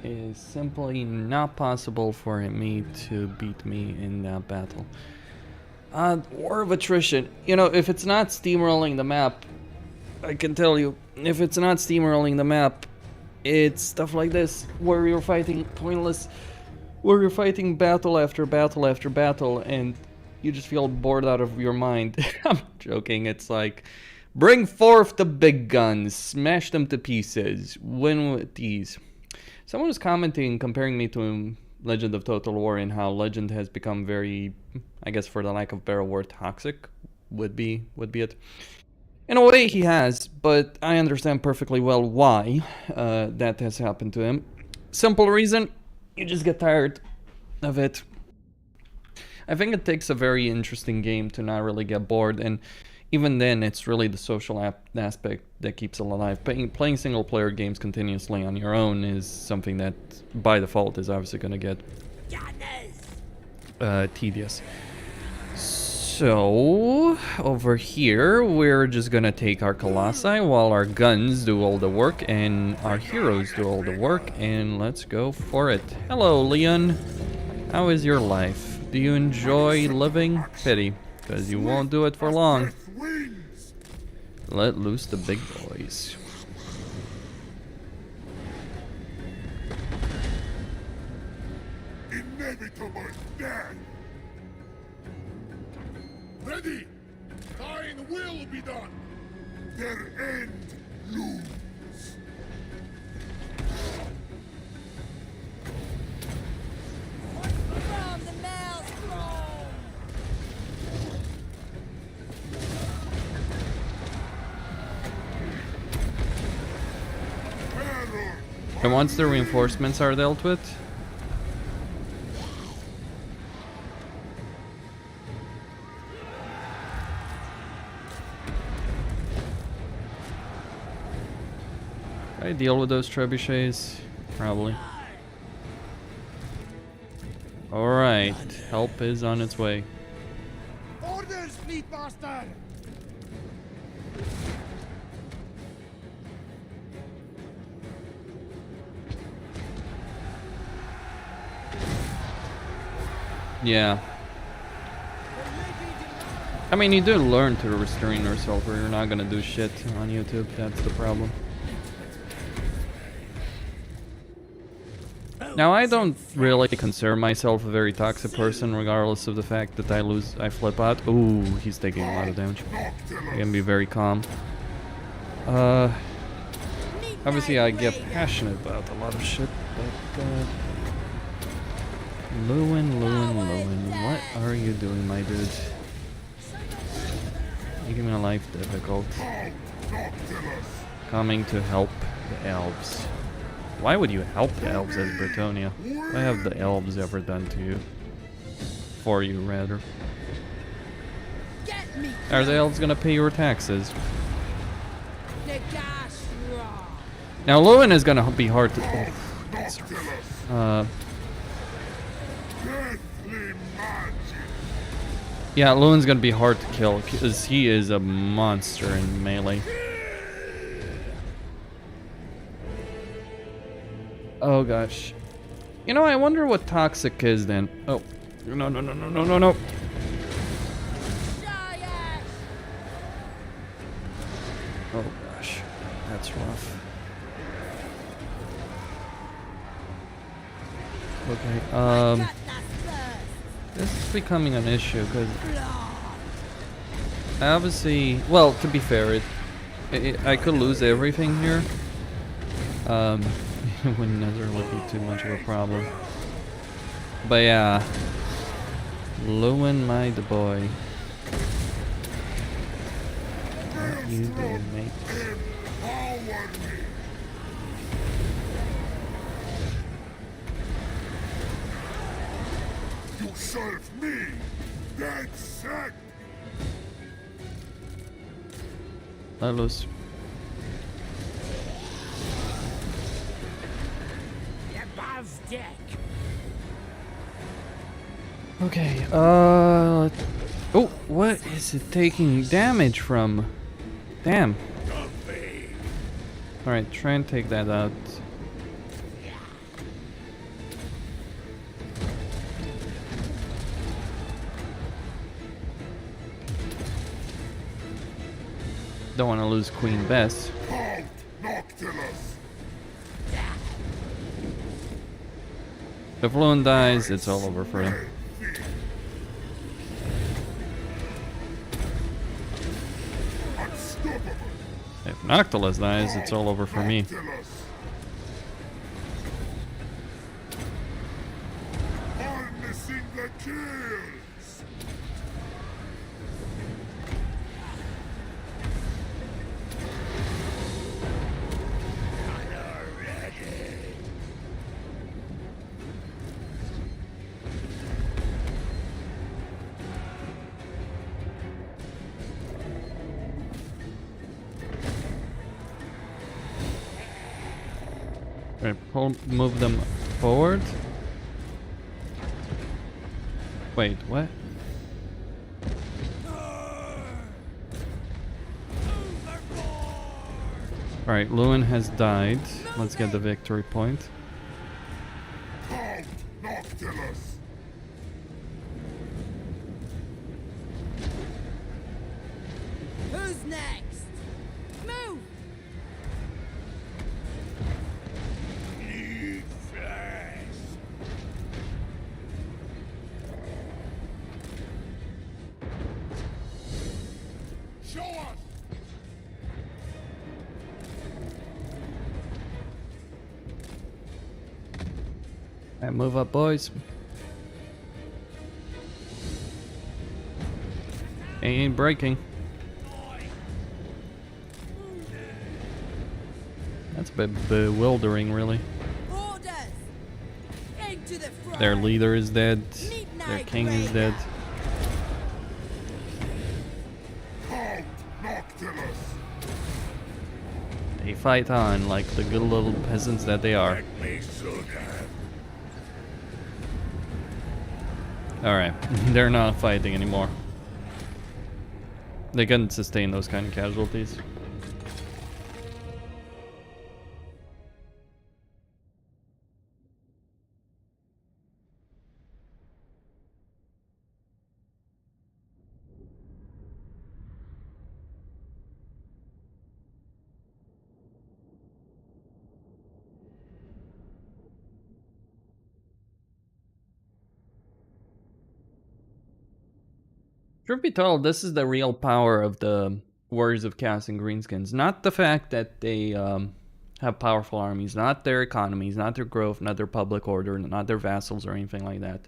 It is simply not possible for me to beat me in that battle. War of attrition. You know, if it's not steamrolling the map, I can tell you, if it's not steamrolling the map, it's stuff like this, where you're fighting pointless, where you're fighting battle after battle after battle, and you just feel bored out of your mind. I'm joking, it's like, bring forth the big guns, smash them to pieces, win with these. Someone was commenting, comparing me to Legend of Total War, and how Legend has become very, I guess for the lack of better word, toxic, would be it. In a way he has, but I understand perfectly well why that has happened to him. Simple reason, you just get tired of it. I think it takes a very interesting game to not really get bored, and even then it's really the social aspect that keeps it alive. Playing single player games continuously on your own is something that by default is obviously going to get tedious. So, over here, we're just gonna take our Colossi while our guns do all the work and our heroes do all the work, and let's go for it. Hello, Leon. How is your life? Do you enjoy living? Pity, because you won't do it for long. Let loose the big boys. Inevitable death. Ready! Thine will be done! Their end looms! From the maelstrom! And once the reinforcements are dealt with, I deal with those trebuchets? Probably. Alright, help is on its way. Orders, fleet master! Yeah. I mean, you do learn to restrain yourself, or you're not gonna do shit on YouTube. That's the problem. Now, I don't really consider myself a very toxic person, regardless of the fact that I flip out. Ooh, he's taking a lot of damage. I can be very calm. Obviously, I get passionate about a lot of shit, but Leowen, what are you doing, my dude? Making my life difficult. Coming to help the elves. Why would you help the elves as Bretonia? What have the elves ever done to you? For you, rather. Are the elves gonna pay your taxes? Now, Leowen is gonna be hard to... yeah, Leowen's gonna be hard to kill, because he is a monster in melee. Oh gosh. You know, I wonder what toxic is then. Oh. No. Oh gosh. That's rough. Okay, this is becoming an issue, because obviously, well, to be fair, I could lose everything here. It wouldn't necessarily be too much of a problem. But yeah, Leowen, my boy. What you doing, mate? You serve me, that sack. Let loose. Above deck. Okay, oh, what is it taking damage from? Damn. Alright, try and take that out. Don't want to lose Queen Bess. Noctilus. If Leowen dies, it's all over for him. If Noctilus dies, it's all over for me. Harnessing the kills. Alright, move them forward. Wait, what? Alright, Leowen has died. Let's get the victory point. Noctilus. Who's next? Move! Need flesh. Show us. Alright, move up, boys. Ain't breaking. That's a bit bewildering, really. Orders! Into the front! Their leader is dead. Their king is dead. Noctilus. They fight on like the good little peasants that they are. Alright, they're not fighting anymore. They couldn't sustain those kind of casualties. Truth be told, this is the real power of the Warriors of Chaos and Greenskins. Not the fact that they have powerful armies, not their economies, not their growth, not their public order, not their vassals or anything like that.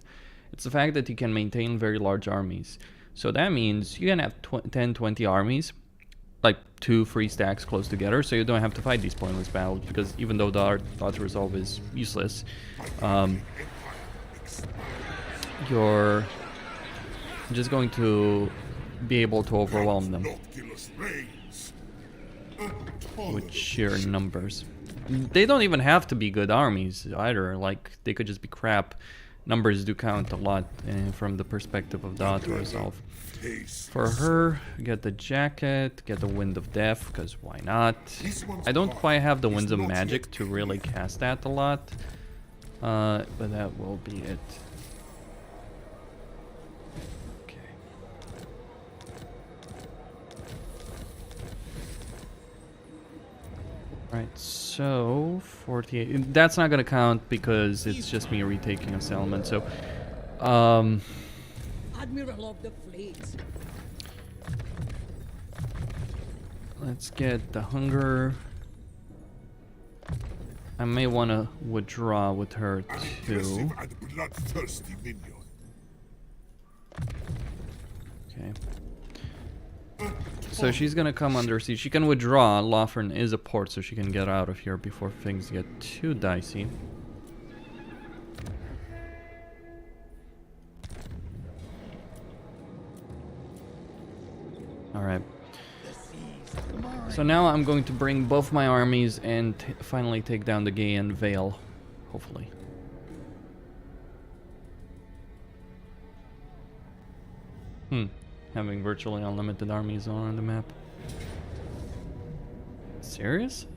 It's the fact that you can maintain very large armies. So that means you can have 10, 20 armies, like 2 free stacks close together, so you don't have to fight these pointless battles, because even though the auto resolve is useless, you're just going to be able to overwhelm them with sheer numbers. They don't even have to be good armies either, like they could just be crap. Numbers do count a lot from the perspective of the auto resolve. For her, get the jacket, get the Wind of Death, because why not? I don't quite have the Winds of Magic to really cast that a lot, but that will be it. Right, so 48. That's not gonna count because it's just me retaking a settlement. So, Admiral of the fleet. let's get the hunger. I may want to withdraw with her too. Okay. So she's gonna come under siege. She can withdraw. Lothern is a port, so she can get out of here before things get too dicey. Alright. So now I'm going to bring both my armies and finally take down the Gaian Vale. Hopefully. Having virtually unlimited armies on the map. Serious?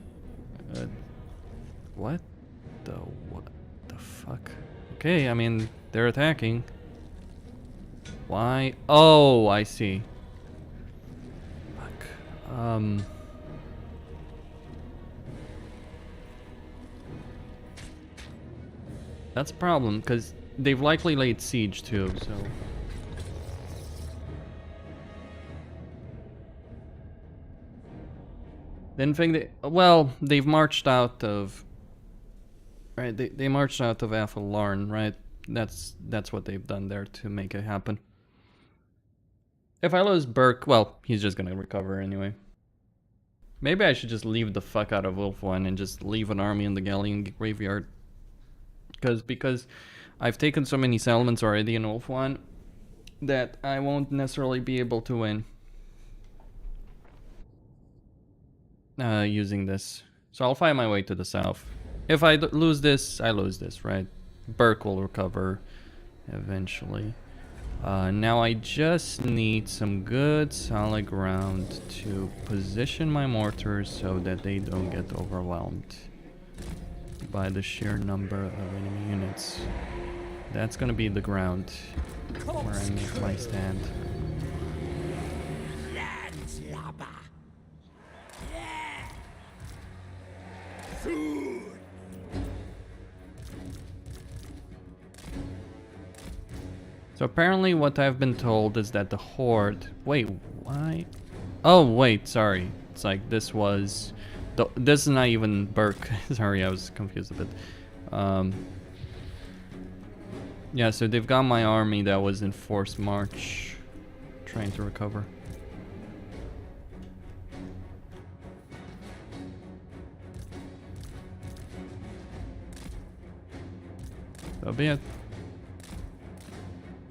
What the fuck? Okay, I mean, they're attacking. Why? Oh, I see. Fuck. That's a problem, because they've likely laid siege too, so... Didn't think they... Well, they've marched out of... Right, they marched out of Athalarn, right? That's what they've done there to make it happen. If I lose Burke, well, he's just gonna recover anyway. Maybe I should just leave the fuck out of Wolf-One and just leave an army in the Galleon graveyard. Because I've taken so many settlements already in Wolf-One that I won't necessarily be able to win. Using this. So I'll find my way to the south. If I lose this, I lose this, right? Burke will recover eventually. Now I just need some good solid ground to position my mortars so that they don't get overwhelmed by the sheer number of enemy units. That's gonna be the ground where I make my stand. So apparently what I've been told is that the Horde... Wait, why? Oh, wait, sorry. It's like this was... This is not even Burke. Sorry, I was confused a bit. Yeah, so they've got my army that was in forced march, trying to recover. So be it.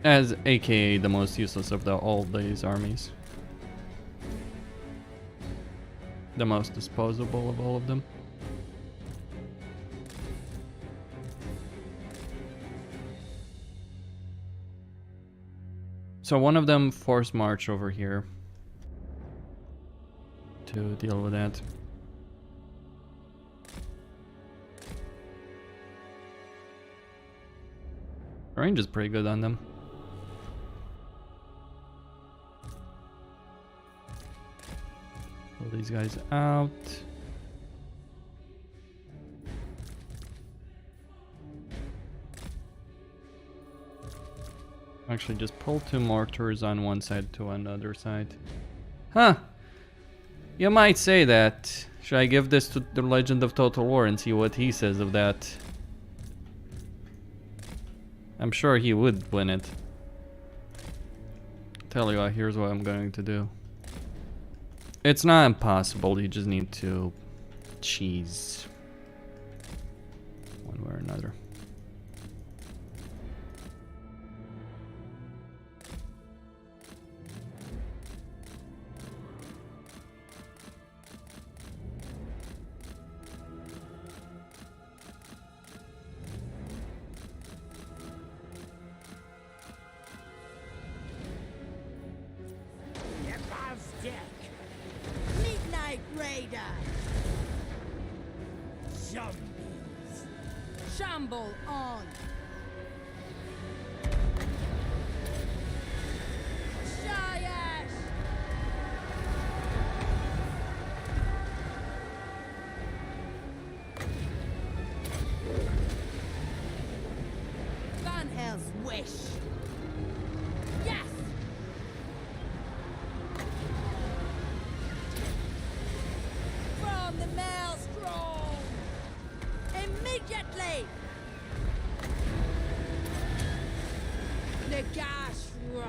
As aka the most useless of all these armies. The most disposable of all of them. So one of them forced march over here to deal with that. Range is pretty good on them. Pull these guys out. Actually, just pull 2 mortars on one side to another side. Huh. You might say that. Should I give this to the Legend of Total War and see what he says of that? I'm sure he would win it. Tell you what, here's what I'm going to do. It's not impossible, you just need to cheese one way or another. Midnight Raider! Zombies. Shamble on! Shayash! Van Hell's wish! Yes! From the maelstrom! Immediately! The gas rod!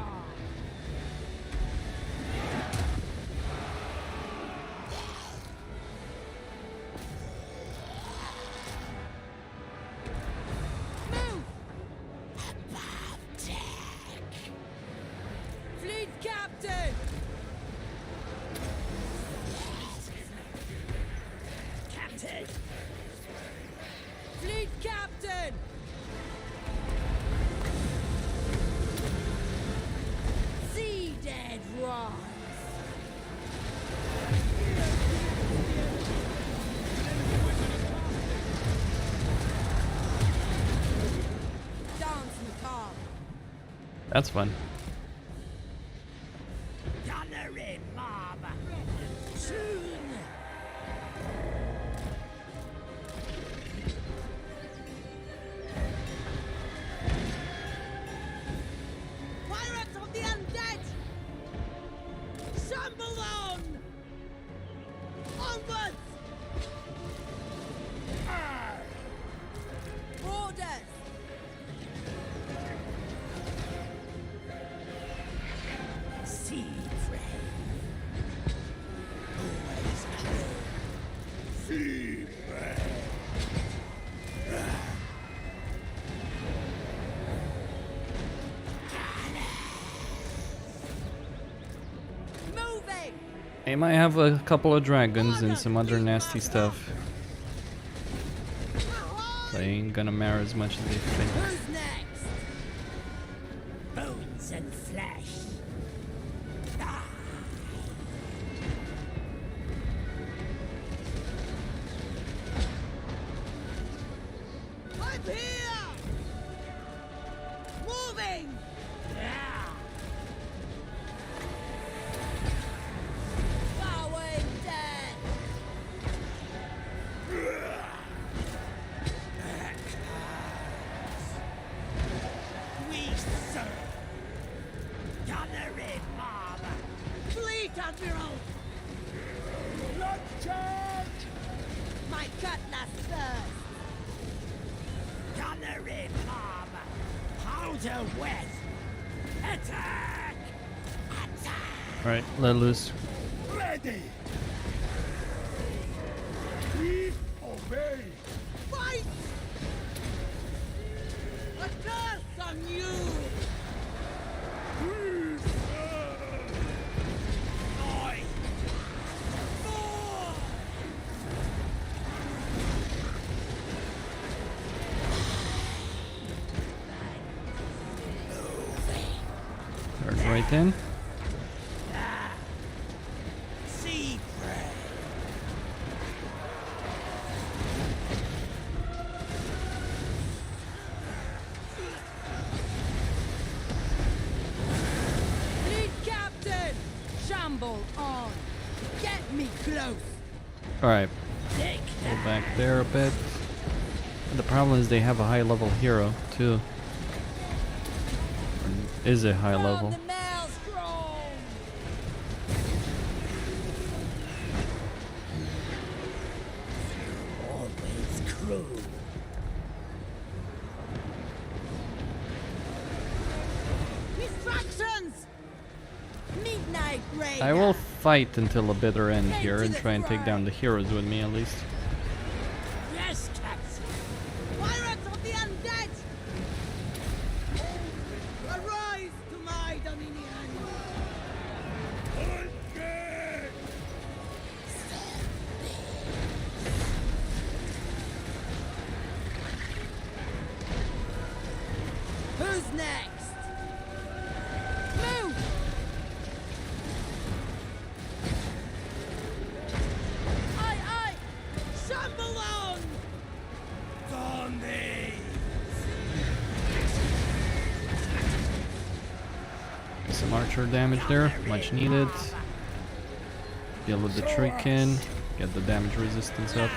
Move! Above deck! Fleet captain! Captain! Fleet captain! Sea dead rise! Dance macabre! That's fun. Gunnery mob. Soon. Pirates of the undead! Shamble on! Onwards! Orders! Sea prey. Always true. Sea prey. Moving! They might have a couple of dragons and some other nasty stuff. They ain't gonna matter as much as they think. Who's next? Bones and flesh. I'm here! Moving! Bowing dead! We serve. Gunnery mob. Fleet admiral! Blood charge. My cutlass first! Gunnery mob. Powder wet. Attack. Attack. Alright, let loose. Ready. We obey. Fight! A curse on you! We serve. I. More. Charge right in. Sea prey. Fleet captain! Shamble on! Get me close! Alright, Take go back there a bit. The problem is they have a high level hero too. is a high level. The maelstrom! Always crew. Distractions! Midnight raid! I will fight until the bitter end here and try and take down the heroes with me at least. Yes, Captain! Pirates of the undead! Arise to my dominion! Who's next? Move! Aye! Shambalon! Some archer damage there, much needed. Deal with the Trikin, get the damage resistance up.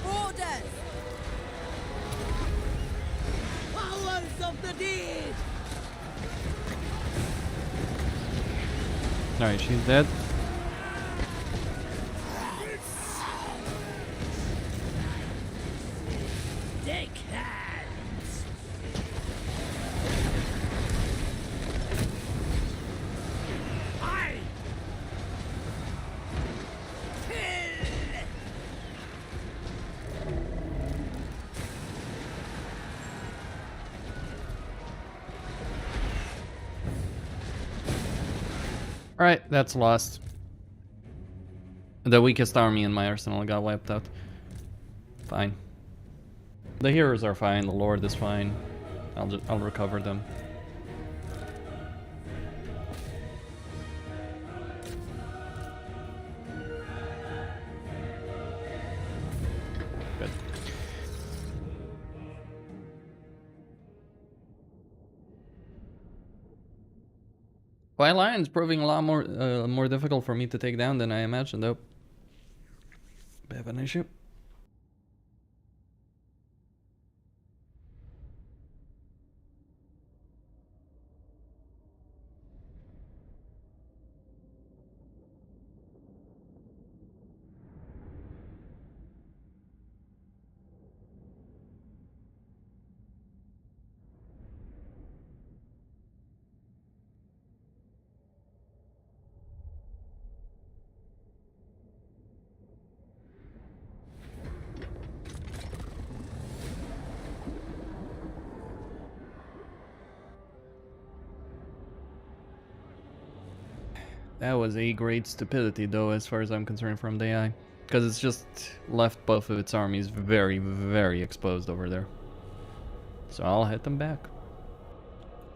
Orders! Powers of the deed! Alright, she's dead. Take hands. Aye. Kill. Alright, that's lost. The weakest army in my arsenal got wiped out. Fine. The heroes are fine, the Lord is fine. I'll recover them. Good. White Lion's proving a lot more difficult for me to take down than I imagined, though. Bit of an issue. That was a great stupidity, though, as far as I'm concerned, from the AI. Because it's just left both of its armies very, very exposed over there. So I'll hit them back.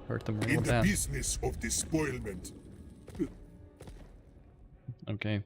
Hurt them real In the bad. business of despoilment. Okay.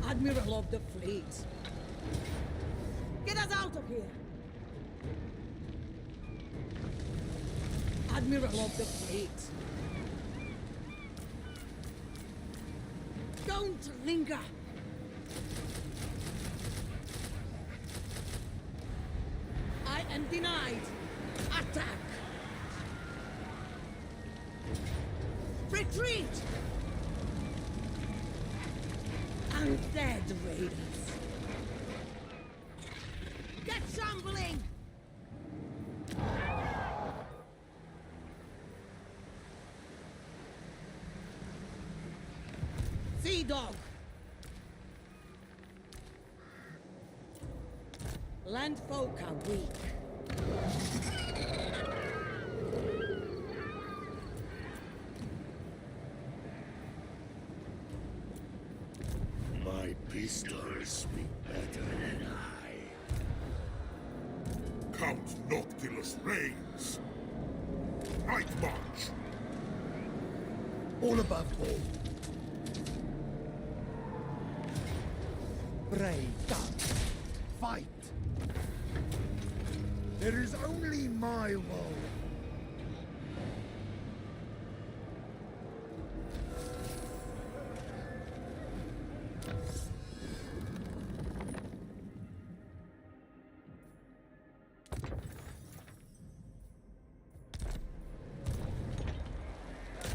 Admiral of the fleet. Get us out of here! Admiral of the fleet. Don't linger! I am denied! Attack! Retreat! Undead raiders! Get shambling! Sea dog! Landfolk are weak. My pistols speak better than I. Count Noctilus reigns. Right march. All above board. Brave, gun, fight. There is only my woe.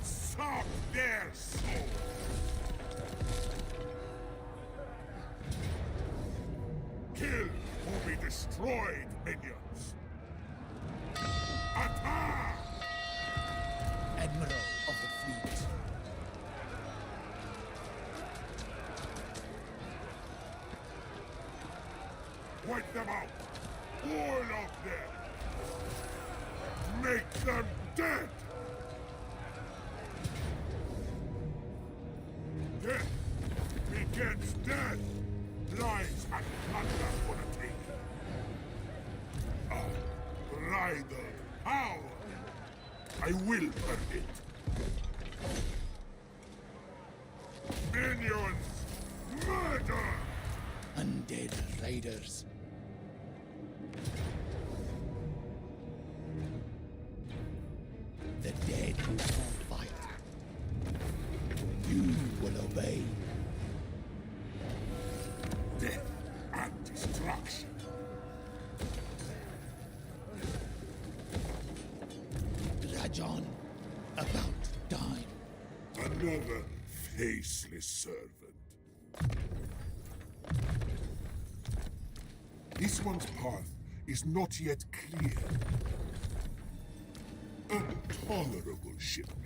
Suck their souls. Kill or be destroyed, minions. Attack! Admiral of the fleet. Wipe them out! All of them! Make them dead! Death begets death! Lies and plunder for the taking! Unbridled power! I will earn it! Minions! Murder! Undead raiders. The dead who won't fight. You will obey. Death and destruction! Rajon, about time. Another faceless servant. This one's path is not yet clear. A tolerable shipmate.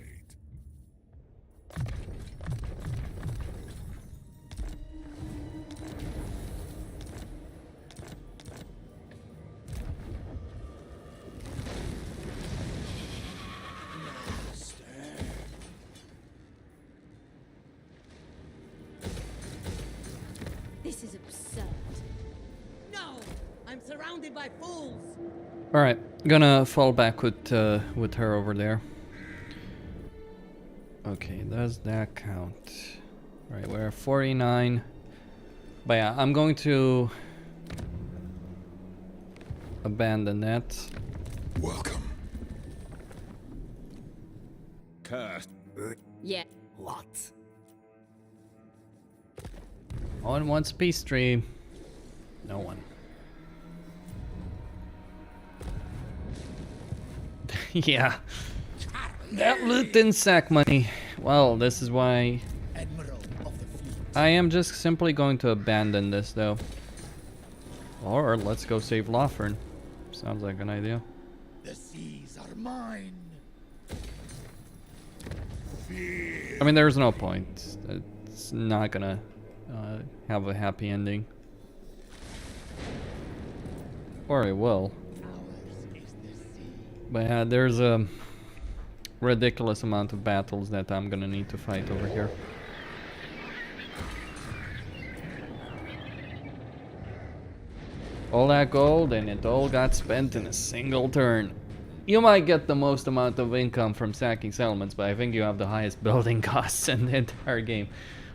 This is absurd. No! I'm surrounded by fools! Alright, gonna fall back with her over there. Okay, does that count? Alright, we're at 49. But yeah, I'm going to abandon that. Welcome. Cursed. Yeah. What? On wants peace tree. No one. Yeah. That loot didn't sack money. Well, this is why Admiral of the fleet. I am just simply going to abandon this though. Or let's go save Lawfern. Sounds like an idea. The seas are mine. I mean, there's no point. It's not gonna have a happy ending. Or it will. But yeah, there's a ridiculous amount of battles that I'm gonna need to fight over here. All that gold and it all got spent in a single turn. You might get the most amount of income from sacking settlements, but I think you have the highest building costs in the entire game.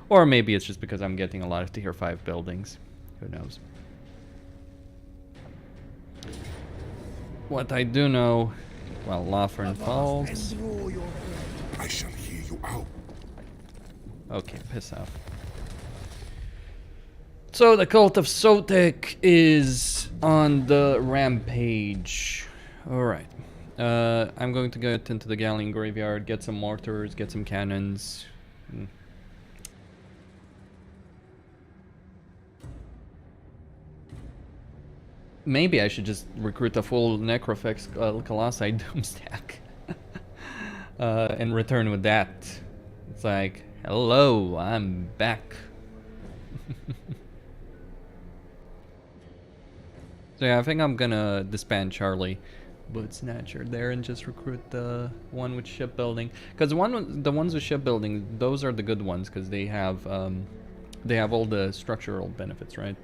Or maybe it's just because I'm getting a lot of tier 5 buildings. Who knows? What I do know, well, Lawfern falls. I shall hear you out. Okay, piss off. So the cult of Sotek is on the rampage. Alright. I'm going to get into the Galleon graveyard, get some mortars, get some cannons. Maybe I should just recruit a full Necrofex Colossi Doom stack. And return with that. It's like, hello, I'm back. So yeah, I think I'm gonna disband Charlie Boot Snatcher there and just recruit the one with shipbuilding. Because the ones with shipbuilding, those are the good ones because they have all the structural benefits, right?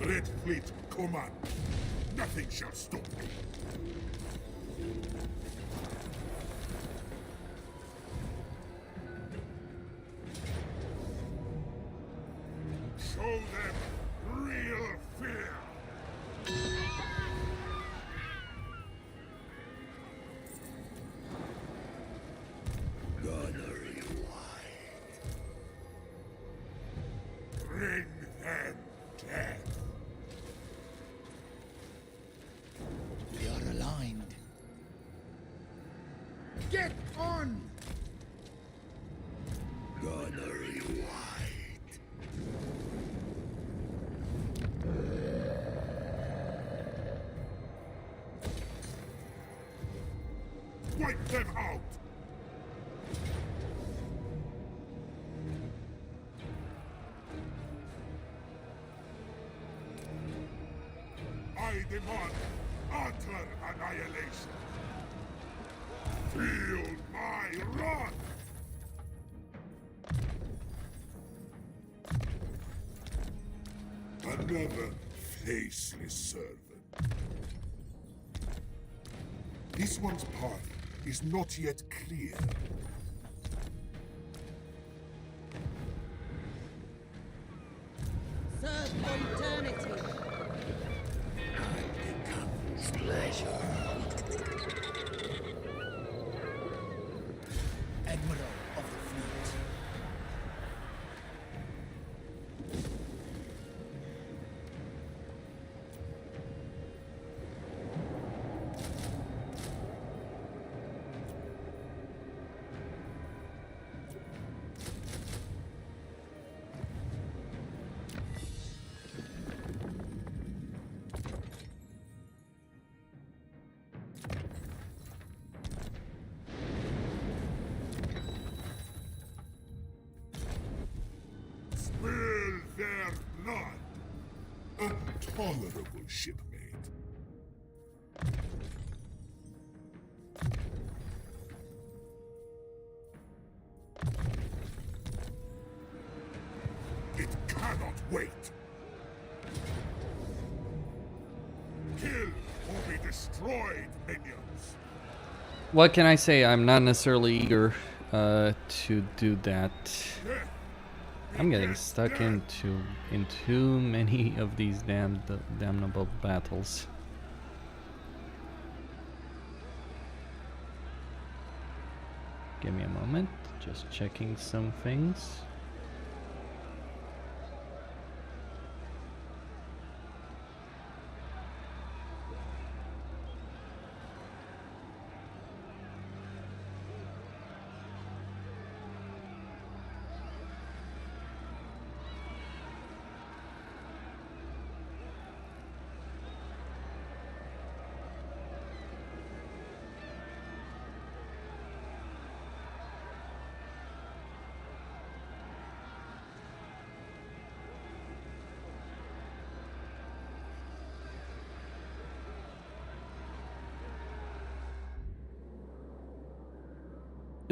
Red Fleet, command. Nothing shall stop me. Show them real fear. Gunnery wide. Bring them death. We are aligned. Get on! Gunnery wide. Wipe them out! I demand utter annihilation. Feel my wrath! Another faceless servant. This one's path is not yet clear. Serve for eternity. Becomes pleasure. Admiral of the fleet. Spill their blood. A tolerable shipmate. It cannot wait. Kill or be destroyed, minions. What can I say? I'm not necessarily eager to do that. Death. I'm getting stuck in too many of these damnable battles. Give me a moment, just checking some things.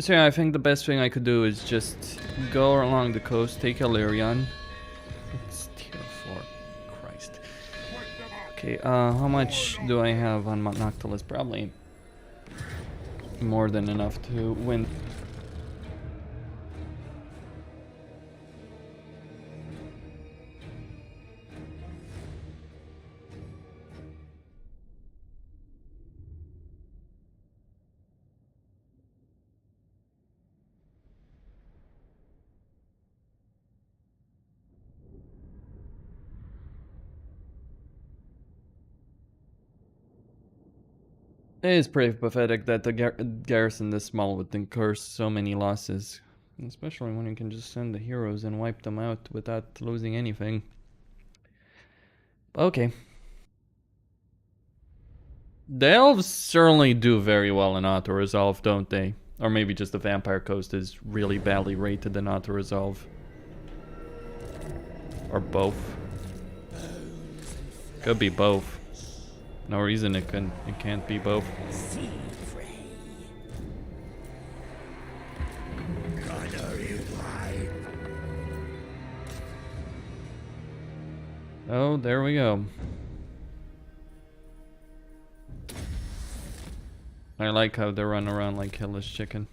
So yeah, I think the best thing I could do is just go along the coast, take Alariel. It's tier 4. Christ. Okay, how much do I have on Noctilus? Probably more than enough to win. It is pretty pathetic that the garrison this small would incur so many losses. Especially when you can just send the heroes and wipe them out without losing anything. Okay. The elves certainly do very well in auto-resolve, don't they? Or maybe just the Vampire Coast is really badly rated and not to resolve. Or both. Could be both. No reason it can't be both. Oh, there we go. I like how they run around like Hellish Chicken.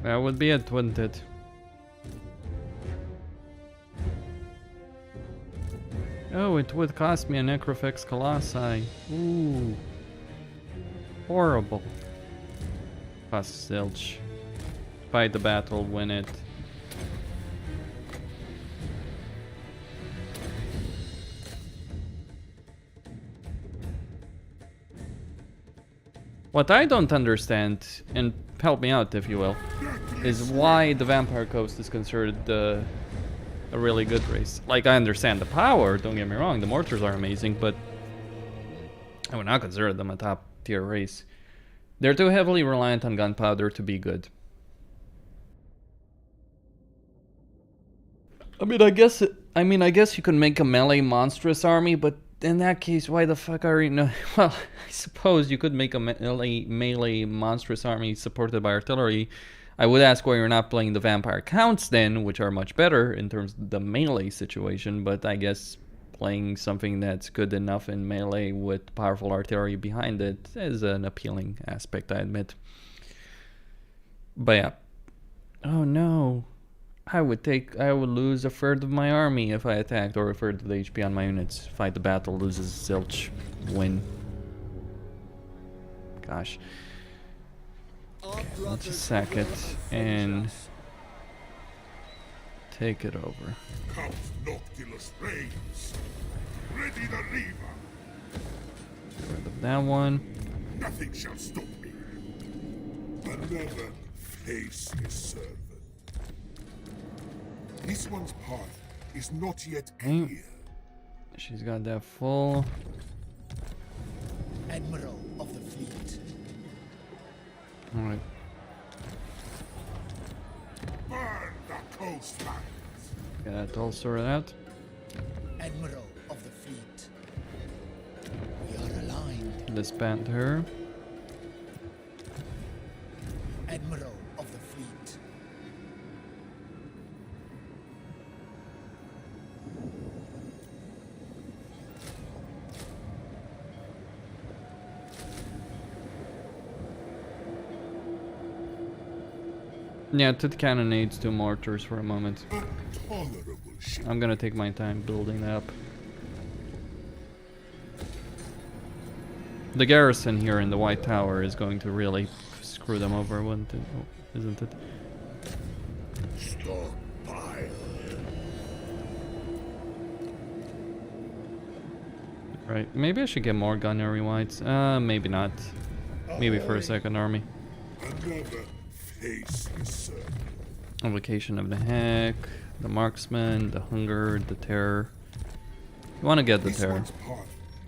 That would be it, wouldn't it? Oh, it would cost me a Necrofex Colossi. Ooh. Horrible. Cost zilch. Fight the battle, win it. What I don't understand, and help me out if you will, is why the Vampire Coast is considered a really good race. Like, I understand the power, don't get me wrong, the mortars are amazing, but I would not consider them a top tier race. They're too heavily reliant on gunpowder to be good. I mean, I guess you could make a melee monstrous army, but in that case, why the fuck are you no? Well, I suppose you could make a melee monstrous army supported by artillery. I would ask why you're not playing the vampire counts then, which are much better in terms of the melee situation, but I guess playing something that's good enough in melee with powerful artillery behind it is an appealing aspect, I admit. But yeah. Oh no. I would lose a third of my army if I attacked, or a third of the HP on my units. Fight the battle, loses zilch, win. Gosh. Okay, let's just sack it and take it over. Count Noctilus reigns. Ready the lever. Get rid of that one. Nothing shall stop me. Another faceless servant. This one's path is not yet clear. She's got that full. Admiral of the fleet. Alright. Burn the coastlands. Get that all sorted out. Admiral of the fleet. We are aligned. Disband her. Admiral of the fleet. Yeah, to the cannonades, 2 mortars for a moment. I'm gonna take my time building that up. The garrison here in the White Tower is going to really screw them over, wouldn't it? Oh, isn't it? Stockpile. Right, maybe I should get more gunnery whites. Maybe not. Maybe for a second army. Another faceless servant. Invocation of the Heck, the Marksman, the Hunger, the Terror. You want to get the Terror.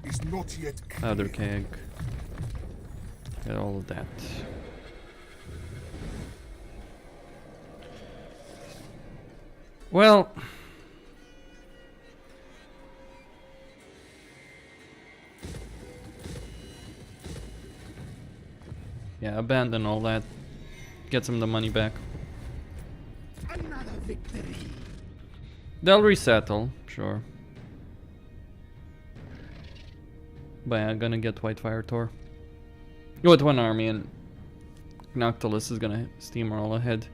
Is not yet Powder Keg. Get all of that. Well, yeah, abandon all that. Get some of the money back. Another victory. They'll resettle, sure. But yeah, I'm gonna get Whitefire Tor. With 1 army, and Noctilus is gonna steamroll ahead.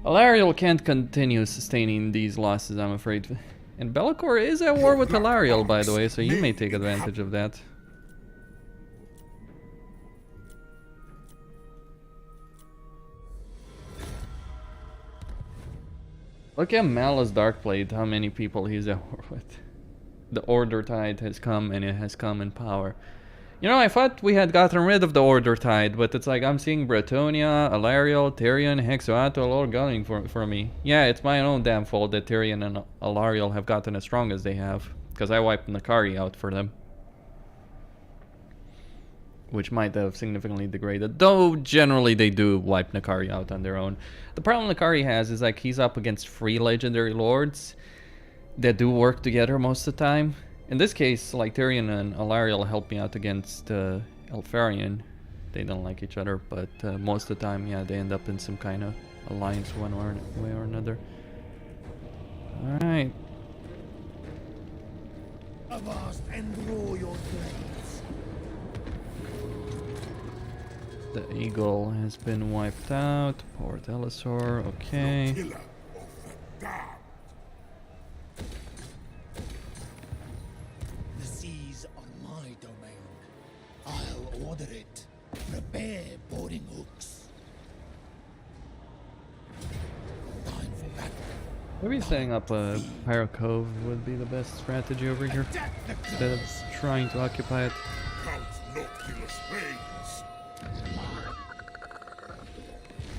Alariel can't continue sustaining these losses, I'm afraid. And Bellicor is at war with Alariel, by the way, so you may take advantage of that. Look at Malus Darkblade, how many people he's at war with. The Order Tide has come, and it has come in power. You know, I thought we had gotten rid of the Order Tide, but it's like I'm seeing Bretonia, Alariel, Tyrion, Hexoatl all gunning for me. Yeah, it's my own damn fault that Tyrion and Alariel have gotten as strong as they have, because I wiped Nakari out for them. Which might have significantly degraded, though generally they do wipe Nakari out on their own. The problem Nakari has is like he's up against 3 legendary lords that do work together most of the time. In this case, like Tyrion and Alariel help me out against Elfarion. They don't like each other, but most of the time, yeah, they end up in some kind of alliance one way or another. Alright. Avast and draw your blades. The eagle has been wiped out. Port Elisor, okay. The seas are my domain. I'll order it. Prepare boarding hooks. Time for battle. Maybe setting up a Pyro Cove would be the best strategy over here, instead of trying to occupy it. Count Noctilus veins.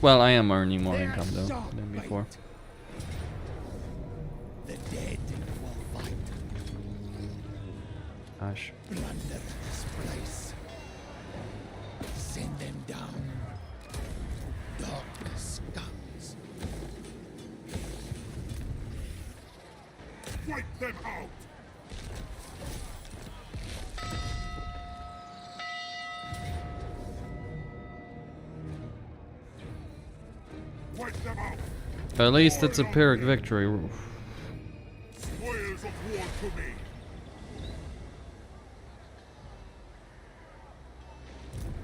Well, I am earning more income though than before. The dead will fight. Gosh. Plunder this place. Send them down. Darkness comes. Wipe them out. Wipe them out. At least it's a Pyrrhic victory. Spoils of war to me.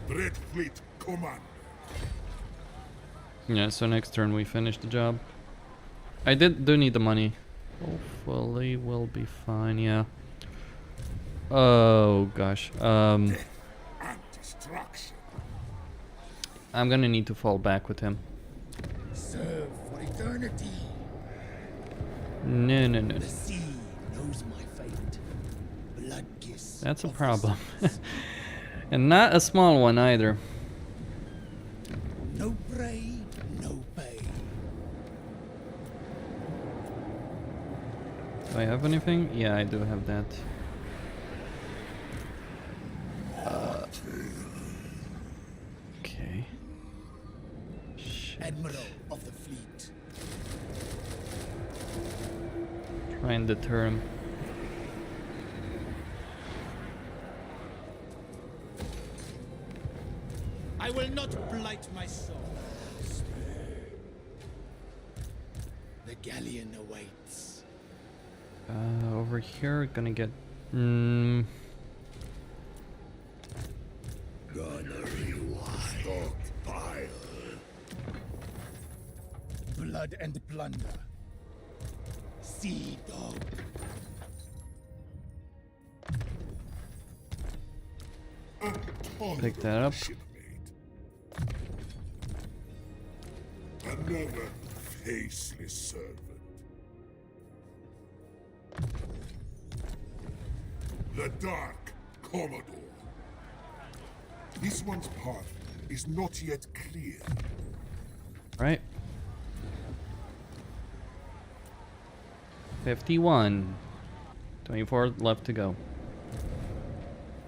Dread Fleet command. Yeah, so next turn we finish the job. I do need the money. Hopefully we'll be fine, yeah. Oh gosh. And destruction. I'm gonna need to fall back with him. Serve for eternity. No. The sea knows my fate. Blood kiss. That's a problem. And not a small one either. No prey, no pay. Do I have anything? Yeah, I do have that. Okay. Admiral of the fleet. Try and deter him. I will not blight my soul. The galleon awaits. Over here, gonna get. Stockpile. Blood and plunder. Sea dog. Pick that up. Another faceless servant. The Dark Commodore. This one's path is not yet clear. Right. 51. 24 left to go.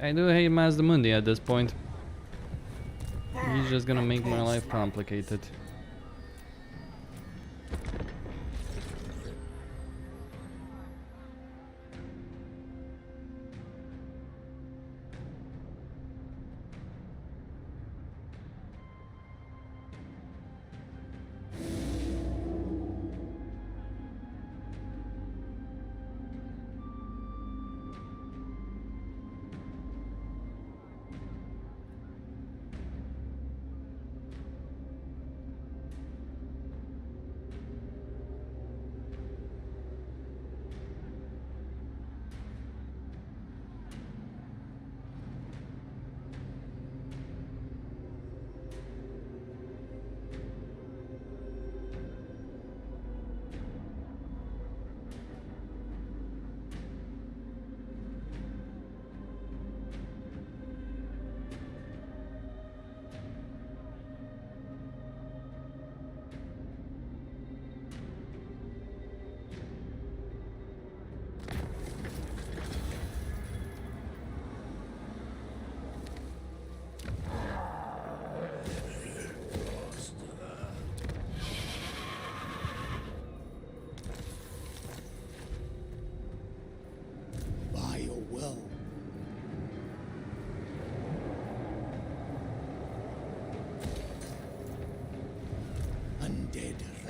I do hate Mazdamundi at this point. He's just gonna make my life complicated.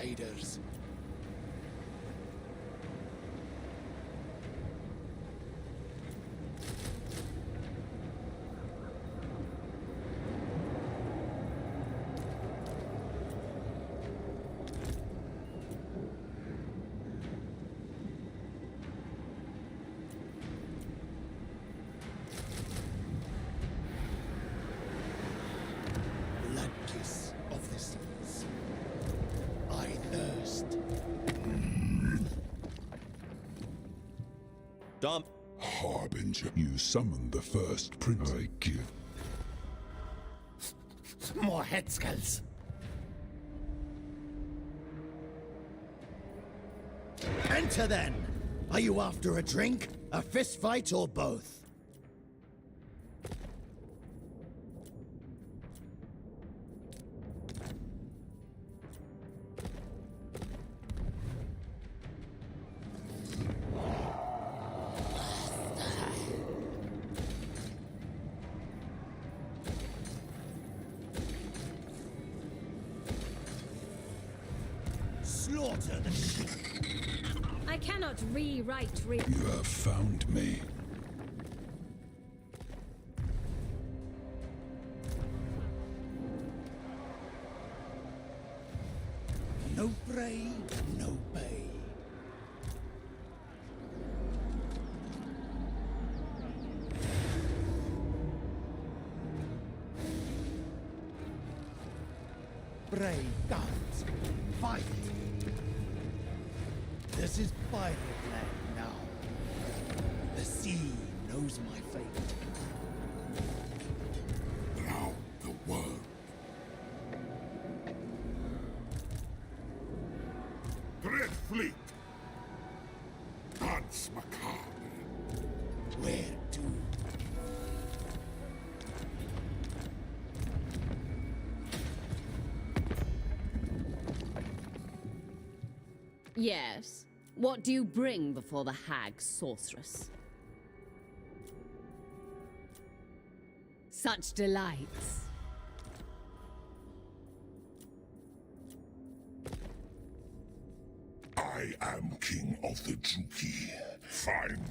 outsiders. Blood kiss of the seas. I thirst. Dom. Harbinger, you summoned the first prince. I give. More head skulls. Enter then. Are you after a drink, a fist fight, or both? Slaughter the sheep. I cannot rewrite You have found me. No prey, no pay. Brave guns, fight! This is pirate land now. The sea knows my fate. Now the world. Dread fleet. Dance macabre. Where to? Yes. What do you bring before the hag sorceress? Such delights. I am king of the Juki. Fine.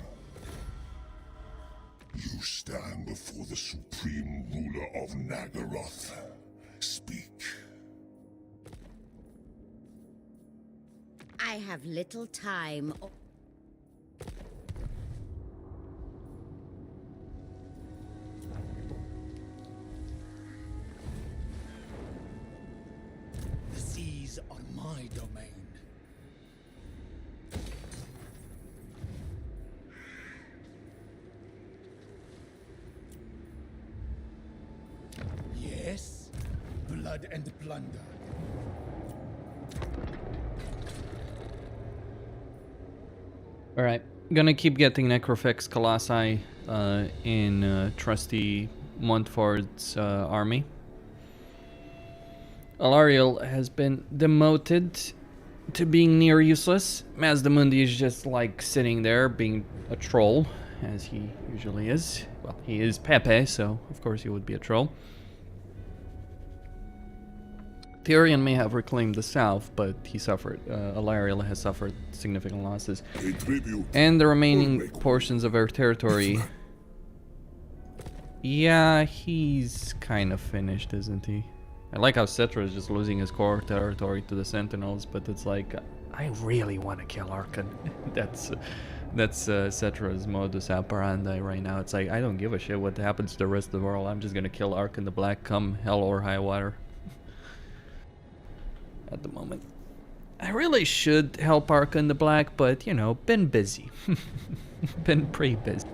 You stand before the supreme ruler of Nagaroth. Speak. I have little time. The seas are my domain. Yes, blood and plunder. Alright, gonna keep getting Necrofix Colossi in trusty Montfort's army. Alariel has been demoted to being near useless. Mazdamundi is just like sitting there being a troll, as he usually is. Well, he is Pepe, so of course he would be a troll. Tyrion may have reclaimed the south, but he suffered. Alariel has suffered significant losses. And the remaining portions of our territory... Yeah, he's kind of finished, isn't he? I like how Cetra is just losing his core territory to the Sentinels, but it's like, I really want to kill Arkan. That's Cetra's modus operandi right now. It's like, I don't give a shit what happens to the rest of the world. I'm just gonna kill Arkan the Black come hell or high water. At the moment. I really should help Arkan the Black, but, you know, been busy. Been pretty busy.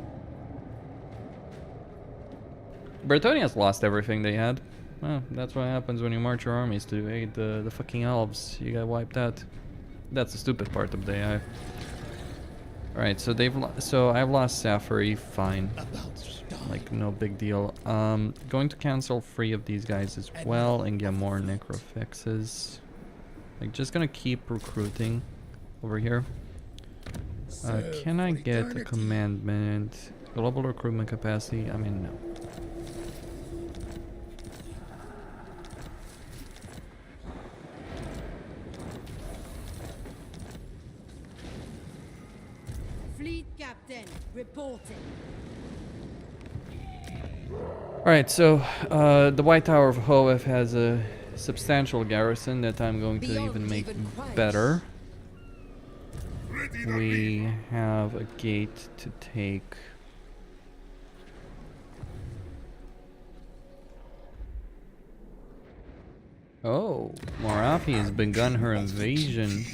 Bretonia's lost everything they had. Well, that's what happens when you march your armies to aid the fucking elves. You get wiped out. That's the stupid part of the AI. Alright, so I've lost Safari, fine. Like, no big deal. Going to cancel 3 of these guys as well and get more necrofixes. Like, just gonna keep recruiting over here. Can I get a commandment? Global recruitment capacity? I mean, no. Fleet captain, reporting. Alright, so the White Tower of Hoef has a substantial garrison that I'm going to even make better. We have a gate to take. Oh, Morathi has begun her invasion.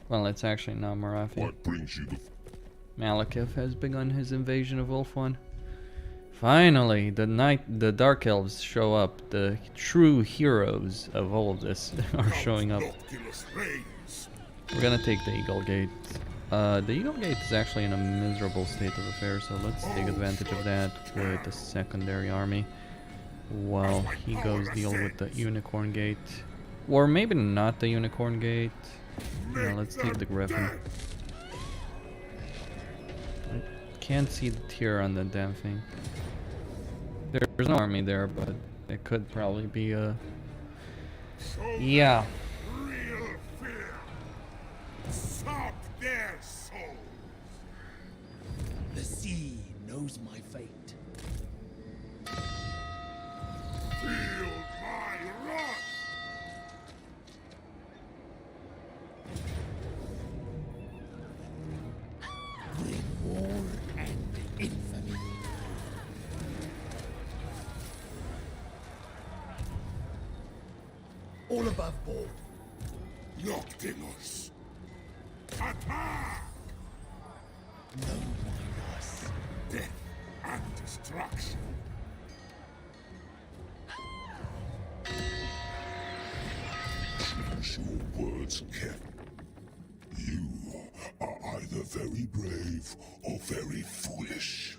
Well, it's actually not Morathi. Malekith has begun his invasion of Ulfwan. Finally, the Dark Elves show up. The true heroes of all of this are showing up. We're gonna take the Eagle Gate. The Eagle Gate is actually in a miserable state of affairs, so let's take advantage of that with the secondary army. While he goes deal with the Unicorn Gate. Or maybe not the Unicorn Gate. No, let's take the Griffin. I can't see the tier on the damn thing. There's no army there, but it could probably be a... Yeah. Stop their souls. The sea knows my fate. Feel my wrath. Bring war and infamy. All above board. Noctilus. Attack! No minus. Death and destruction. Choose your words carefully. You are either very brave or very foolish.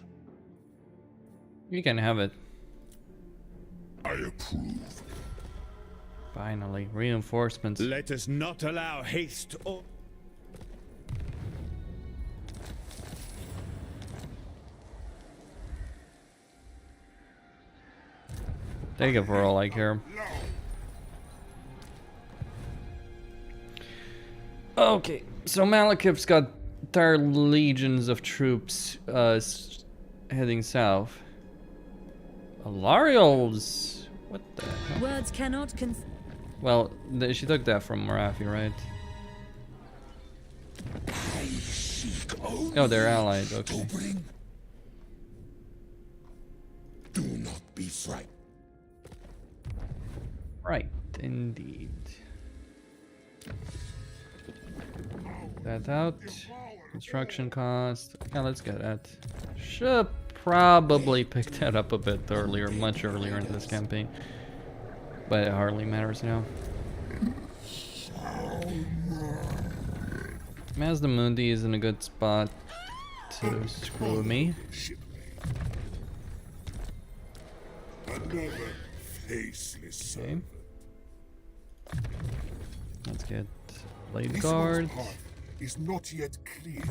You can have it. I approve. Finally, reinforcements. Let us not allow haste or... Take it for all I care. Okay, so Malekith's got entire legions of troops heading south. Alariel's... What the hell? Words cannot Well, she took that from Morathi, right? Oh, they're allied, okay. Do not be frightened. Right, indeed. That out. Construction cost. Yeah, let's get that. Should probably pick that up a bit earlier, much earlier in this campaign. But it hardly matters now. Mazda Mundi is in a good spot to screw me. Another faceless Okay. Let's get Blade Guard. Is not yet clear.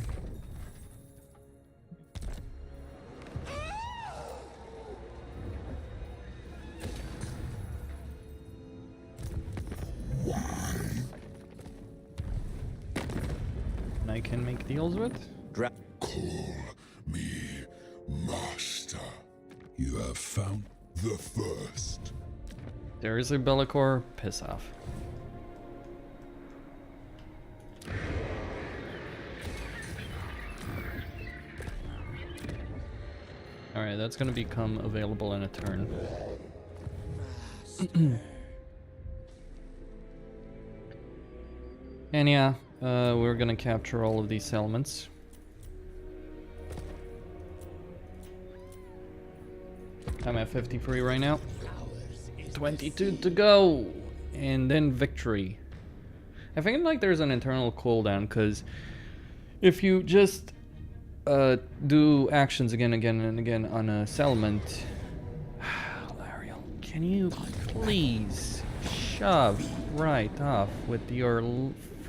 And I can make deals with. Call me master. You have found the first. There is a Bellicor. Piss off. Alright, that's gonna become available in a turn. And yeah, we're gonna capture all of these settlements. I'm at 53 right now. 22 to go! And then victory. I think like there's an internal cooldown, because if you just do actions again and again on a settlement... Alariel, can you please shove right off with your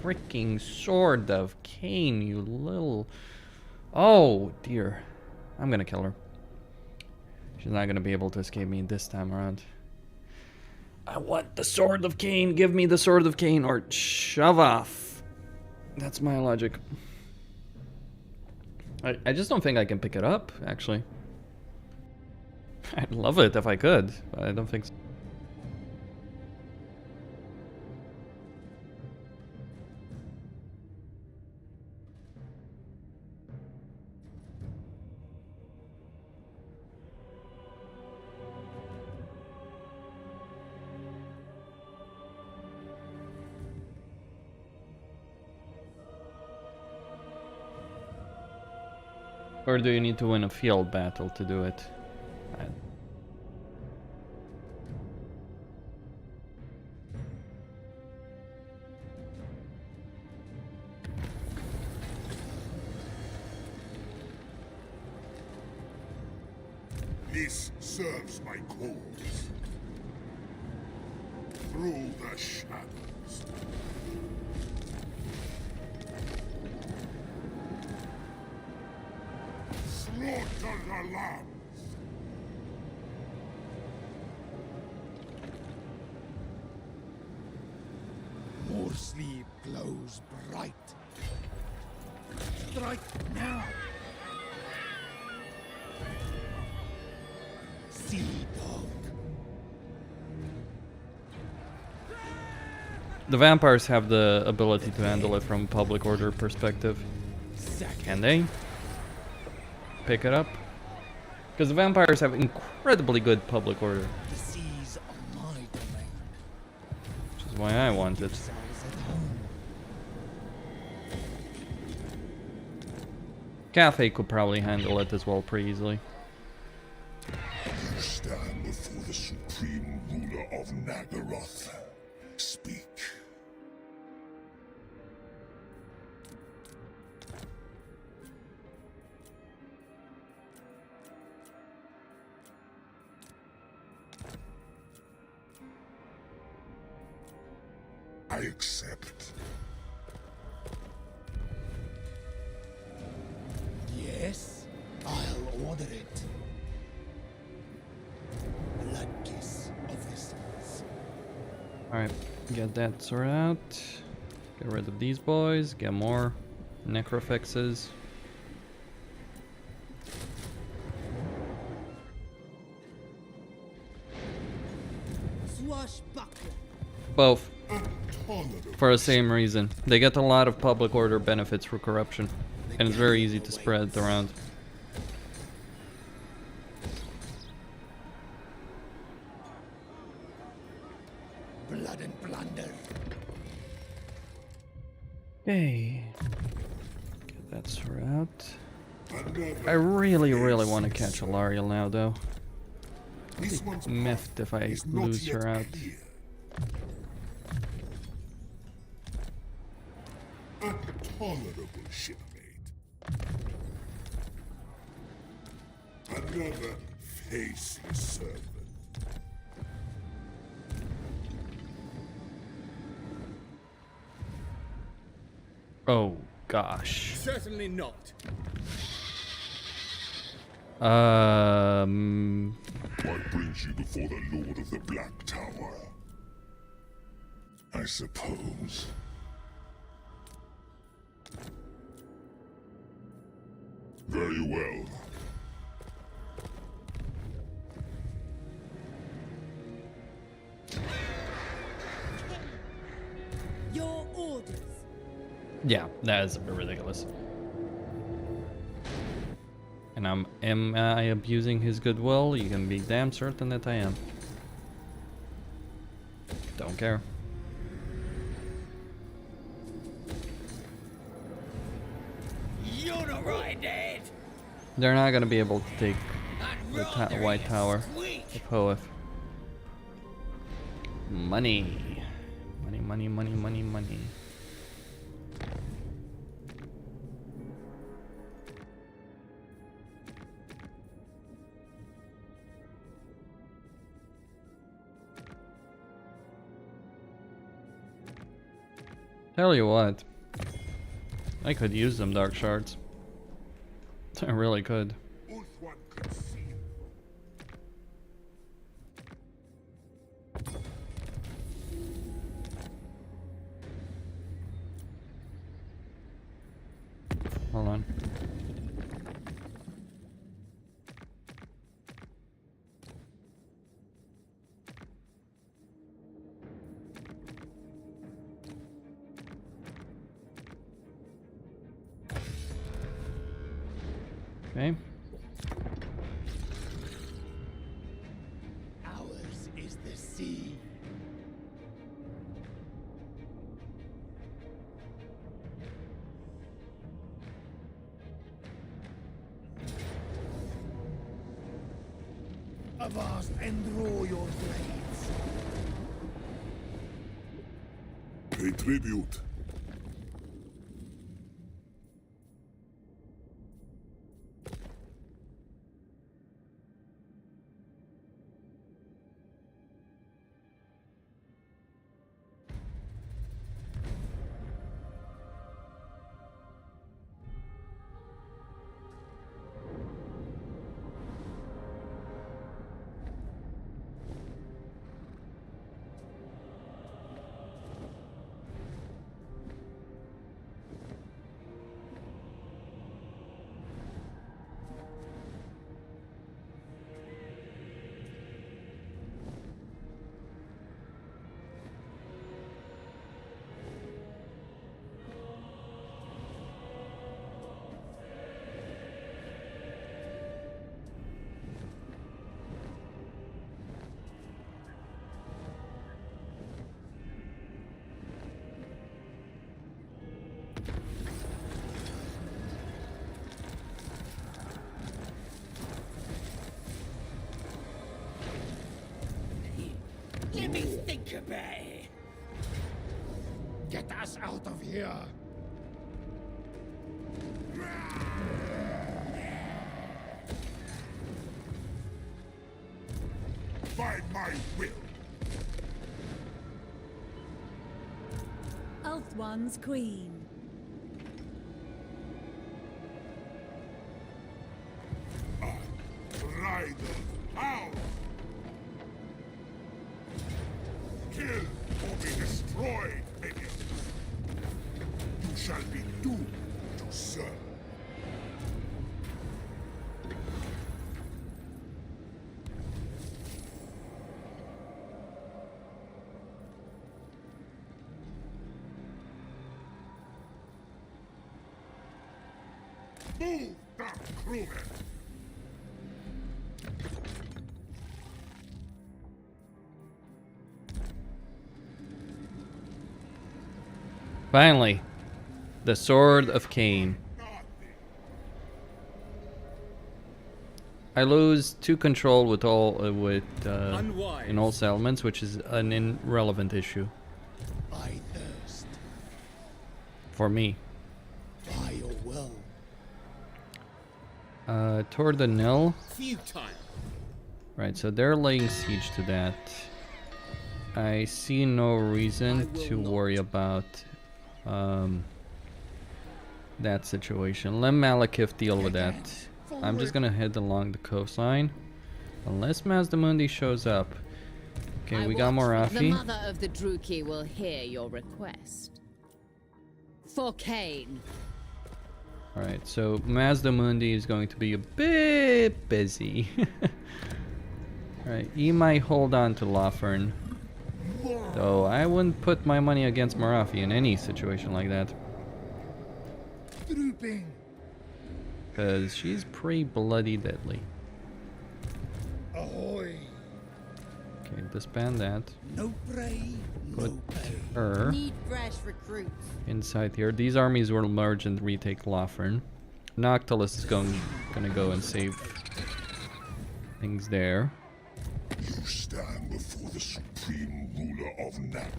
freaking sword of Cain, you little... Oh dear. I'm gonna kill her. She's not gonna be able to escape me this time around. I want the sword of Cain. Give me the sword of Cain or shove off. That's my logic. I just don't think I can pick it up, actually. I'd love it if I could, but I don't think so. Or do you need to win a field battle to do it? This serves my cause. Through the shadows. Slaughter the lambs. More sleep glows bright. Strike now. Sea dog. The vampires have the ability to handle it from a public order perspective. Can they pick it up? Because the vampires have incredibly good public order. The seas are my domain. Which is why I want it. Cafe could probably handle it as well pretty easily. You stand before the supreme ruler of Nagaroth. Speak. I accept. Yes, I'll order it. Blood kiss of the seas. Alright, get that sorted out. Get rid of these boys, get more necrofixes. Swashbuckler. Both. For the same reason. They get a lot of public order benefits for corruption. And it's very easy to spread it around. Blood and plunder. Okay. Get that sorted out. I really want to catch Alariel now, though. I'll be miffed if I lose her out. A tolerable shipmate. Another faceless servant. Oh gosh. Certainly not. What brings you before the Lord of the Black Tower? I suppose. Very well. Your orders. Yeah, that is a bit ridiculous. And am I abusing his goodwill? You can be damn certain that I am. Don't care. You're not right, Dad. They're not gonna be able to take the White Tower. The Poeth. Money. Money. Tell you what, I could use them dark shards. I really could. Hold on. Okay. Ours is the sea. Avast and draw your blades. Pay tribute. Let me think about it. Get us out of here. By my will. Earth One's queen. Ride out. Kill or be destroyed, minions. You shall be doomed to serve. Move, dark crewmen! Finally, the Sword of Cain. I lose 2 control with all in all settlements, which is an irrelevant issue I thirst. for me. By your will. Toward the Nil. Futile. Right, so they're laying siege to that. I see no reason to worry about that situation. Let Malekith deal with that. I'm just gonna head along the coastline. Unless Mazdamundi shows up. Okay, we got The Morathi. mother of the Druki will hear your request. For Cain. Alright, so Mazdamundi is going to be a bit busy. Alright, he might hold on to Lawfern. Though I wouldn't put my money against Morathi in any situation like that. Drooping. Because she's pretty bloody deadly. Ahoy. Okay, disband that. No prey, Put no pay. her Need fresh recruits. inside here. These armies will merge and retake Lawfern. Noctilus is gonna go and save things there. You stand before the supreme ruler of Nap.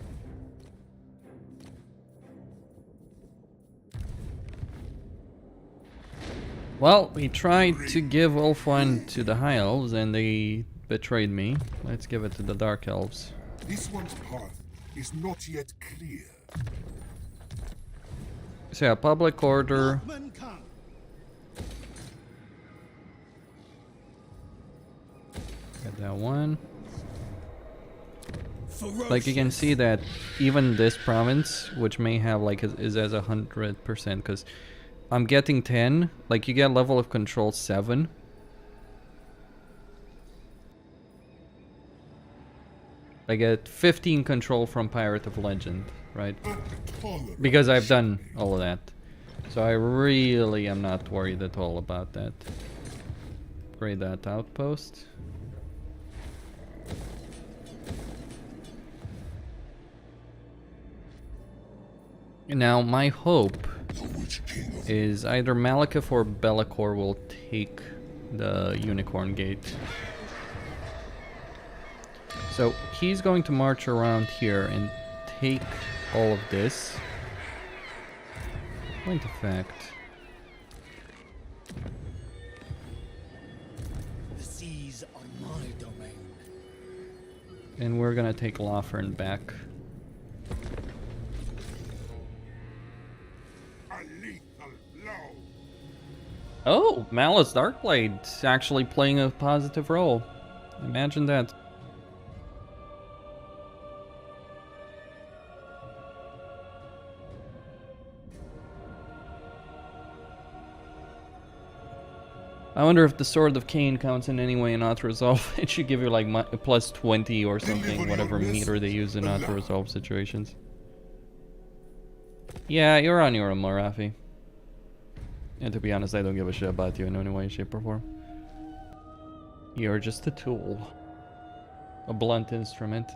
Well, we tried to give Ulfwine to the High Elves and they betrayed me. Let's give it to the Dark Elves. This one's path is not yet clear. So yeah, public order. Northmen come. Get that one. Ferocious. Like you can see that even this province, which may have like is as 100%, because I'm getting 10. Like you get level of control 7. I get 15 control from Pirate of Legend, right? Because I've done all of that. So I really am not worried at all about that. Upgrade that outpost. Now my hope is either Malekith or Be'lakor will take the Unicorn Gate. So he's going to march around here and take all of this. Point of fact. The seas are my domain. And we're gonna take Lothern back. Oh, Malice Darkblade's actually playing a positive role. Imagine that. I wonder if the Sword of Cain counts in any way in auto-resolve. It should give you like plus 20 or something, whatever meter they use in auto-resolve situations. Yeah, you're on your own, Morafi. And to be honest, I don't give a shit about you in any way, shape, or form. You're just a tool. A blunt instrument.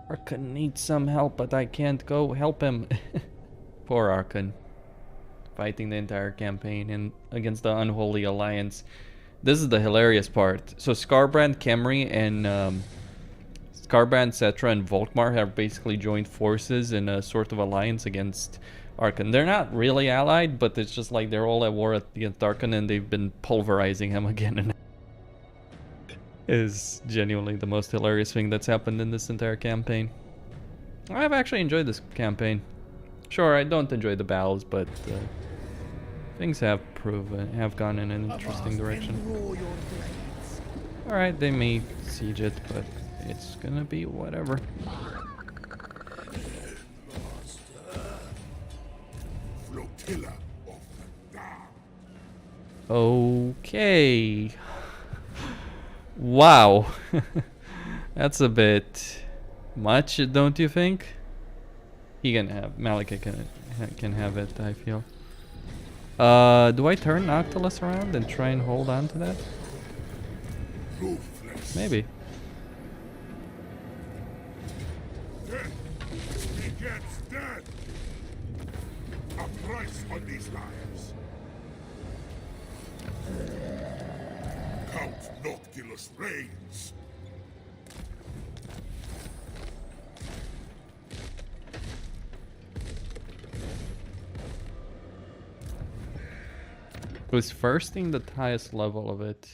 Arkan needs some help, but I can't go help him. Poor Arkan. Fighting the entire campaign and against the Unholy Alliance. This is the hilarious part. So Skarbrand, Khemri, and Skarbrand, Cetra, and Volkmar have basically joined forces in a sort of alliance against Arkan. They're not really allied, but it's just like they're all at war against Arkan, and they've been pulverizing him again. And is genuinely the most hilarious thing that's happened in this entire campaign. I've actually enjoyed this campaign. Sure, I don't enjoy the battles, but things have gone in an interesting direction. Alright, they may siege it, but it's gonna be whatever. Okay. Wow. That's a bit much, don't you think? He can have Malekith can have it, I feel. Do I turn Noctilus around and try and hold on to that? Maybe. He gets dead. A price on these lives. Count Noctilus reigns. Was firsting the highest level of it?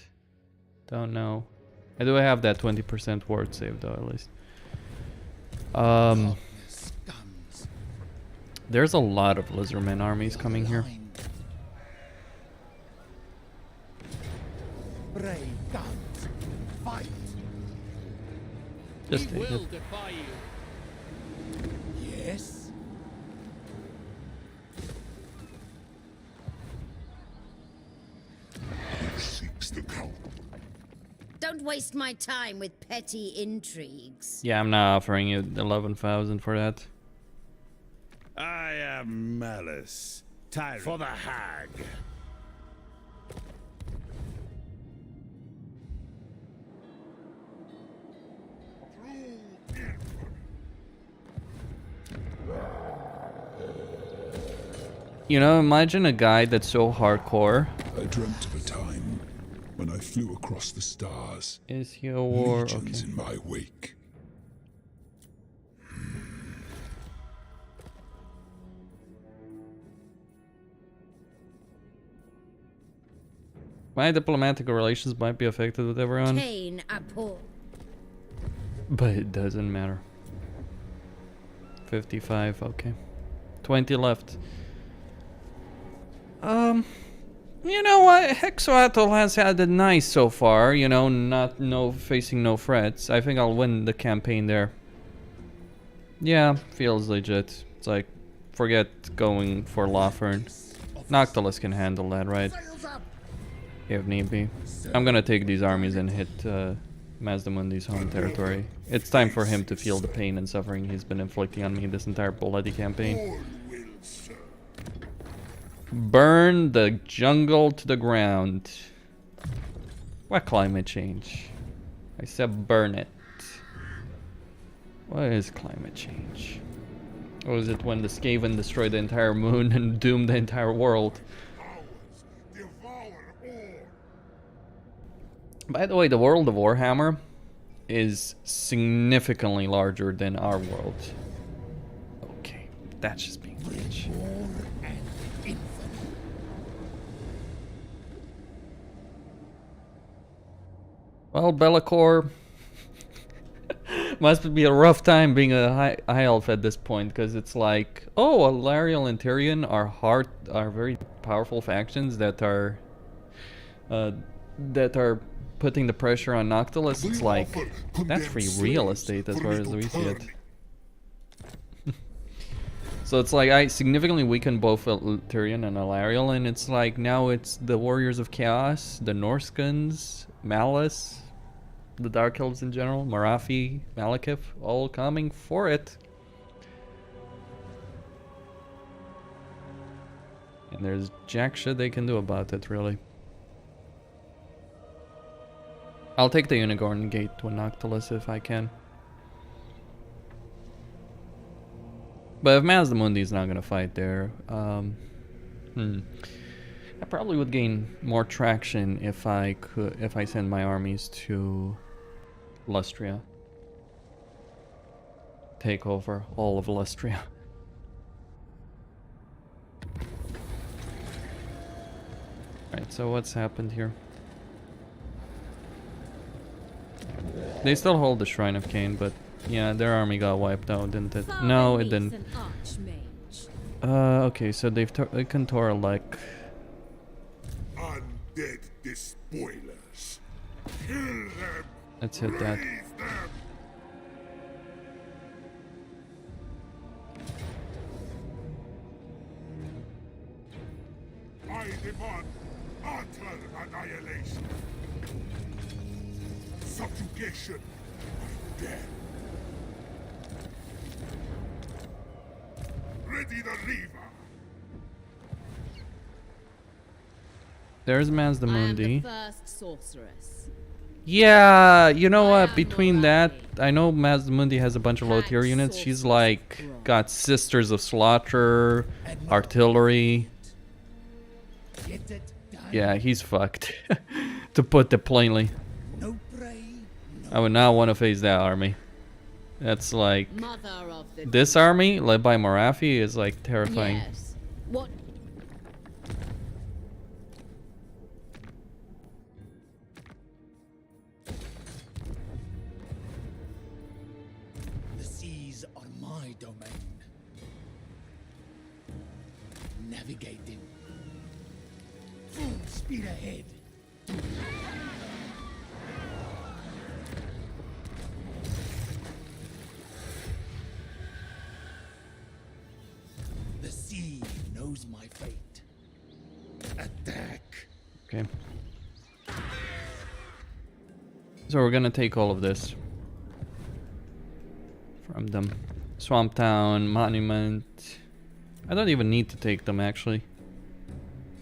Don't know. I do have that 20% ward save though, at least. There's a lot of Lizardman armies coming here. Brave guns, fight. Just take it. Yes. Don't waste my time with petty intrigues. Yeah, I'm not offering you 11,000 for that. I am Malice, tyrant for the hag. You know, imagine a guy that's so hardcore. I dreamt of a time when I flew across the stars. Is he a war? Legions Okay. in my wake. My diplomatic relations might be affected with everyone, but it doesn't matter. 55, okay. 20 left. You know what? Hexoatl has had it nice so far, you know, facing no threats. I think I'll win the campaign there. Yeah, feels legit. It's like, forget going for Lothern. Noctilus can handle that, right? If need be. I'm gonna take these armies and hit Mazdamundi's home territory. It's time for him to feel the pain and suffering he's been inflicting on me this entire bloody campaign. Burn the jungle to the ground. What climate change? I said burn it. What is climate change? Or is it when the Skaven destroyed the entire moon and doomed the entire world? By the way, the world of Warhammer is significantly larger than our world. Okay, that's just being rich. Well, Be'lakor must be a rough time being a high elf at this point, because it's like, oh, Alariel and Tyrion are very powerful factions that are putting the pressure on Noctilus. It's like, that's free real estate as far as we see it. So it's like I significantly weakened both Tyrion and Alariel, and it's like now it's the Warriors of Chaos, the Norskins, Malice, the Dark Elves in general, Marathi, Malekith, all coming for it. And there's jack shit they can do about it, really. I'll take the Unicorn Gate to Noctilus if I can. But if Mazdamundi's not gonna fight there, I probably would gain more traction if I send my armies to Lustria. Take over all of Lustria. Right, so what's happened here? They still hold the Shrine of Cain, but yeah, their army got wiped out, didn't it? No, it didn't. Okay, so they can Toralek. Undead despoilers. Kill them. Let's hit that. I demand utter annihilation. Subjugation by death. Ready the lever. There's Mazdamundi. First sorceress. Yeah, you know what? Between that, I know Mazdamundi has a bunch of low tier units. She's like got Sisters of Slaughter, artillery. Yeah, he's fucked. To put it plainly. I would not want to face that army. That's like this army led by Marathi is like terrifying. Yes. What? The seas are my domain. Navigating. Full speed ahead. The sea knows my fate. Attack. Okay. So we're gonna take all of this from them. Swamp Town, Monument. I don't even need to take them actually.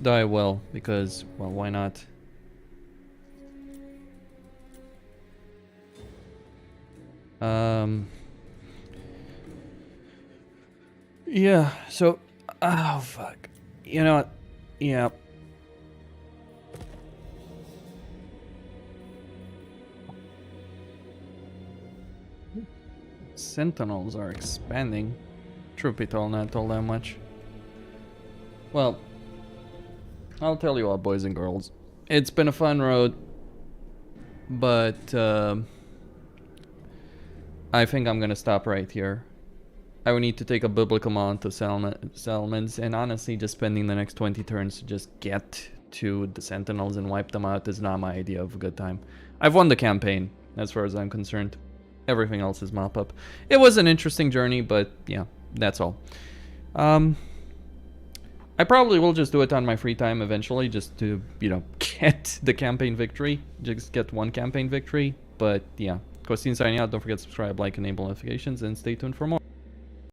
Though I will, because, well, why not? Yeah, so, oh fuck. You know what? Yeah. Sentinels are expanding. Truth be told, not all that much. Well, I'll tell you what, boys and girls. It's been a fun road, but I think I'm gonna stop right here. I would need to take a biblical amount of settlements, and honestly, just spending the next 20 turns to just get to the Sentinels and wipe them out is not my idea of a good time. I've won the campaign, as far as I'm concerned. Everything else is mop-up. It was an interesting journey, but yeah, that's all. I probably will just do it on my free time eventually, just to, you know, get the campaign victory. Just get one campaign victory. But yeah, Costin signing out. Don't forget to subscribe, like, enable notifications, and stay tuned for more.